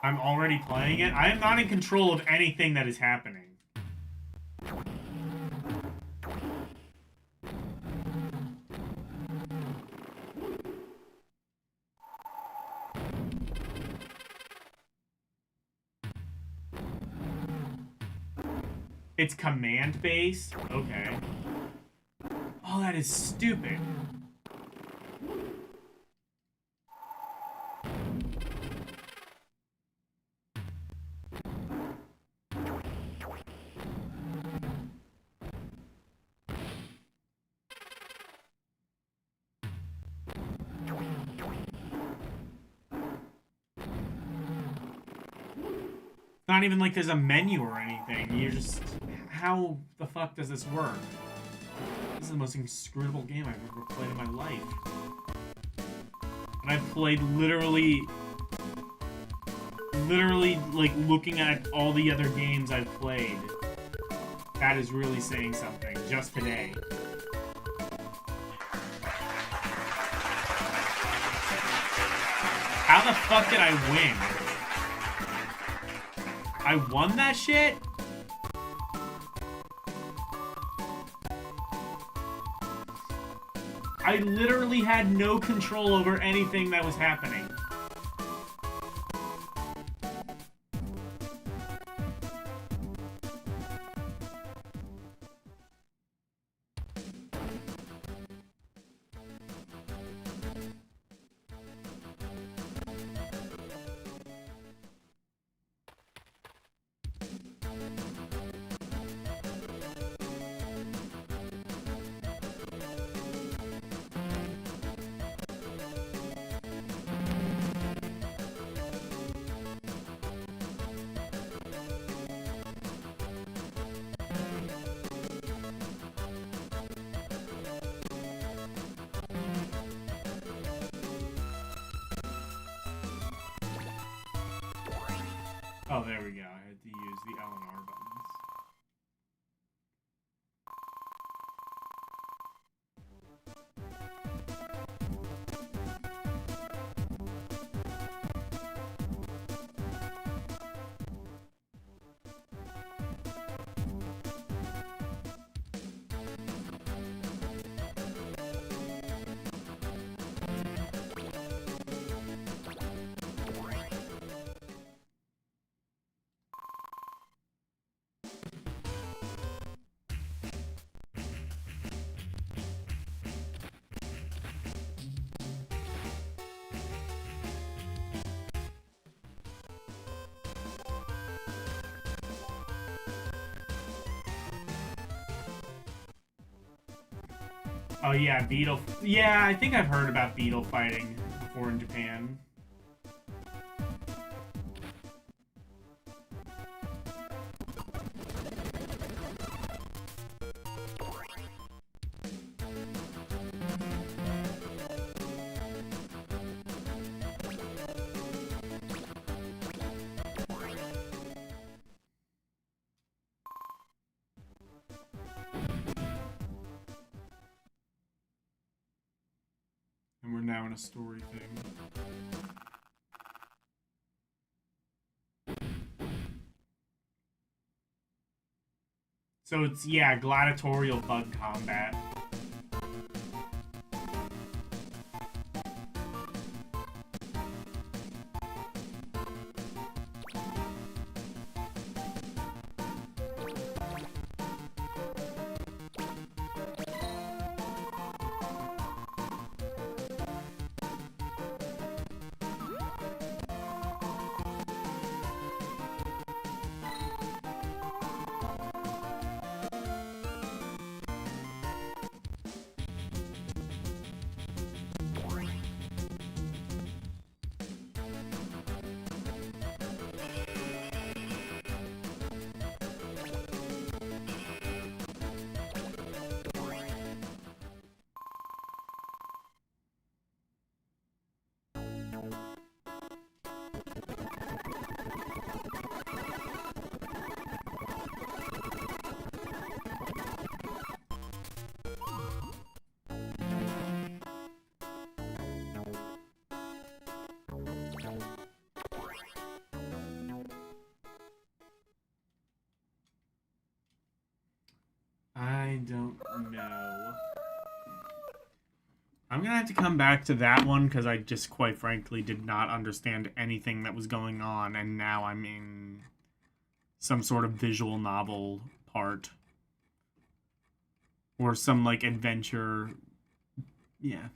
Speaker 1: I'm already playing it. I am not in control of anything that is happening. It's command-based? Okay. Oh, that is stupid. Not even like there's a menu or anything. You're just... How the fuck does this work? This is the most inscrutable game I've ever played in my life. And I've played literally, like, looking at all the other games I've played. That is really saying something, just today. How the fuck did I win? I won that shit? I literally had no control over anything that was happening. Oh, there we go. I had to use the L and R buttons. Oh yeah, beetle. Yeah, I think I've heard about beetle fighting before in Japan. And we're now in a story thing. So it's, yeah, gladiatorial bug combat. I don't know. I'm gonna have to come back to that one because I just quite frankly did not understand anything that was going on, and now I'm in some sort of visual novel part. Or some, like, adventure. Yeah.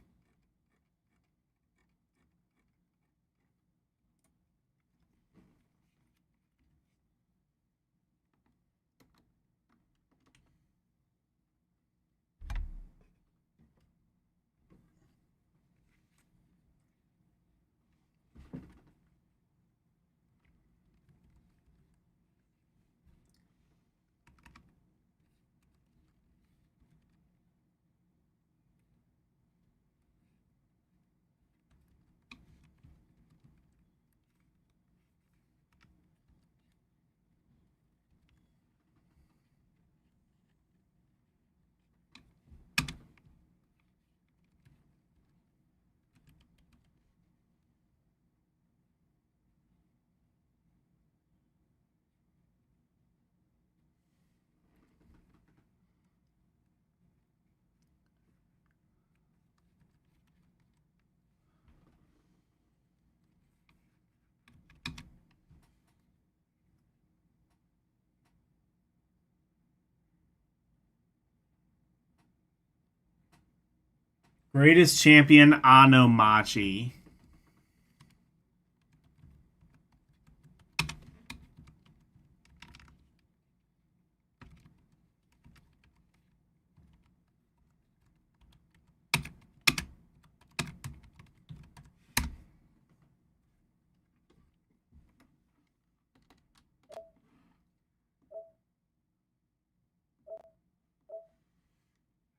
Speaker 1: Greatest champion Anomachi.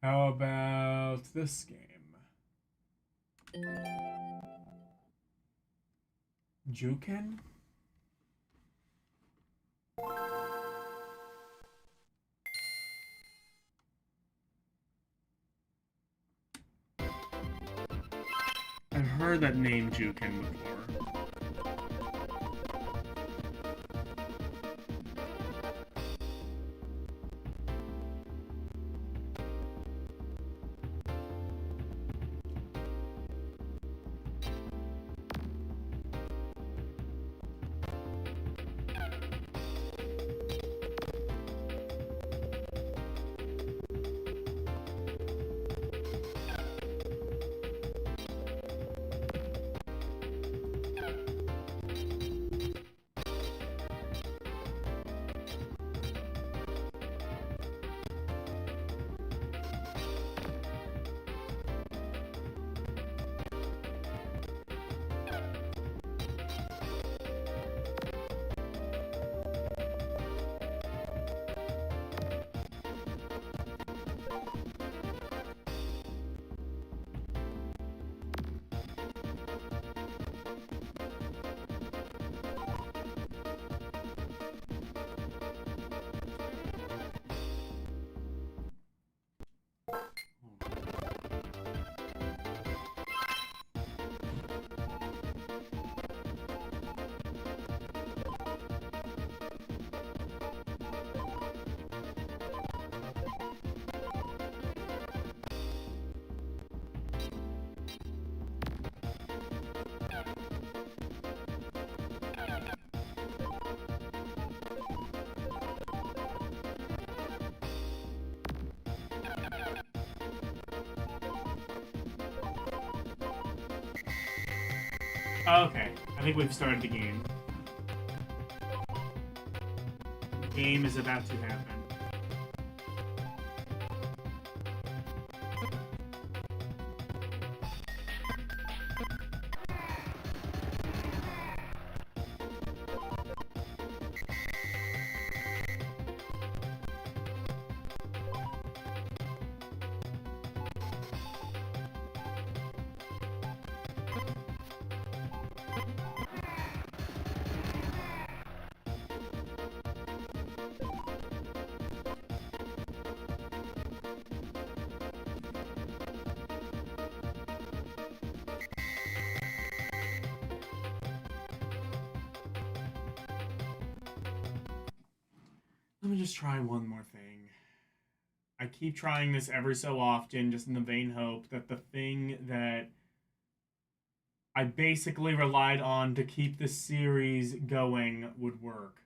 Speaker 1: How about this game? Juken? I've heard that name Juken before. Oh, okay. I think we've started the game. Game is about to happen. Let me just try one more thing. I keep trying this every so often, just in the vain hope that the thing that I basically relied on to keep the series going would work.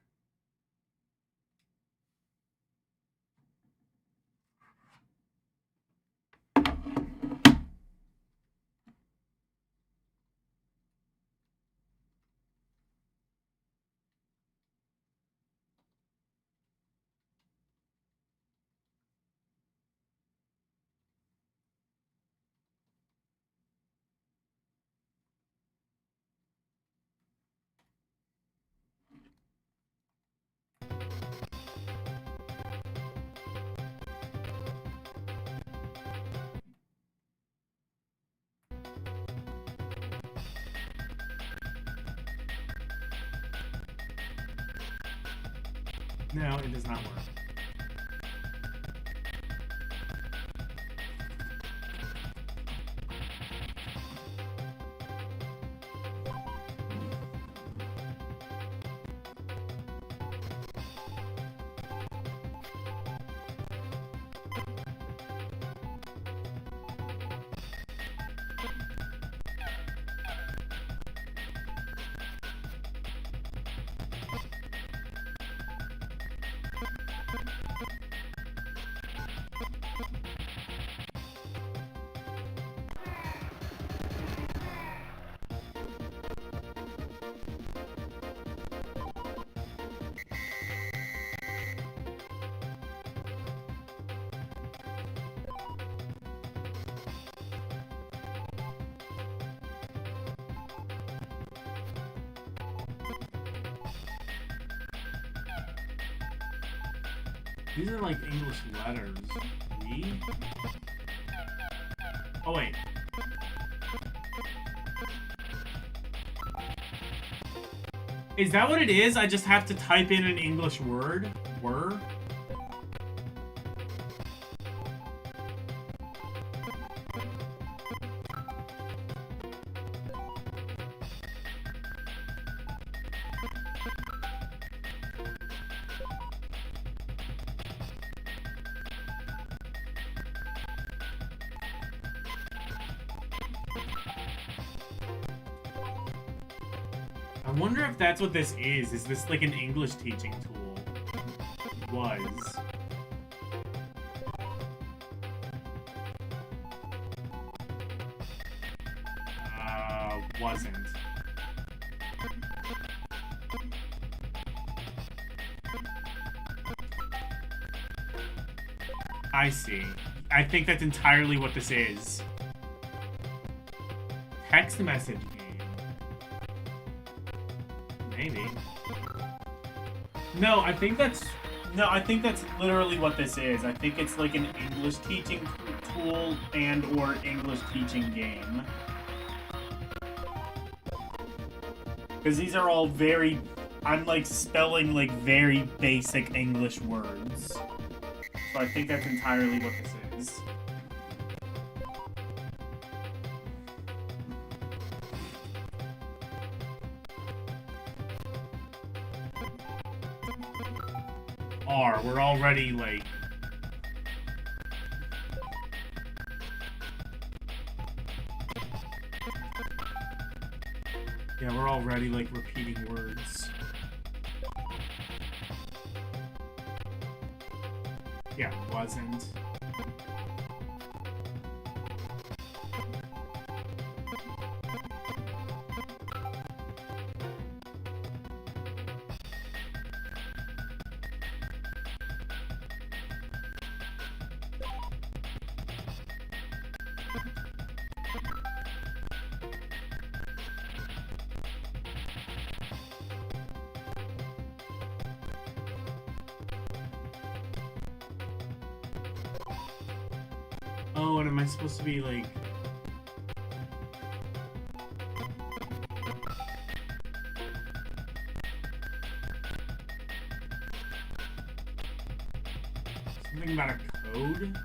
Speaker 1: No, it does not work. These are like English letters. We? Oh, wait. Is that what it is? I just have to type in an English word? Were? I wonder if that's what this is. Is this like an English teaching tool? Was. Wasn't. I see. I think that's entirely what this is. Text message game. Maybe. No, I think that's literally what this is. I think it's like an English teaching tool and or English teaching game. Because these are all very... I'm like spelling like very basic English words. So I think that's entirely what this is. We're already like... Yeah, we're already like repeating words. Yeah, wasn't. Oh, and am I supposed to be like... something about a code?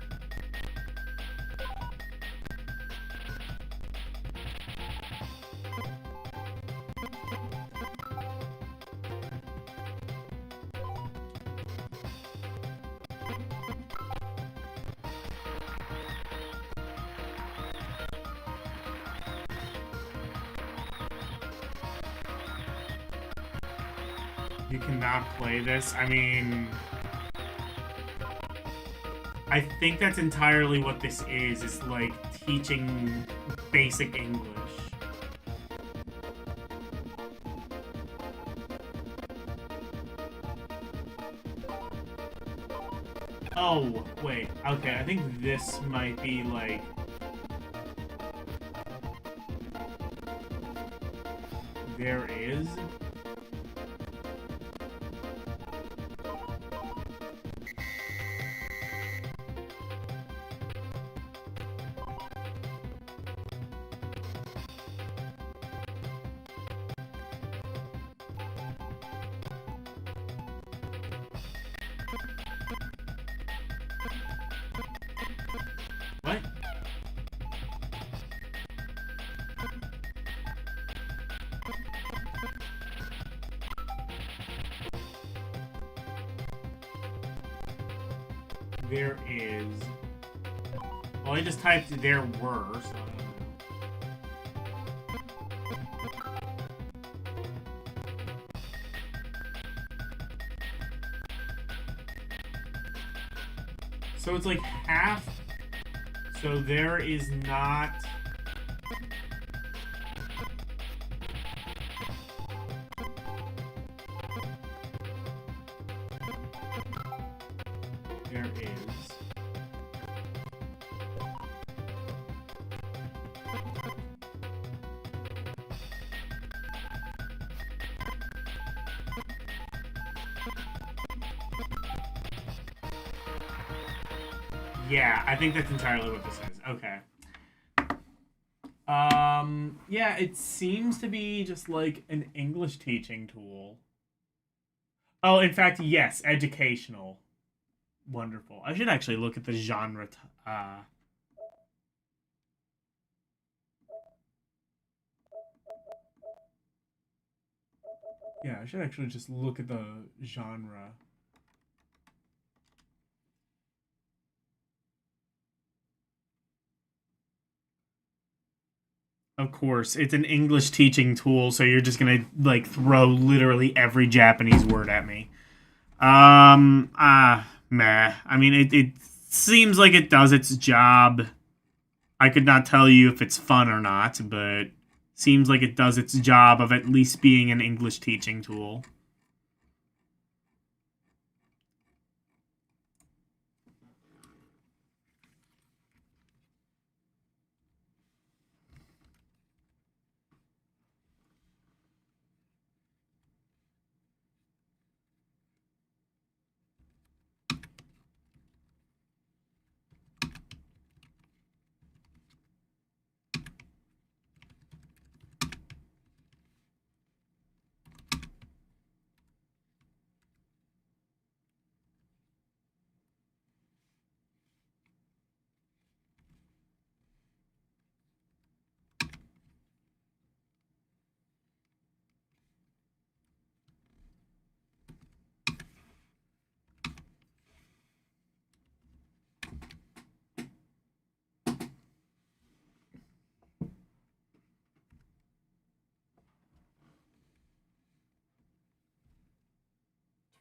Speaker 1: You cannot play this? I mean... I think that's entirely what this is like teaching basic English. Oh, wait. Okay, I think this might be like... there is? What? There is... well, I just typed there were, so I don't know. So it's like half... so there is not... there is... yeah, I think that's entirely what this is. Okay. Yeah, it seems to be just like an English teaching tool. Oh, in fact, yes, educational. Wonderful. I should actually look at the genre. Yeah, I should actually just look at the genre. Of course, it's an English teaching tool, so you're just gonna like throw literally every Japanese word at me. Meh. I mean, it seems like it does its job. I could not tell you if it's fun or not, but seems like it does its job of at least being an English teaching tool.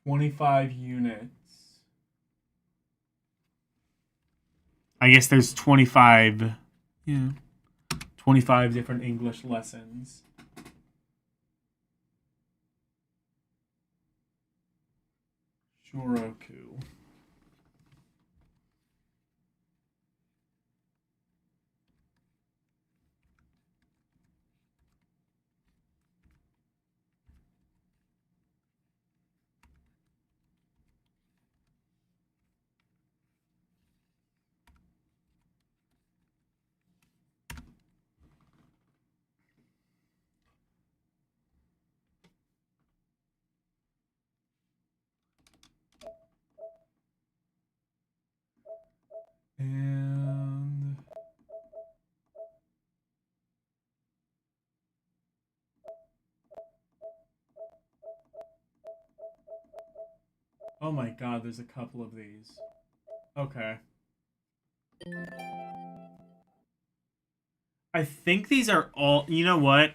Speaker 1: $25 units. I guess there's 25. Yeah. 25 different English lessons. Shoroku. And oh my god, there's a couple of these. Okay. I think these are all, you know what?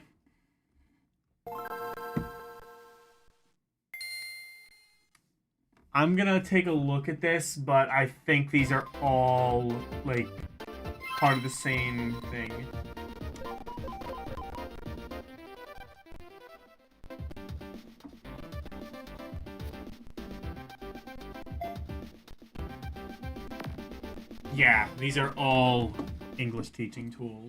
Speaker 1: I'm gonna take a look at this, but I think these are all, like, part of the same thing. Yeah, these are all English teaching tools.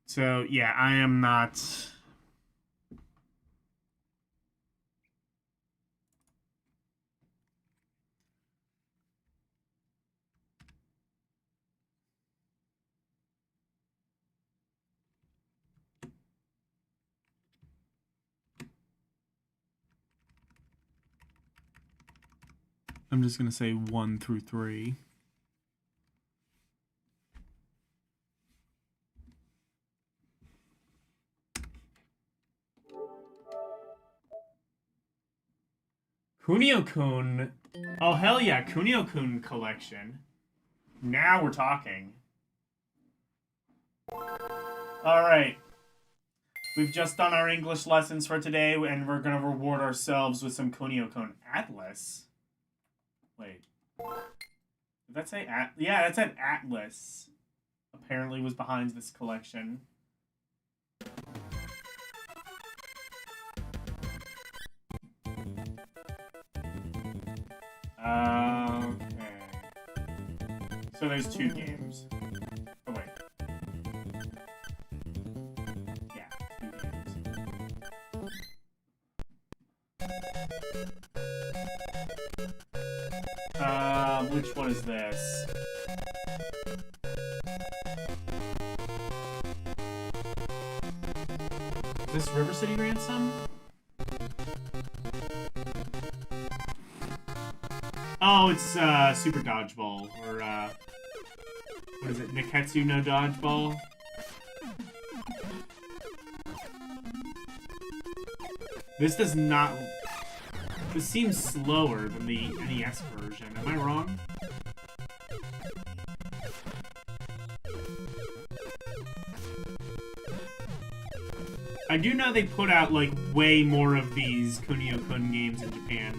Speaker 1: So, yeah, I am not... I'm just gonna say 1 through 3. Kunio-kun. Oh, hell yeah, Kunio-kun collection. Now we're talking. Alright. We've just done our English lessons for today, and we're gonna reward ourselves with some Kunio-kun Atlas. Wait. Did that say yeah, that said Atlas. Apparently was behind this collection. Okay. So there's 2 games. Oh, wait. Yeah, 2 games. Which one is this? Is this River City Ransom? Oh, it's Super Dodgeball, or what is it, Niketsu no Dodgeball? This does not... This seems slower than the NES version. Am I wrong? I do know they put out, like, way more of these Kunio-kun games in Japan.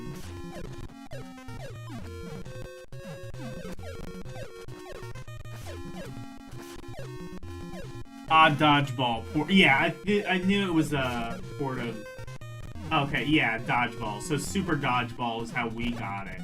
Speaker 1: Dodgeball. Yeah, I knew it was a port of... Okay, yeah, Dodgeball. So Super Dodgeball is how we got it.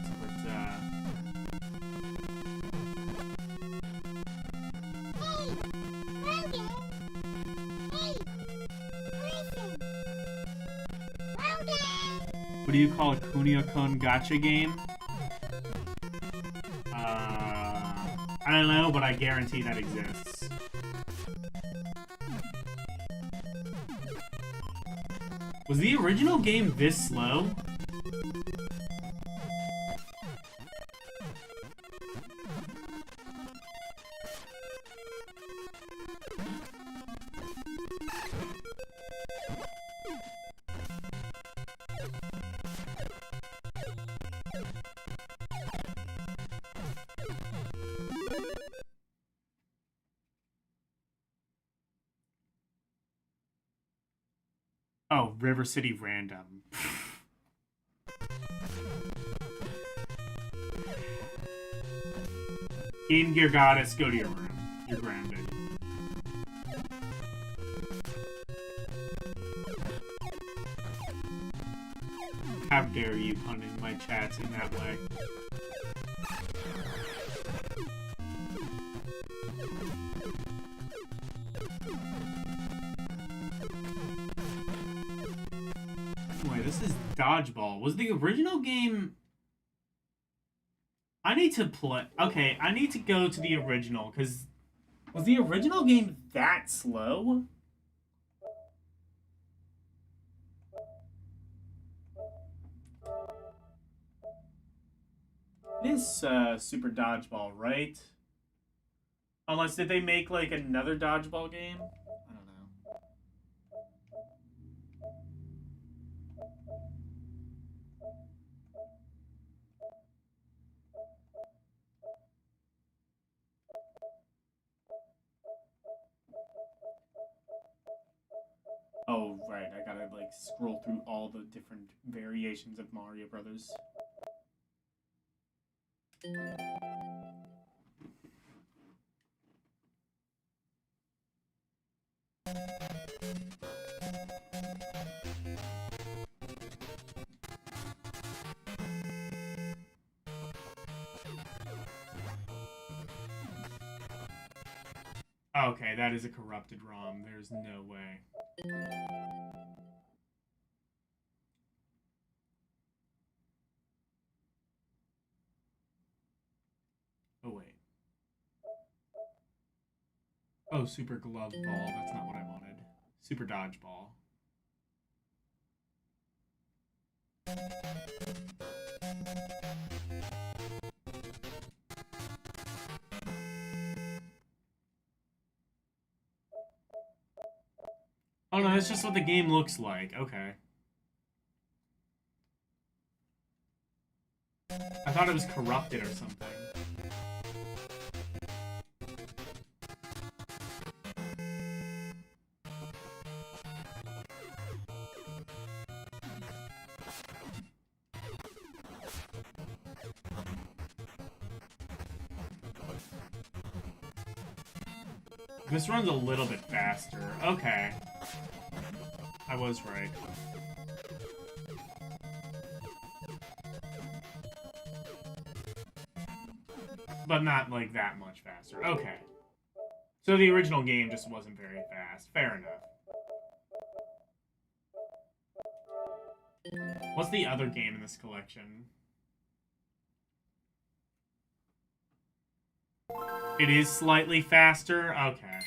Speaker 1: What do you call a Kunio-kun gacha game? I don't know, but I guarantee that exists. Was the original game this slow? Oh, River City Random. Game Gear Goddess, go to your room. You're grounded. How dare you pun in my chats in that way? Wait, this is Dodgeball. Was the original game... I need to play... Okay, I need to go to the original, because... Was the original game that slow? It is Super Dodgeball, right? Unless, did they make, like, another dodgeball game? I don't know. Oh, right. I gotta, like, scroll through all the different variations of Mario Brothers. Okay, that is a corrupted ROM. There's no way. Oh, wait. Oh, Super Glove Ball. That's not what I wanted. Super Dodgeball. Oh no, that's just what the game looks like. Okay. I thought it was corrupted or something. This runs a little bit faster. Okay. I was right. But not, like, that much faster. Okay. So the original game just wasn't very fast. Fair enough. What's the other game in this collection? It is slightly faster? Okay.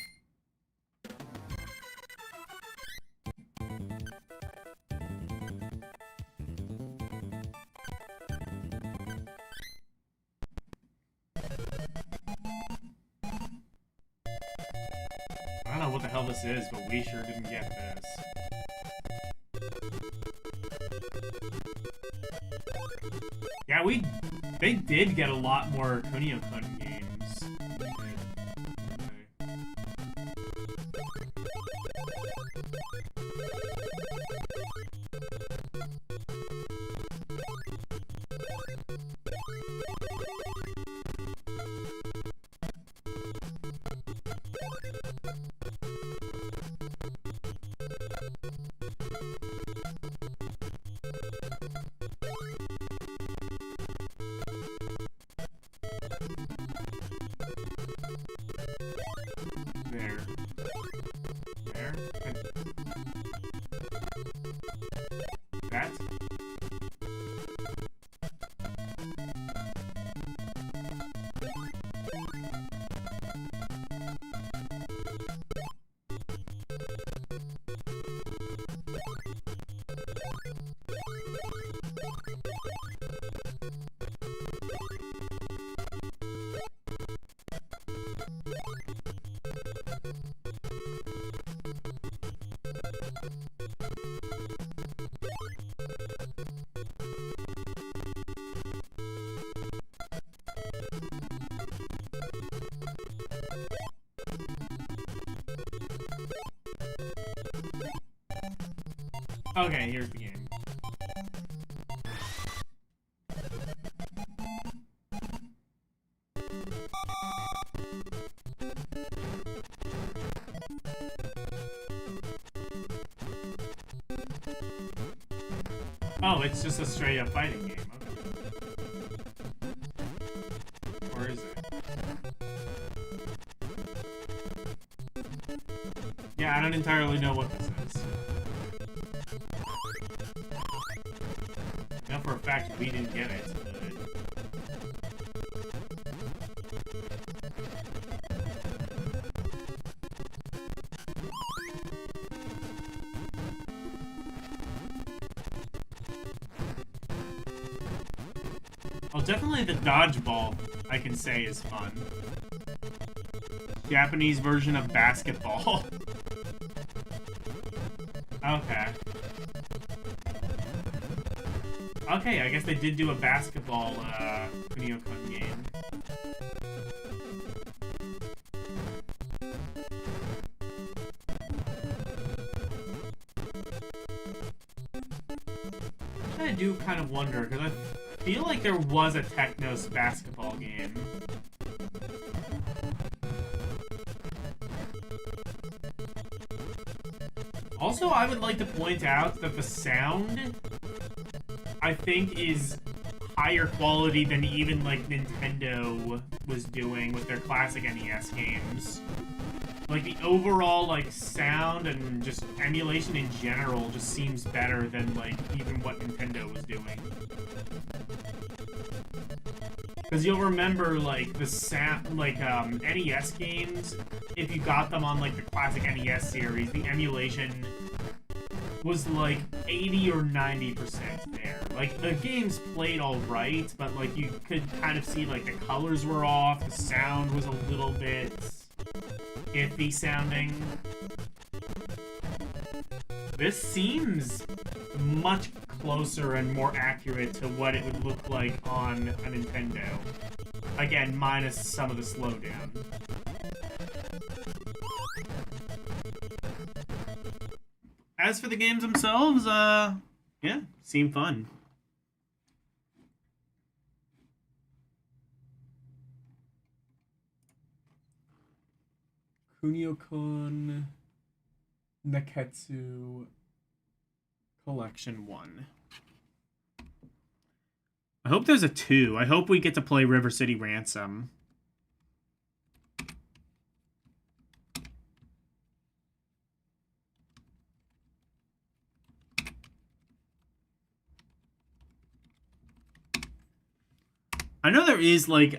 Speaker 1: I don't know what the hell this is, but we sure didn't get this. Yeah, they did get a lot more Kunio-kun games. Okay. There. There? That? Okay, here's the game. Oh, it's just a straight up fighting game. Okay. Or is it? Yeah, I don't entirely know what this is. I know for a fact we didn't get it. Oh, definitely the dodgeball, I can say, is fun. Japanese version of basketball. Okay. Okay, I guess they did do a basketball, Kunio-kun game. I do kind of wonder, because I feel like there was a Technos basketball game. Also, I would like to point out that the sound, I think, is higher quality than even, like, Nintendo was doing with their classic NES games. Like, the overall, like, sound and just emulation in general just seems better than, like, even what Nintendo was doing. Because you'll remember, like, the sound, like, NES games, if you got them on, like, the classic NES series, the emulation was, like, 80 or 90% there. Like, the games played alright, but, like, you could kind of see, like, the colors were off, the sound was a little bit iffy sounding. This seems much closer and more accurate to what it would look like on a Nintendo. Again, minus some of the slowdown. As for the games themselves, yeah, seem fun. Kunio-kun Neketsu Collection 1. I hope there's a 2. I hope we get to play River City Ransom. I know there is, like,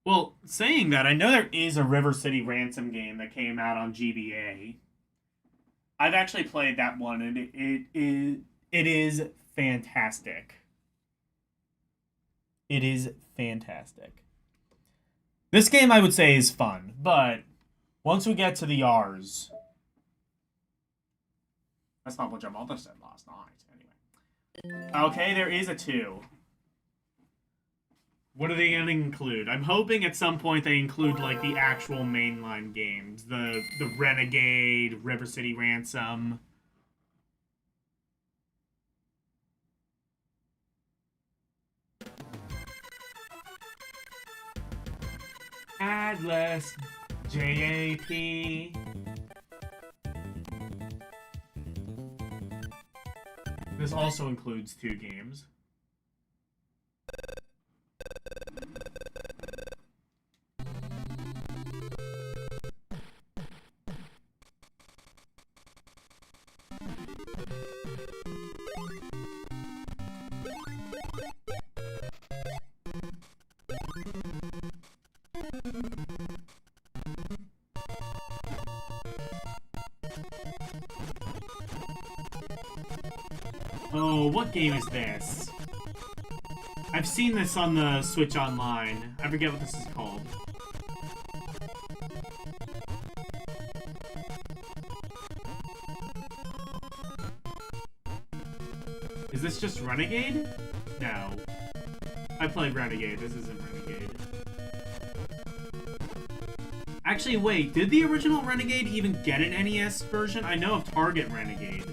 Speaker 1: well, saying that, I know there is a River City Ransom game that came out on GBA. I've actually played that one, and it is fantastic. It is fantastic. This game, I would say, is fun, but once we get to the R's... That's not what your mother said last night, anyway. Okay, there is a 2. What are they going to include? I'm hoping at some point they include, like, the actual mainline games. The Renegade, River City Ransom. Atlas, JAP. This also includes 2 games. Oh, what game is this? I've seen this on the Switch Online. I forget what this is called. Is this just Renegade? No. I played Renegade. This isn't Renegade. Actually, wait. Did the original Renegade even get an NES version? I know of Target Renegade.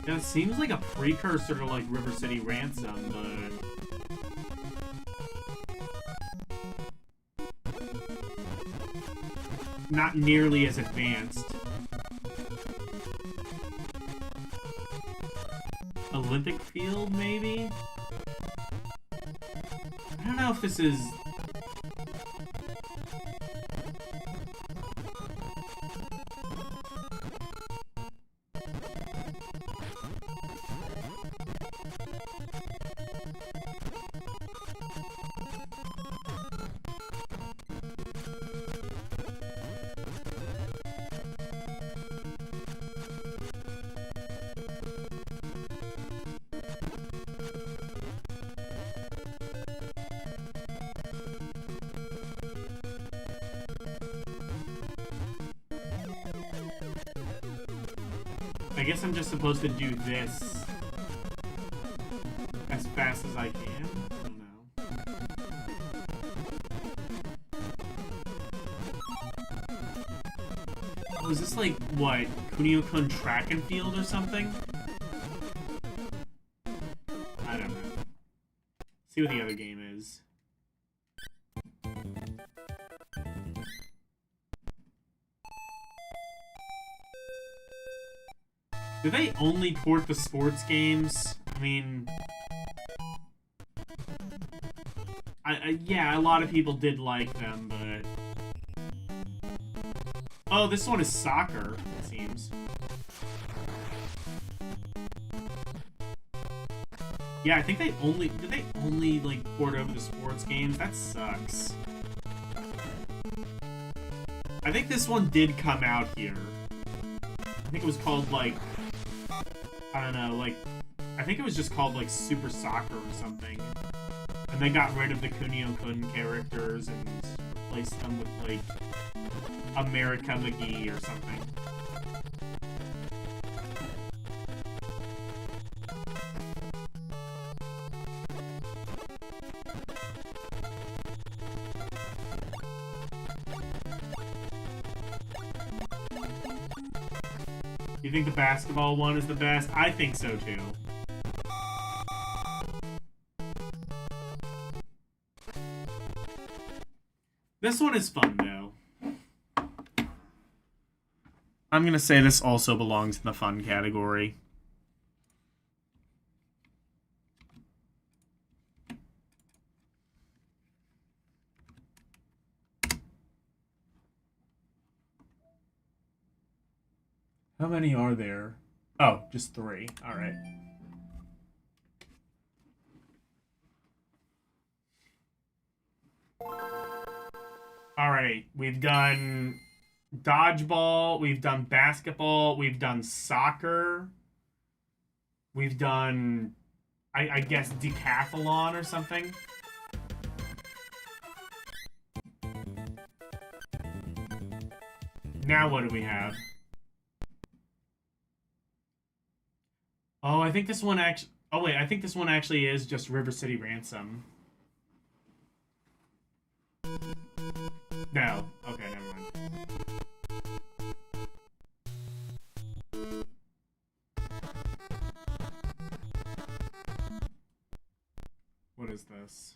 Speaker 1: Yeah, it seems like a precursor to, like, River City Ransom, but... not nearly as advanced. Olympic Field, maybe? I don't know if this is... I guess I'm just supposed to do this as fast as I can. I don't know. Oh, is this like, what, Kunio-kun track and field or something? I don't know. See what the other game is. Do they only port the sports games? I mean... yeah, a lot of people did like them, but... Oh, this one is soccer, it seems. Yeah, I think they only... Did they only, like, port over the sports games? That sucks. I think this one did come out here. I think it was called, like... I don't know, like... I think it was just called, like, Super Soccer or something. And they got rid of the Kunio-kun characters and replaced them with, like, America McGee or something. You think the basketball one is the best? I think so, too. This one is fun, though. I'm gonna say this also belongs in the fun category. How many are there? Oh, just 3. Alright. Alright, we've done dodgeball, we've done basketball, we've done soccer, we've done, I guess, decathlon or something. Now what do we have? Oh, I think this one actually... Oh, wait, I think this one actually is just River City Ransom. No. Okay, never mind. What is this?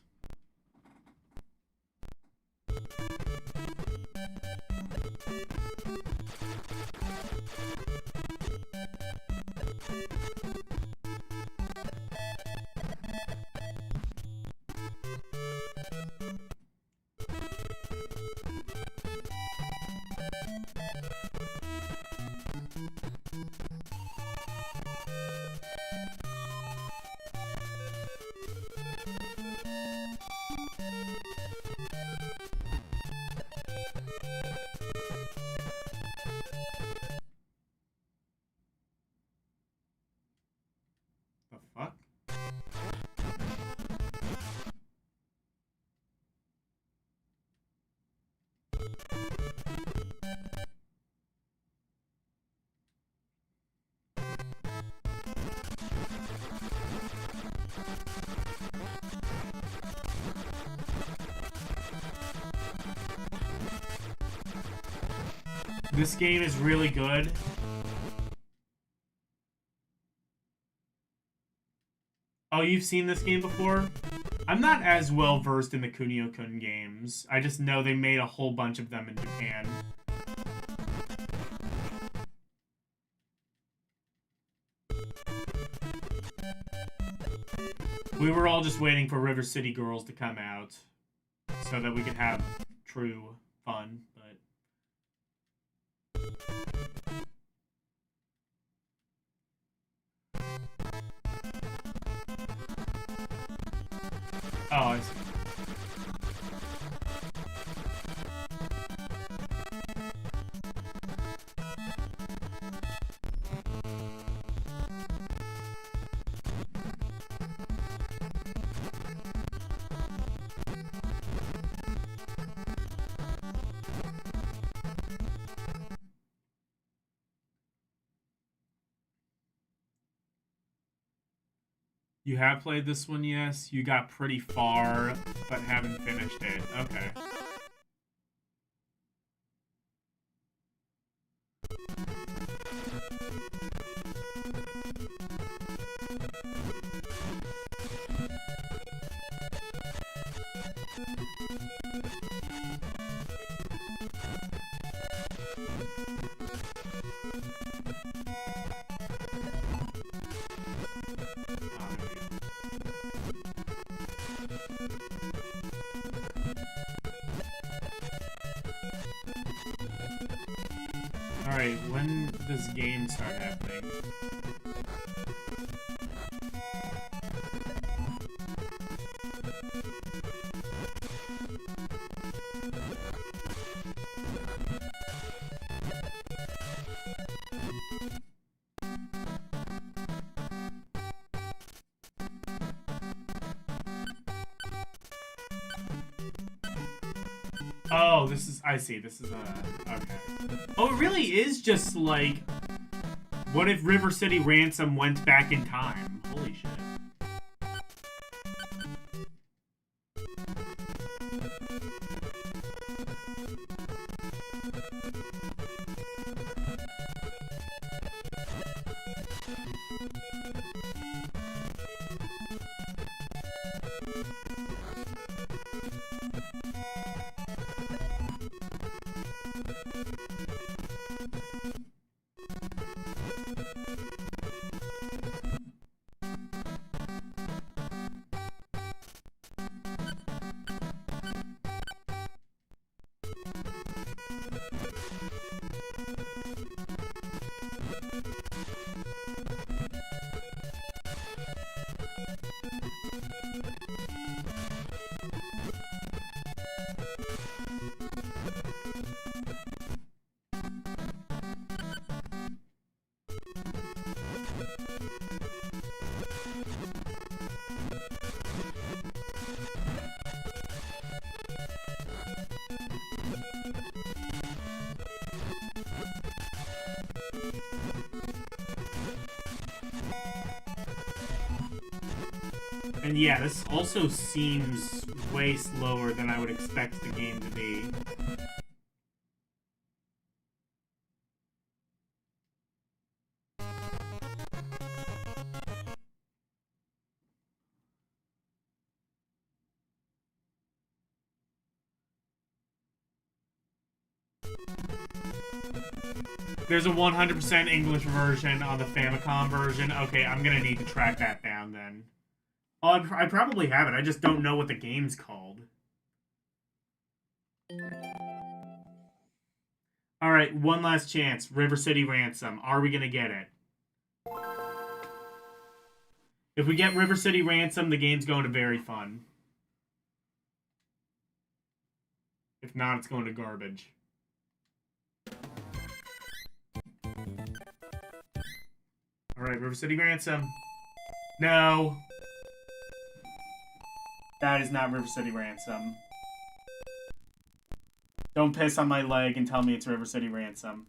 Speaker 1: The fuck? This game is really good. Oh, you've seen this game before? I'm not as well versed in the Kunio-kun games. I just know they made a whole bunch of them in Japan. We were all just waiting for River City Girls to come out so that we could have true fun, but... Oh, I see. You have played this one, yes? You got pretty far, but haven't finished it. Okay. Alright, when does game start happening? Oh, this is, I see, this is okay. Oh, it really is just like, what if River City Ransom went back in time? Holy shit. And yeah, this also seems way slower than I would expect the game to be. There's a 100% English version on the Famicom version. Okay, I'm gonna need to track that down then. Oh, I probably have it. I just don't know what the game's called. Alright, one last chance. River City Ransom. Are we gonna get it? If we get River City Ransom, the game's going to very fun. If not, it's going to garbage. Alright, River City Ransom. No. That is not River City Ransom. Don't piss on my leg and tell me it's River City Ransom.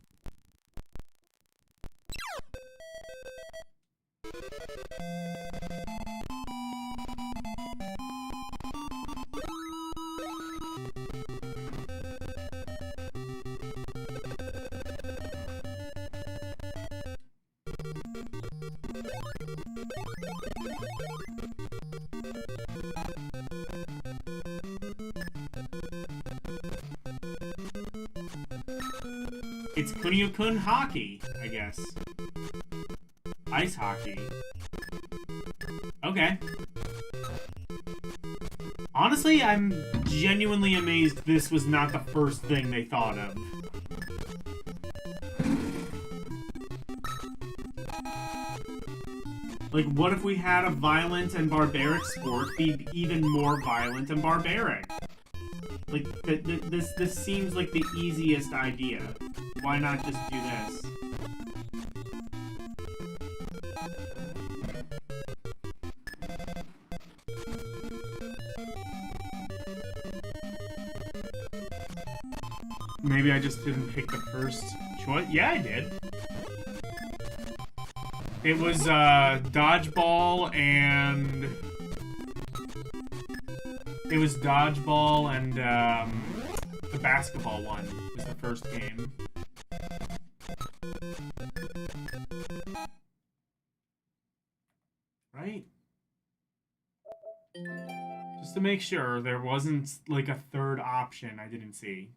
Speaker 1: It's Kunio-kun hockey, I guess. Ice hockey. Okay. Honestly, I'm genuinely amazed this was not the first thing they thought of. Like, what if we had a violent and barbaric sport be even more violent and barbaric? Like, this seems like the easiest idea. Why not just do this? Maybe I just didn't pick the first choice. Yeah, I did. It was dodgeball and the basketball one was the first game. Right? Just to make sure there wasn't like a third option I didn't see.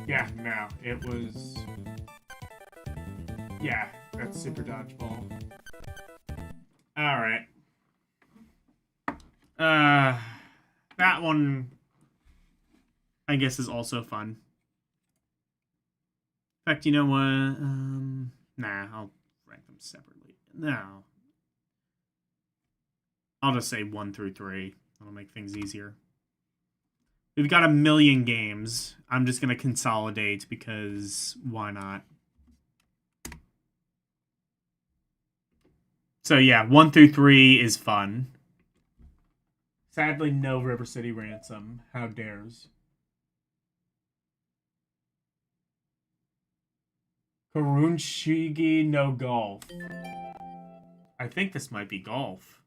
Speaker 1: Yeah, no, it was... Yeah, that's Super Dodgeball. Alright. That one, I guess, is also fun. In fact, you know what? Nah, I'll rank them separately. No. I'll just say 1 through 3. That'll make things easier. We've got a million games. I'm just going to consolidate because why not? So yeah, 1 through 3 is fun. Sadly, no River City Ransom. How dares. Kurunshigi no Golf. I think this might be golf.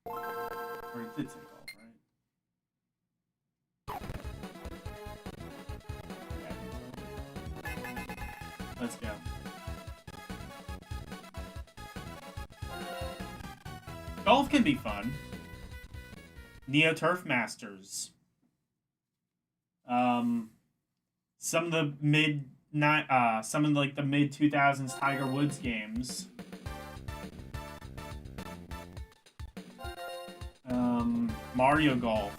Speaker 1: Or it did say golf, right? Okay. Let's go. Golf can be fun. Neo Turf Masters. Some of the mid 2000s Tiger Woods games. Mario Golf.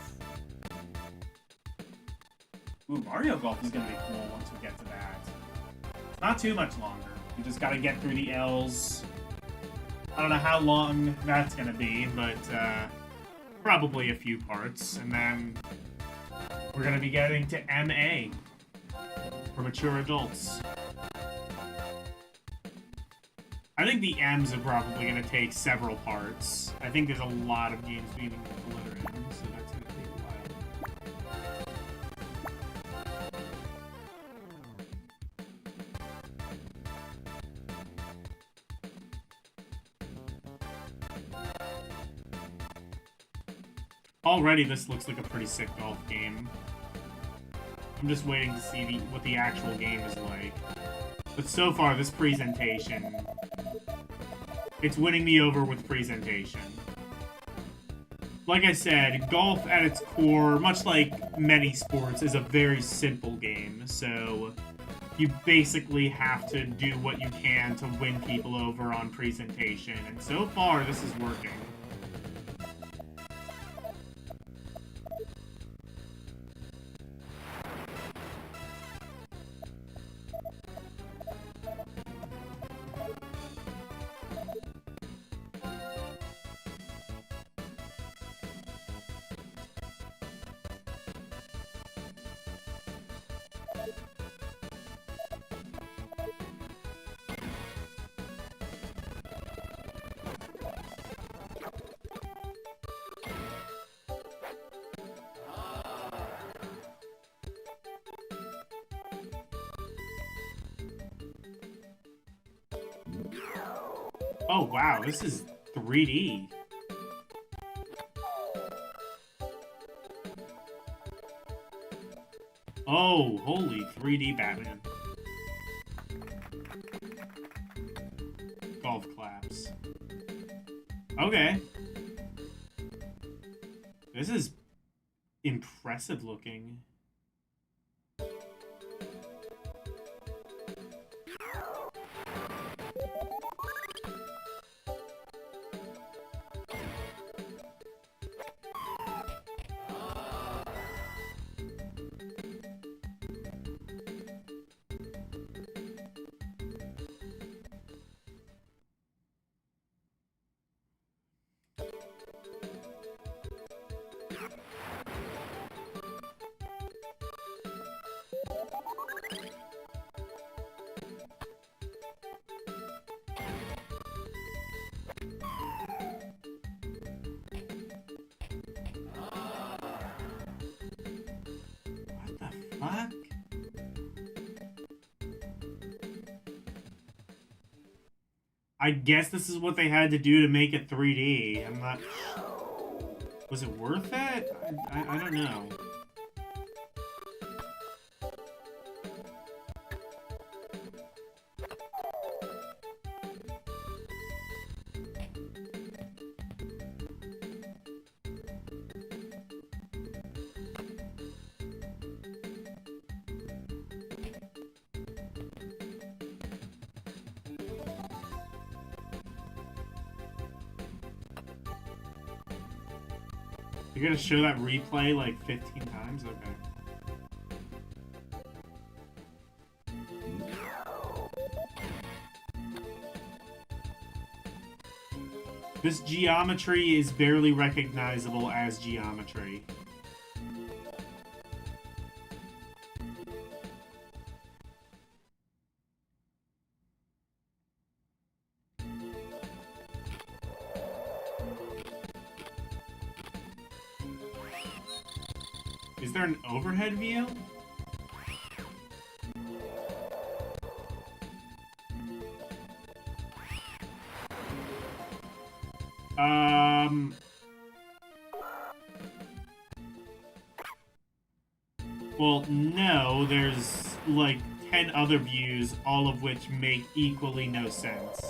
Speaker 1: Ooh, Mario Golf is gonna be cool once we get to that. It's not too much longer. We just gotta get through the L's. I don't know how long that's gonna be, but probably a few parts, and then we're gonna be getting to MA for mature adults. I think the M's are probably going to take several parts. I think there's a lot of games beginning with the letter M, so that's going to take a while. Already, this looks like a pretty sick golf game. I'm just waiting to see what the actual game is like. But so far, this presentation... It's winning me over with presentation. Like I said, golf at its core, much like many sports, is a very simple game. So you basically have to do what you can to win people over on presentation. And so far, this is working. Oh wow, this is 3D. Oh, holy 3D Batman. Golf claps. Okay. This is impressive looking. fuck? I guess this is what they had to do to make it 3D. I'm not... Was it worth it? I don't know. You're gonna show that replay like 15 times? Okay. This geometry is barely recognizable as geometry. Is there an overhead view? Well, no, there's like 10 other views, all of which make equally no sense.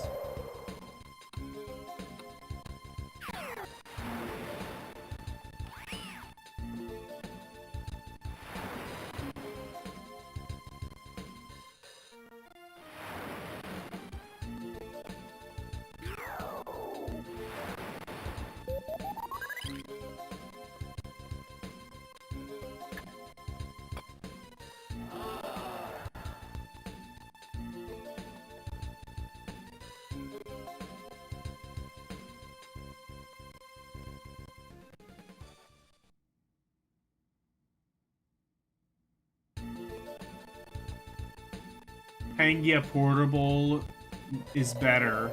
Speaker 1: Pangia Portable is better.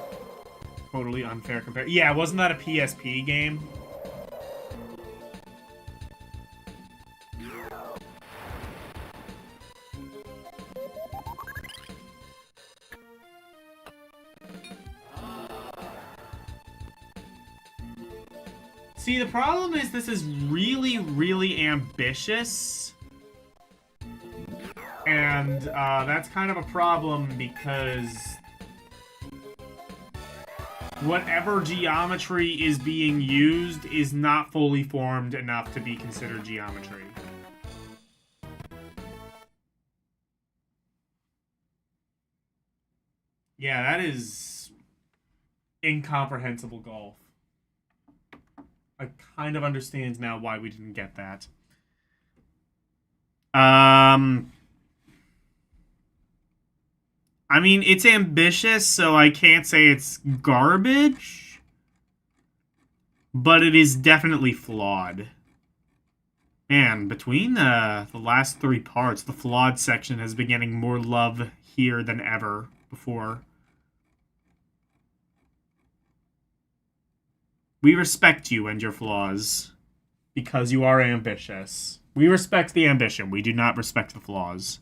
Speaker 1: Totally unfair compare. Yeah, wasn't that a PSP game? See, the problem is this is really, really ambitious. And that's kind of a problem because whatever geometry is being used is not fully formed enough to be considered geometry. Yeah, that is incomprehensible golf. I kind of understand now why we didn't get that. I mean, it's ambitious, so I can't say it's garbage. But it is definitely flawed. Man, between the last 3 parts, the flawed section has been getting more love here than ever before. We respect you and your flaws because you are ambitious. We respect the ambition. We do not respect the flaws.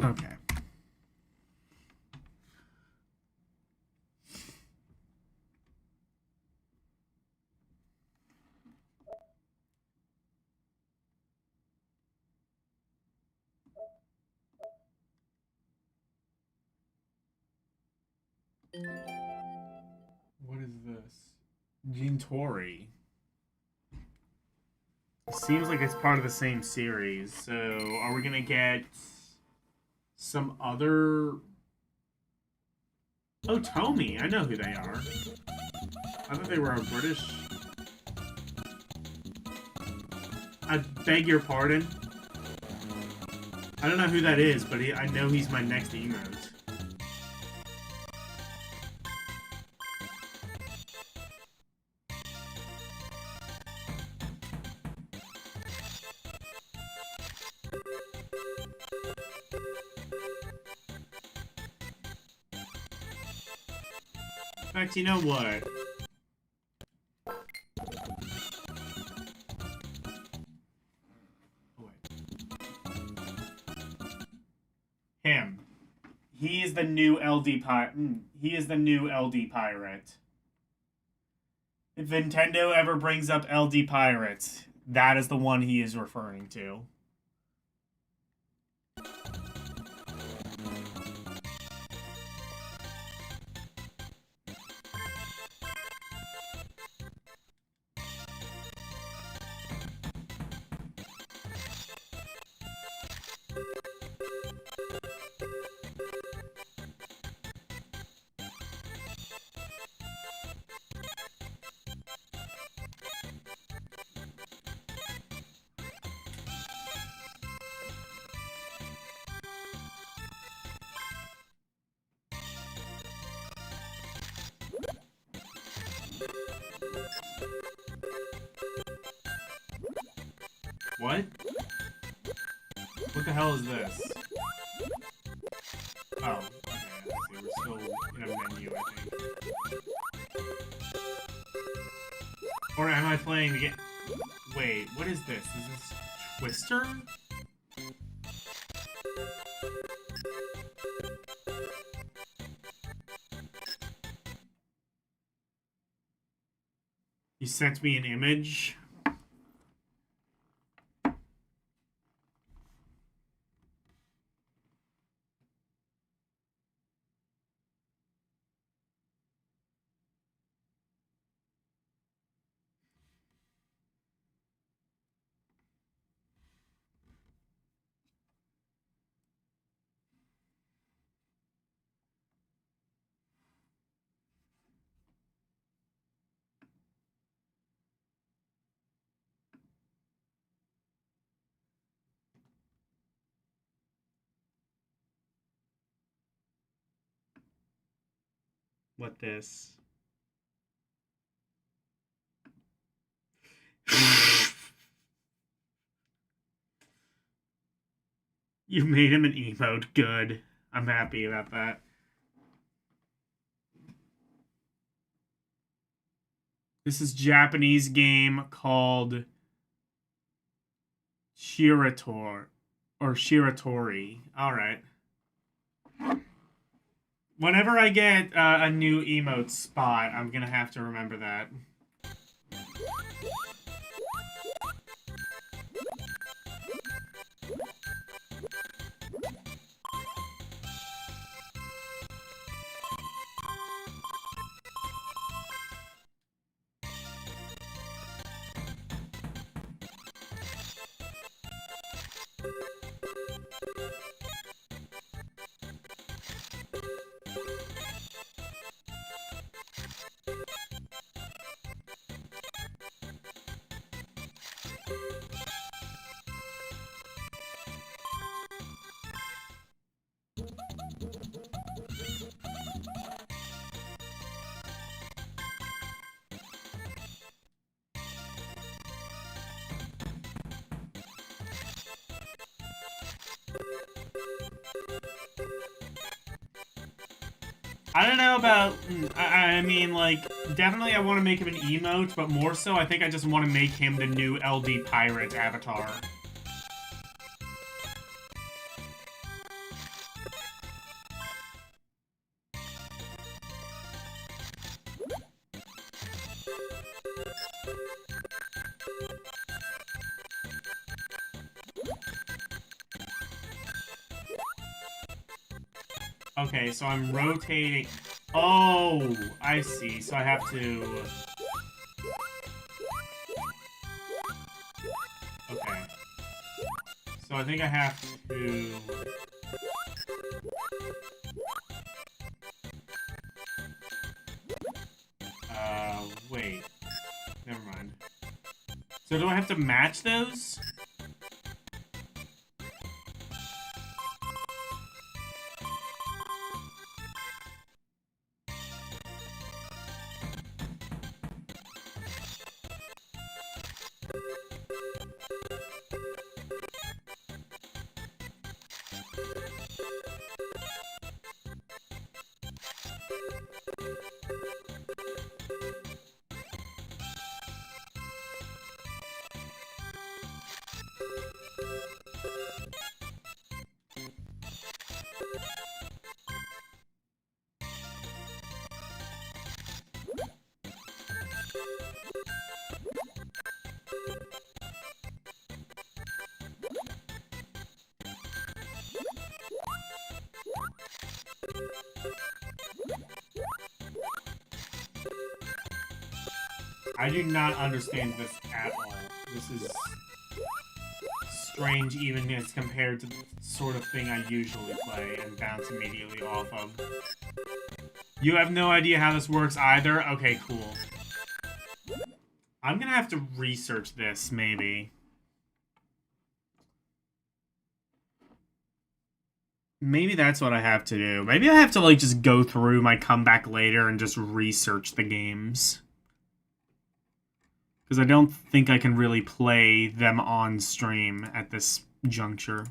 Speaker 1: Okay. What is this? Gene Tori. Seems like it's part of the same series. So, are we gonna get some other... Oh, Tomy. I know who they are. I thought they were a British... I beg your pardon? I don't know who that is, but I know he's my next emote. In fact, you know what? Oh, him. He is the new LD He is the new LD pirate. If Nintendo ever brings up LD pirates, that is the one he is referring to. What? What the hell is this? Oh, okay. We're still in a menu, I think. Or am I playing the game? Wait, what is this? Is this Twister? You sent me an image? What this? You made him an emote. Good. I'm happy about that. This is a Japanese game called Shirator. Or Shiratori. Alright. Whenever I get a new emote spot, I'm gonna have to remember that. I don't know about... I mean, like, definitely I want to make him an emote, but more so I think I just want to make him the new LD Pirate avatar. Okay, so I'm rotating... Oh, I see. So I have to... So I think I have to... wait. Never mind. So do I have to match those? I do not understand this at all. This is strange even as compared to the sort of thing I usually play and bounce immediately off of. You have no idea how this works either? Okay, cool. I'm gonna have to research this, maybe. Maybe that's what I have to do. Maybe I have to, like, just go through my comeback later and just research the games. Because I don't think I can really play them on stream at this juncture.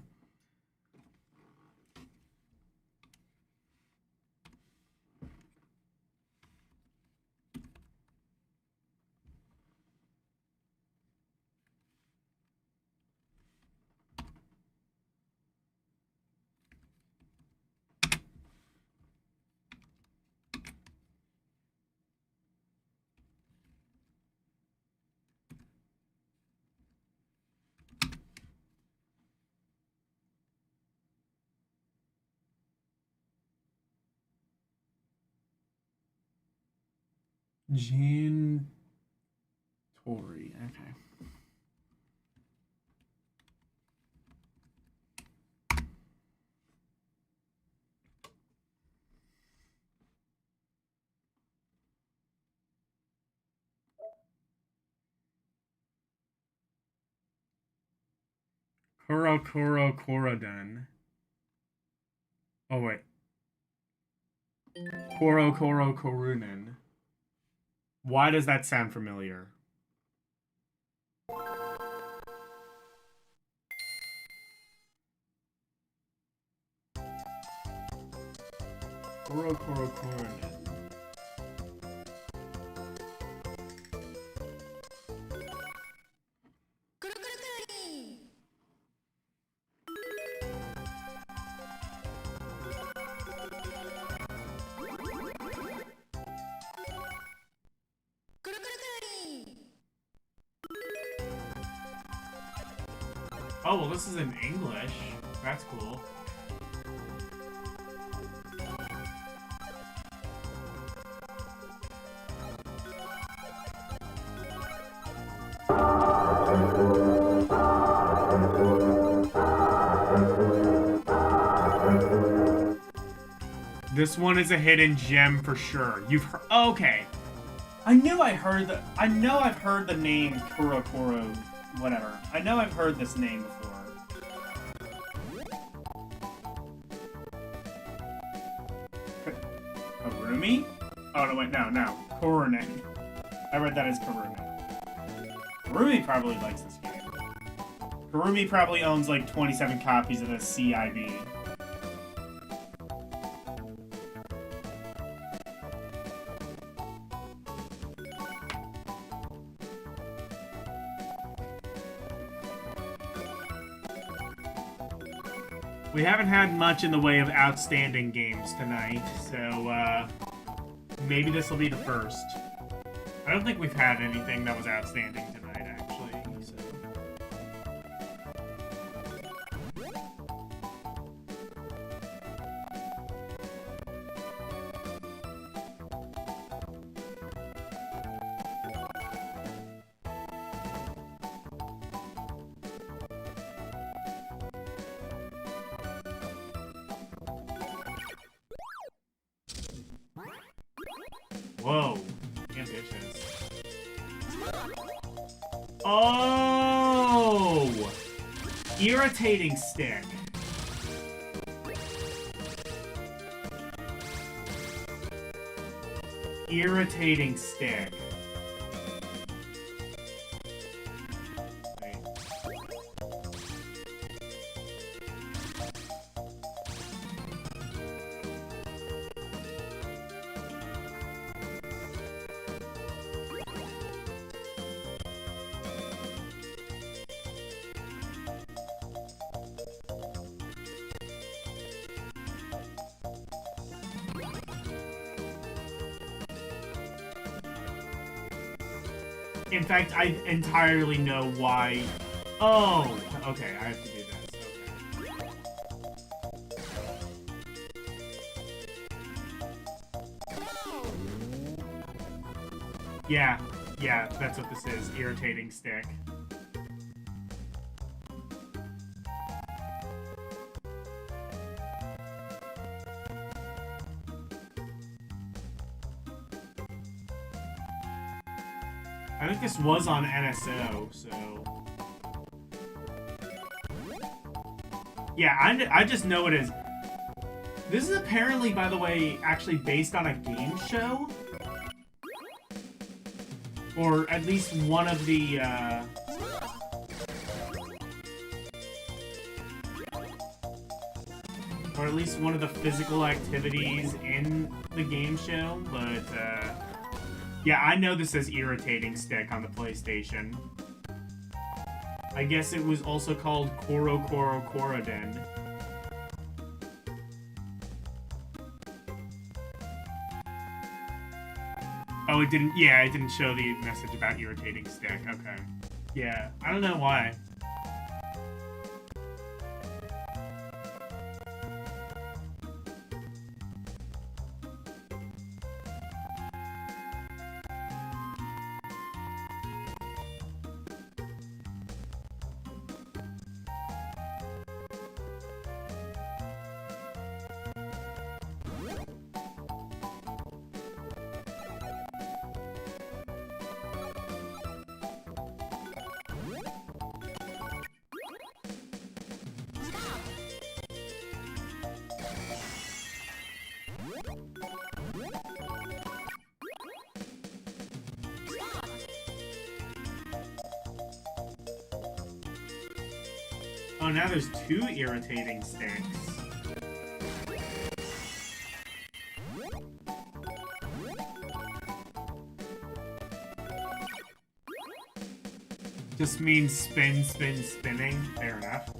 Speaker 1: Jan Tori, okay. Korodon. Oh, wait. Korunen. Why does that sound familiar? Korunen. Oh, well, this is in English. That's cool. This one is a hidden gem for sure. You've heard... Okay. I know I've heard the name Kuro, whatever. I know I've heard this name before. Karumi? Oh, no, wait, no. Korunen. I read that as Korunen. Karumi probably likes this game. Karumi probably owns like 27 copies of the CIB. We haven't had much in the way of outstanding games tonight, so maybe this will be the first. I don't think we've had anything that was outstanding tonight, actually, so... Whoa. Ambitious. Oh! Irritating stick. Irritating stick. Wait. In fact, I entirely know why. Oh, okay, I have to do this. Okay. Yeah, that's what this is. Irritating stick. I think this was on NSO, so... Yeah, I just know it is. This is apparently, by the way, actually based on a game show? Or at least one of the, or at least one of the physical activities in the game show, but, yeah, I know this says irritating stick on the PlayStation. I guess it was also called Koro Koro Koroden. Oh, it didn't, yeah, it didn't show the message about irritating stick. Okay. Yeah, I don't know why. Oh, now there's 2 irritating sticks. Just means spin, spin, spinning. Fair enough.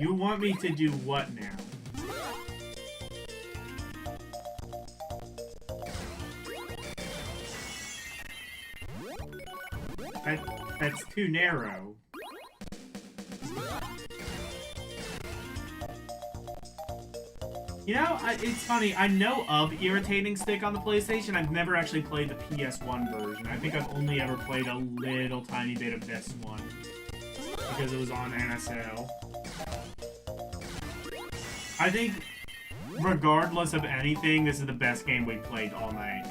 Speaker 1: You want me to do what now? That's too narrow. You know, it's funny. I know of Irritating Stick on the PlayStation. I've never actually played the PS1 version. I think I've only ever played a little tiny bit of this one. Because it was on NSO. I think, regardless of anything, this is the best game we've played all night.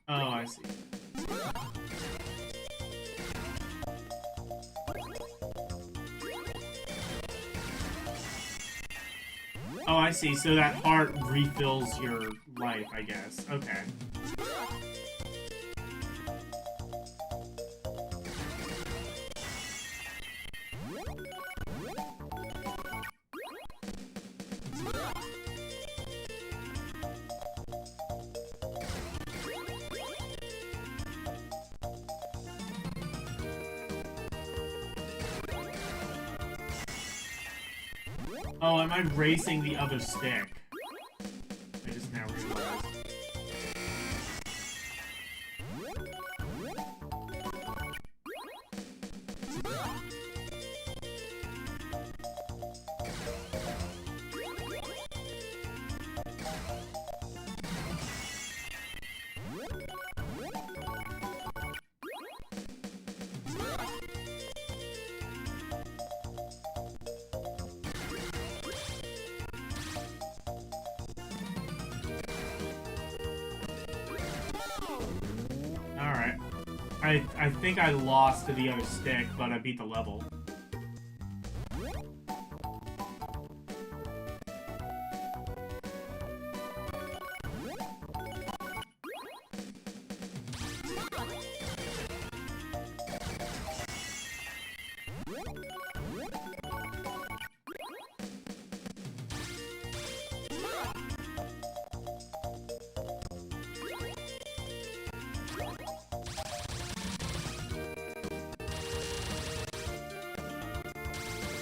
Speaker 1: Oh, I see. Oh, I see. So that heart refills your life, I guess. Okay. Oh, am I racing the other stick? I just now realized. Alright. I think I lost to the other stick, but I beat the level.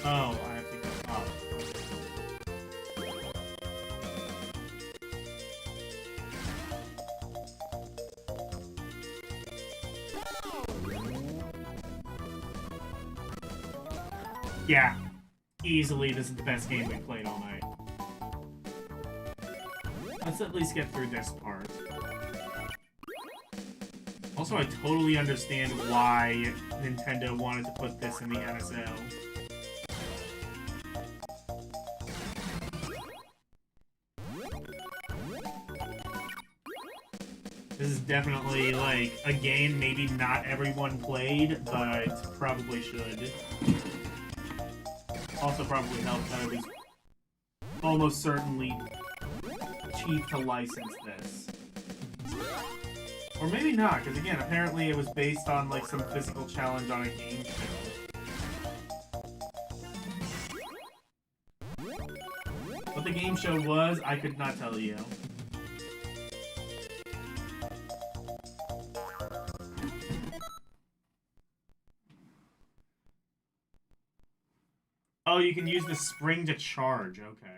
Speaker 1: Oh, I have to go up. Yeah. Easily, this is the best game we've played all night. Let's at least get through this part. Also, I totally understand why Nintendo wanted to put this in the NSO. This is definitely, like, a game maybe not everyone played, but probably should. Also probably helped that it was almost certainly cheap to license this. Or maybe not, because again, apparently it was based on, like, some physical challenge on a game show. What the game show was, I could not tell you. Oh, you can use the spring to charge, okay.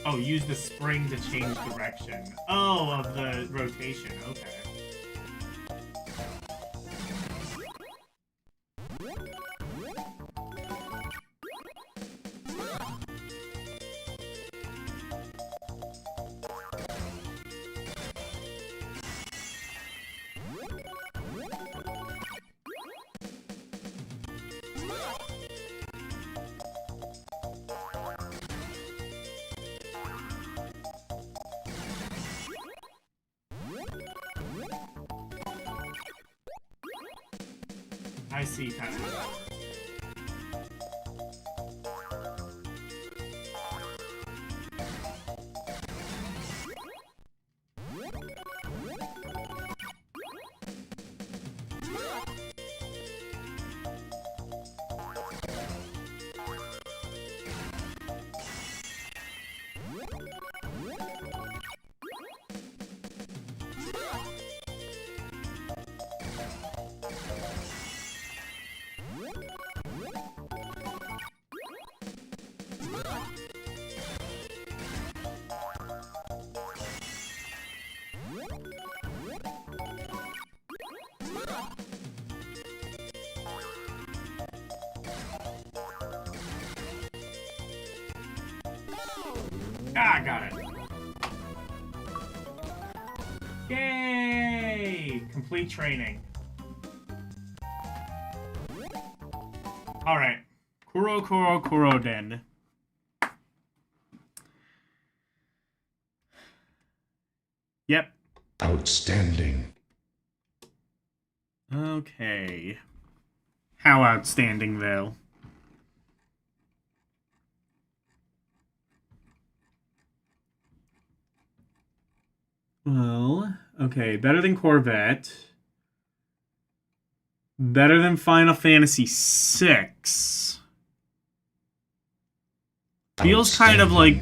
Speaker 1: Oh, use the spring to change direction. Oh, of the rotation, okay. I see, kind of. Ah, got it. Yay! Complete training. Alright. Kuroden. Yep.
Speaker 3: Outstanding.
Speaker 1: Okay. How outstanding, though? Well, okay. Better than Corvette. Better than Final Fantasy VI. Feels kind of like...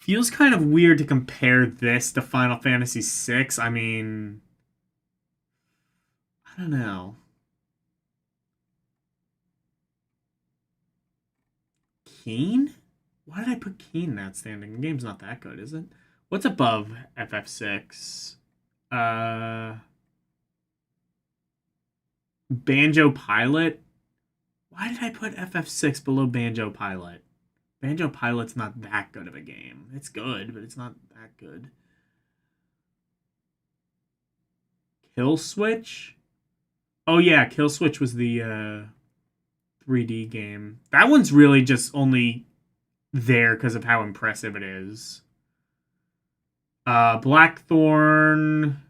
Speaker 1: Feels kind of weird to compare this to Final Fantasy VI. I mean... I don't know. Keen? Why did I put Keen in outstanding? The game's not that good, is it? What's above FF6? Banjo Pilot? Why did I put FF6 below Banjo Pilot? Banjo Pilot's not that good of a game. It's good, but it's not that good. Kill Switch? Oh yeah, Kill Switch was the 3D game. That one's really just only there because of how impressive it is. Blackthorn.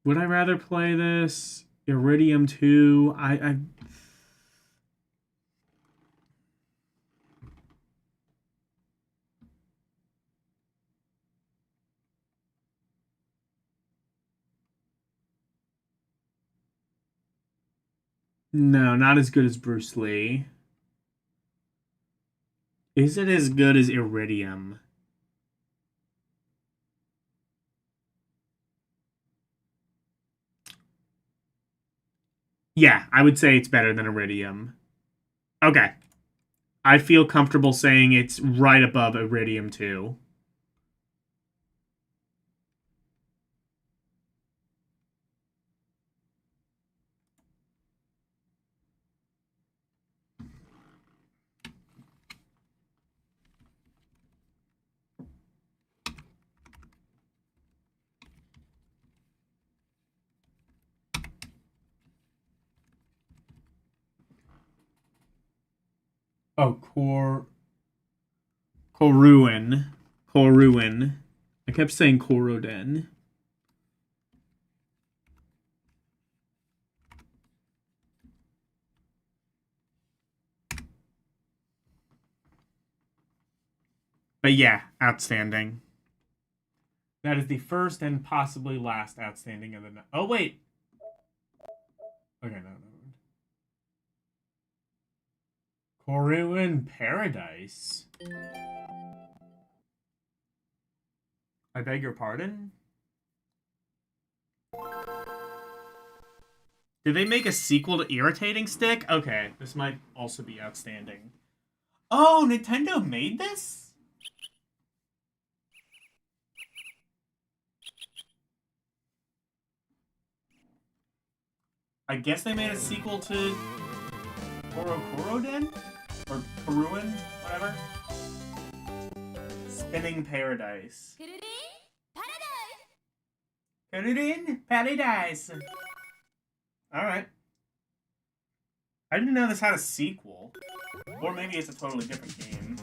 Speaker 1: Would I rather play this? Iridium 2. No, not as good as Bruce Lee. Is it as good as Iridium? Yeah, I would say it's better than Iridium. Okay. I feel comfortable saying it's right above Iridium 2. Oh, Koruin. I kept saying Koroden. But yeah, outstanding. That is the first and possibly last outstanding of the night. Oh, wait. Okay, no. Koruin Paradise. I beg your pardon? Did they make a sequel to Irritating Stick? Okay, this might also be outstanding. Oh, Nintendo made this? I guess they made a sequel to Koroden? Or Koruin? Whatever. Spinning Paradise. Koruin Paradise! Alright. I didn't know this had a sequel. Or maybe it's a totally different game.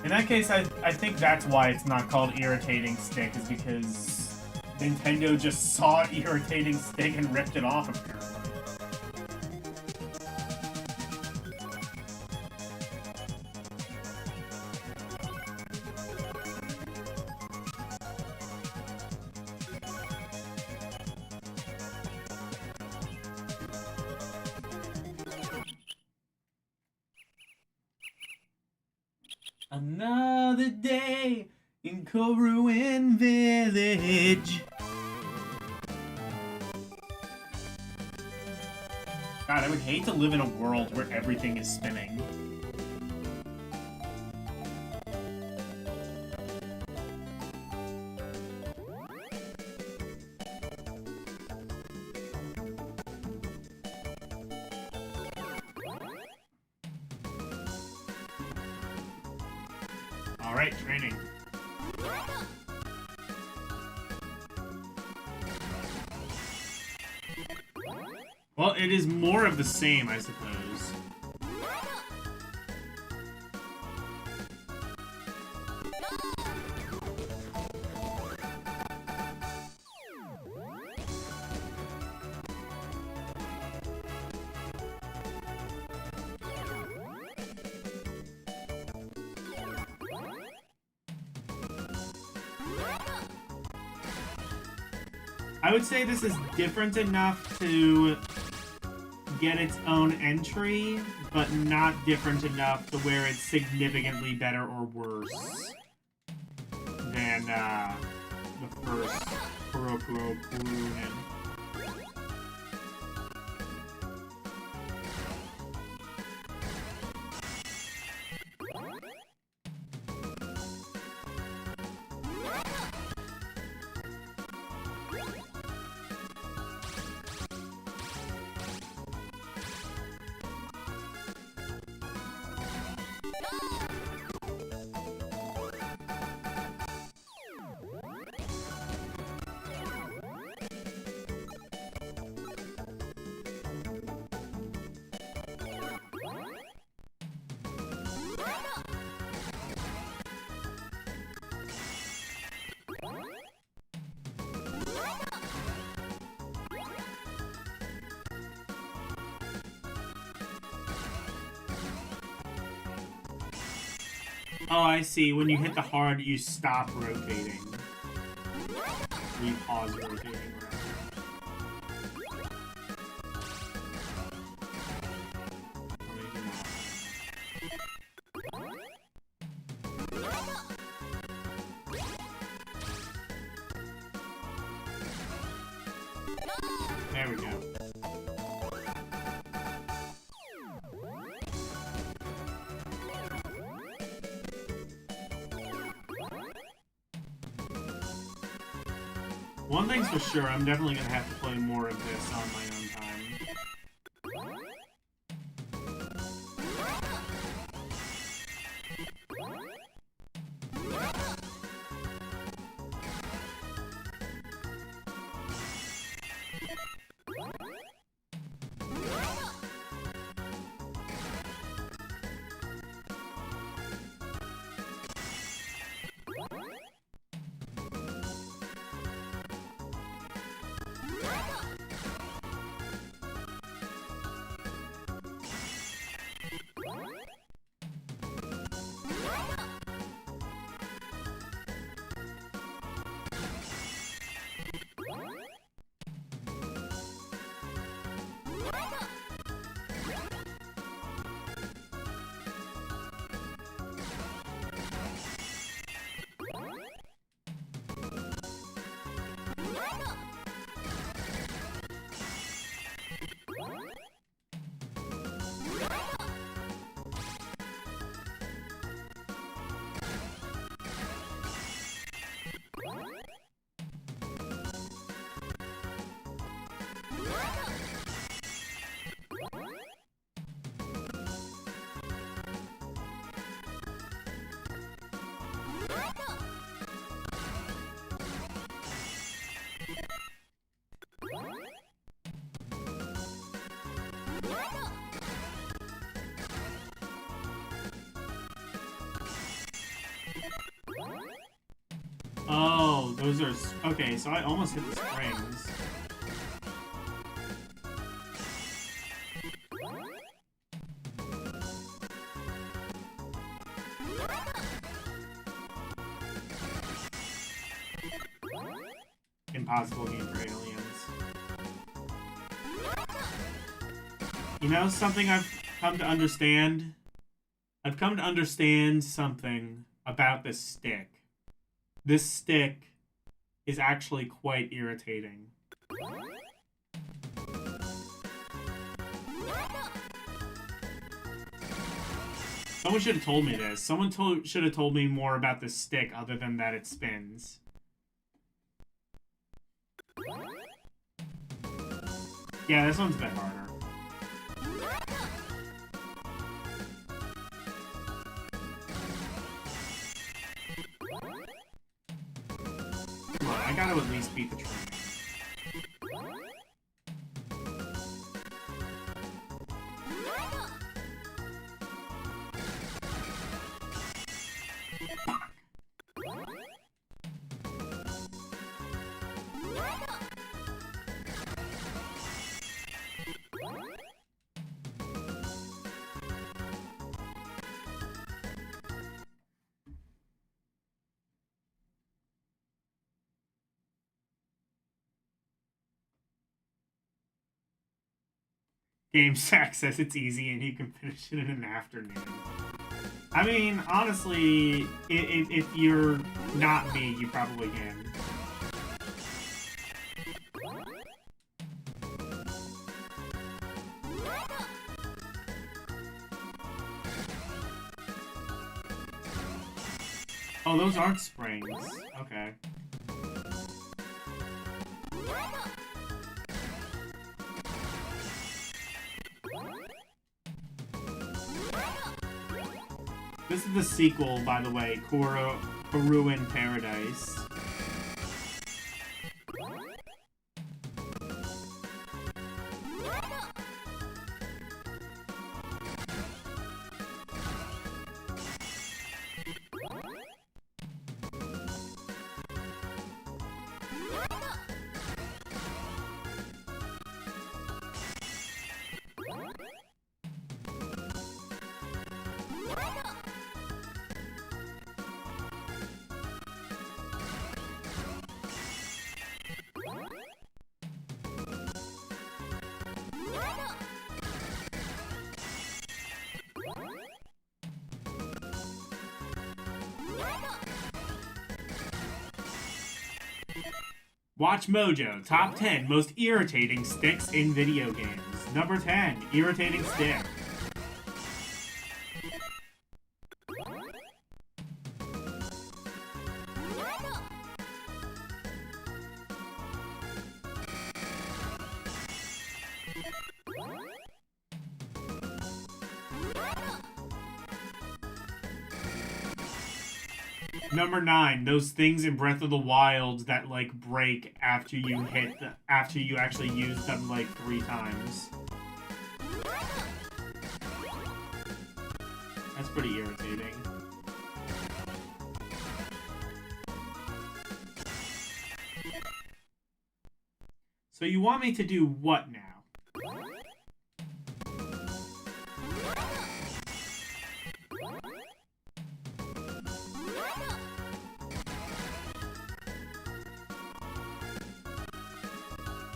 Speaker 1: In that case, I think that's why it's not called Irritating Stick, is because Nintendo just saw Irritating Stick and ripped it off, apparently. Another day in Koruin Village. God, I would hate to live in a world where everything is spinning. Alright, training. Well, it is more of the same, I suppose. I would say this is different enough to get its own entry, but not different enough to where it's significantly better or worse than the first Kurokuro Kurunin. Oh, I see. When you hit the hard, you stop rotating. You pause rotating, There we go. One thing's for sure, I'm definitely gonna have to play more of this on my own time. Those are... Okay, so I almost hit the springs. Impossible game for aliens. You know something I've come to understand? I've come to understand something about this stick. This stick is actually quite irritating. Someone should have told me this. Someone should have told me more about this stick other than that it spins. Yeah, this one's a bit harder. Come on, I gotta at least beat the train. Game Sack says it's easy and you can finish it in an afternoon. I mean, honestly, if you're not me, you probably can. Oh, those aren't springs. Okay. This is the sequel, by the way, Kuru in Paradise. Watch Mojo, top 10 most irritating sticks in video games. Number 10, irritating stick. Number 9, those things in Breath of the Wild that, like, break after you actually use them, like, 3 times. That's pretty irritating. So you want me to do what now?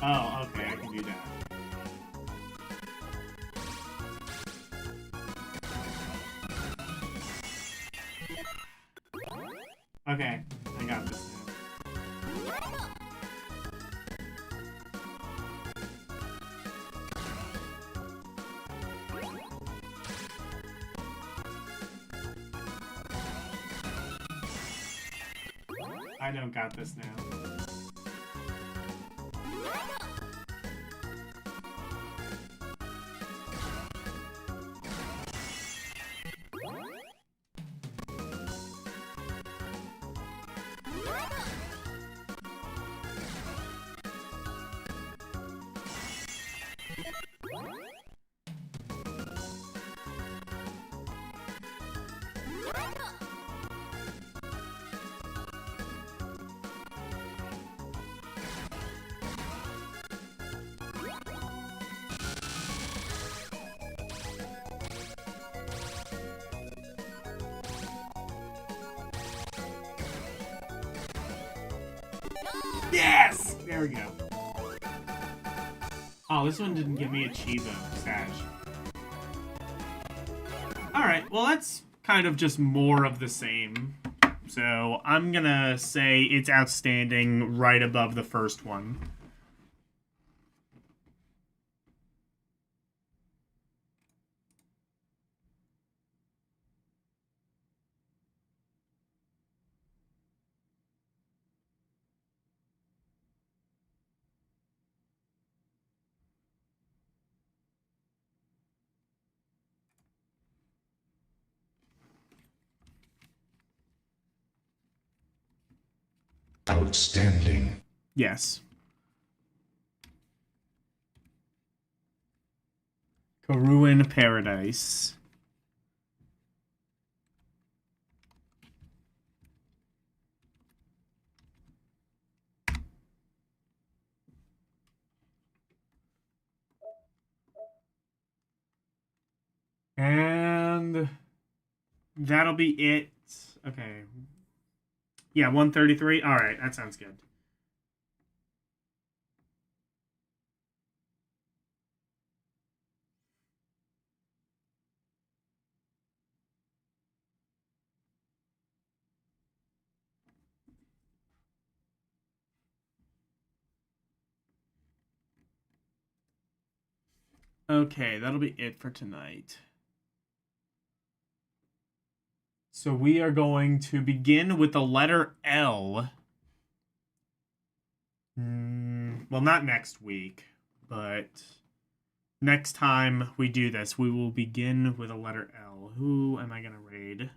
Speaker 1: Oh, okay, I can do that. Okay, I got this now. I don't got this now. Yes! There we go. Oh, this one didn't give me a Chivo, Sag. Alright, well that's kind of just more of the same. So I'm gonna say it's outstanding right above the first one.
Speaker 3: Outstanding.
Speaker 1: Yes. Karuin Paradise. And that'll be it. Okay. Yeah, 133. All right, that sounds good. Okay, that'll be it for tonight. So we are going to begin with the letter L. Well, not next week, but next time we do this, we will begin with a letter L. Who am I going to raid?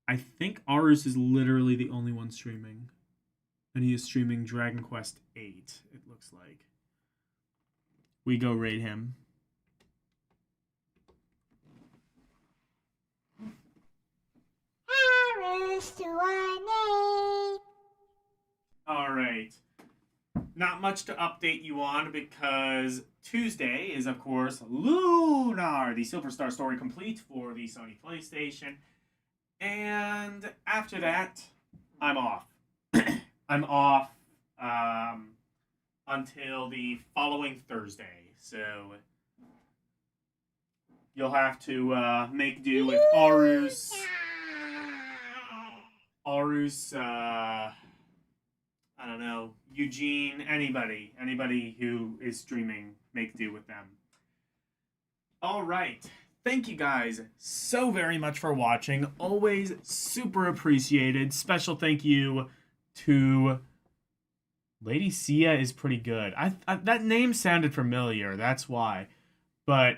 Speaker 1: I think Arus is literally the only one streaming. And he is streaming Dragon Quest VIII, it looks like. We go raid him. Alright. Not much to update you on because Tuesday is, of course, Lunar, the Silver Star story complete for the Sony PlayStation. And after that, I'm off. I'm off until the following Thursday. So you'll have to make do with Arus, I don't know, Eugene, anybody who is streaming, make do with them. All right. Thank you guys so very much for watching. Always super appreciated. Special thank you to Lady Sia is pretty good. I that name sounded familiar. That's why. But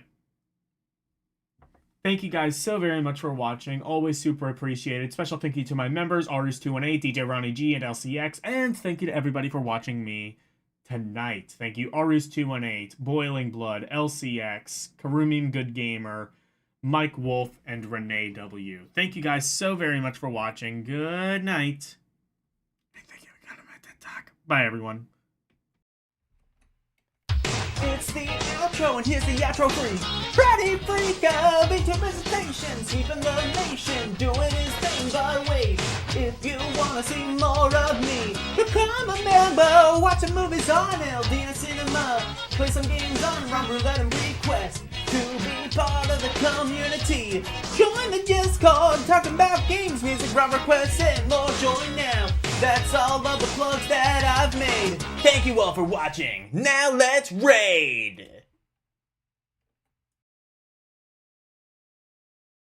Speaker 1: thank you guys so very much for watching. Always super appreciated. Special thank you to my members, Arus218, DJ Ronnie G, and LCX. And thank you to everybody for watching me tonight. Thank you, Arus218, Boiling Blood, LCX, Karumin Good Gamer, Mike Wolf, and Renee W. Thank you guys so very much for watching. Good night. Thank you. I got him at that talk. Bye, everyone.
Speaker 4: It's the outro, and here's the outro freeze. Ready, freak of interpretation, sweeping the nation, doing his thing by way. If you wanna see more of me, become a member. Watch some movies on LD Cinema, play some games on Rum Roulette and request to be part of the community. Join the Discord, talking about games, music, round requests, and more. Join now. That's all of the plugs that I've made. Thank you all for watching. Now let's raid!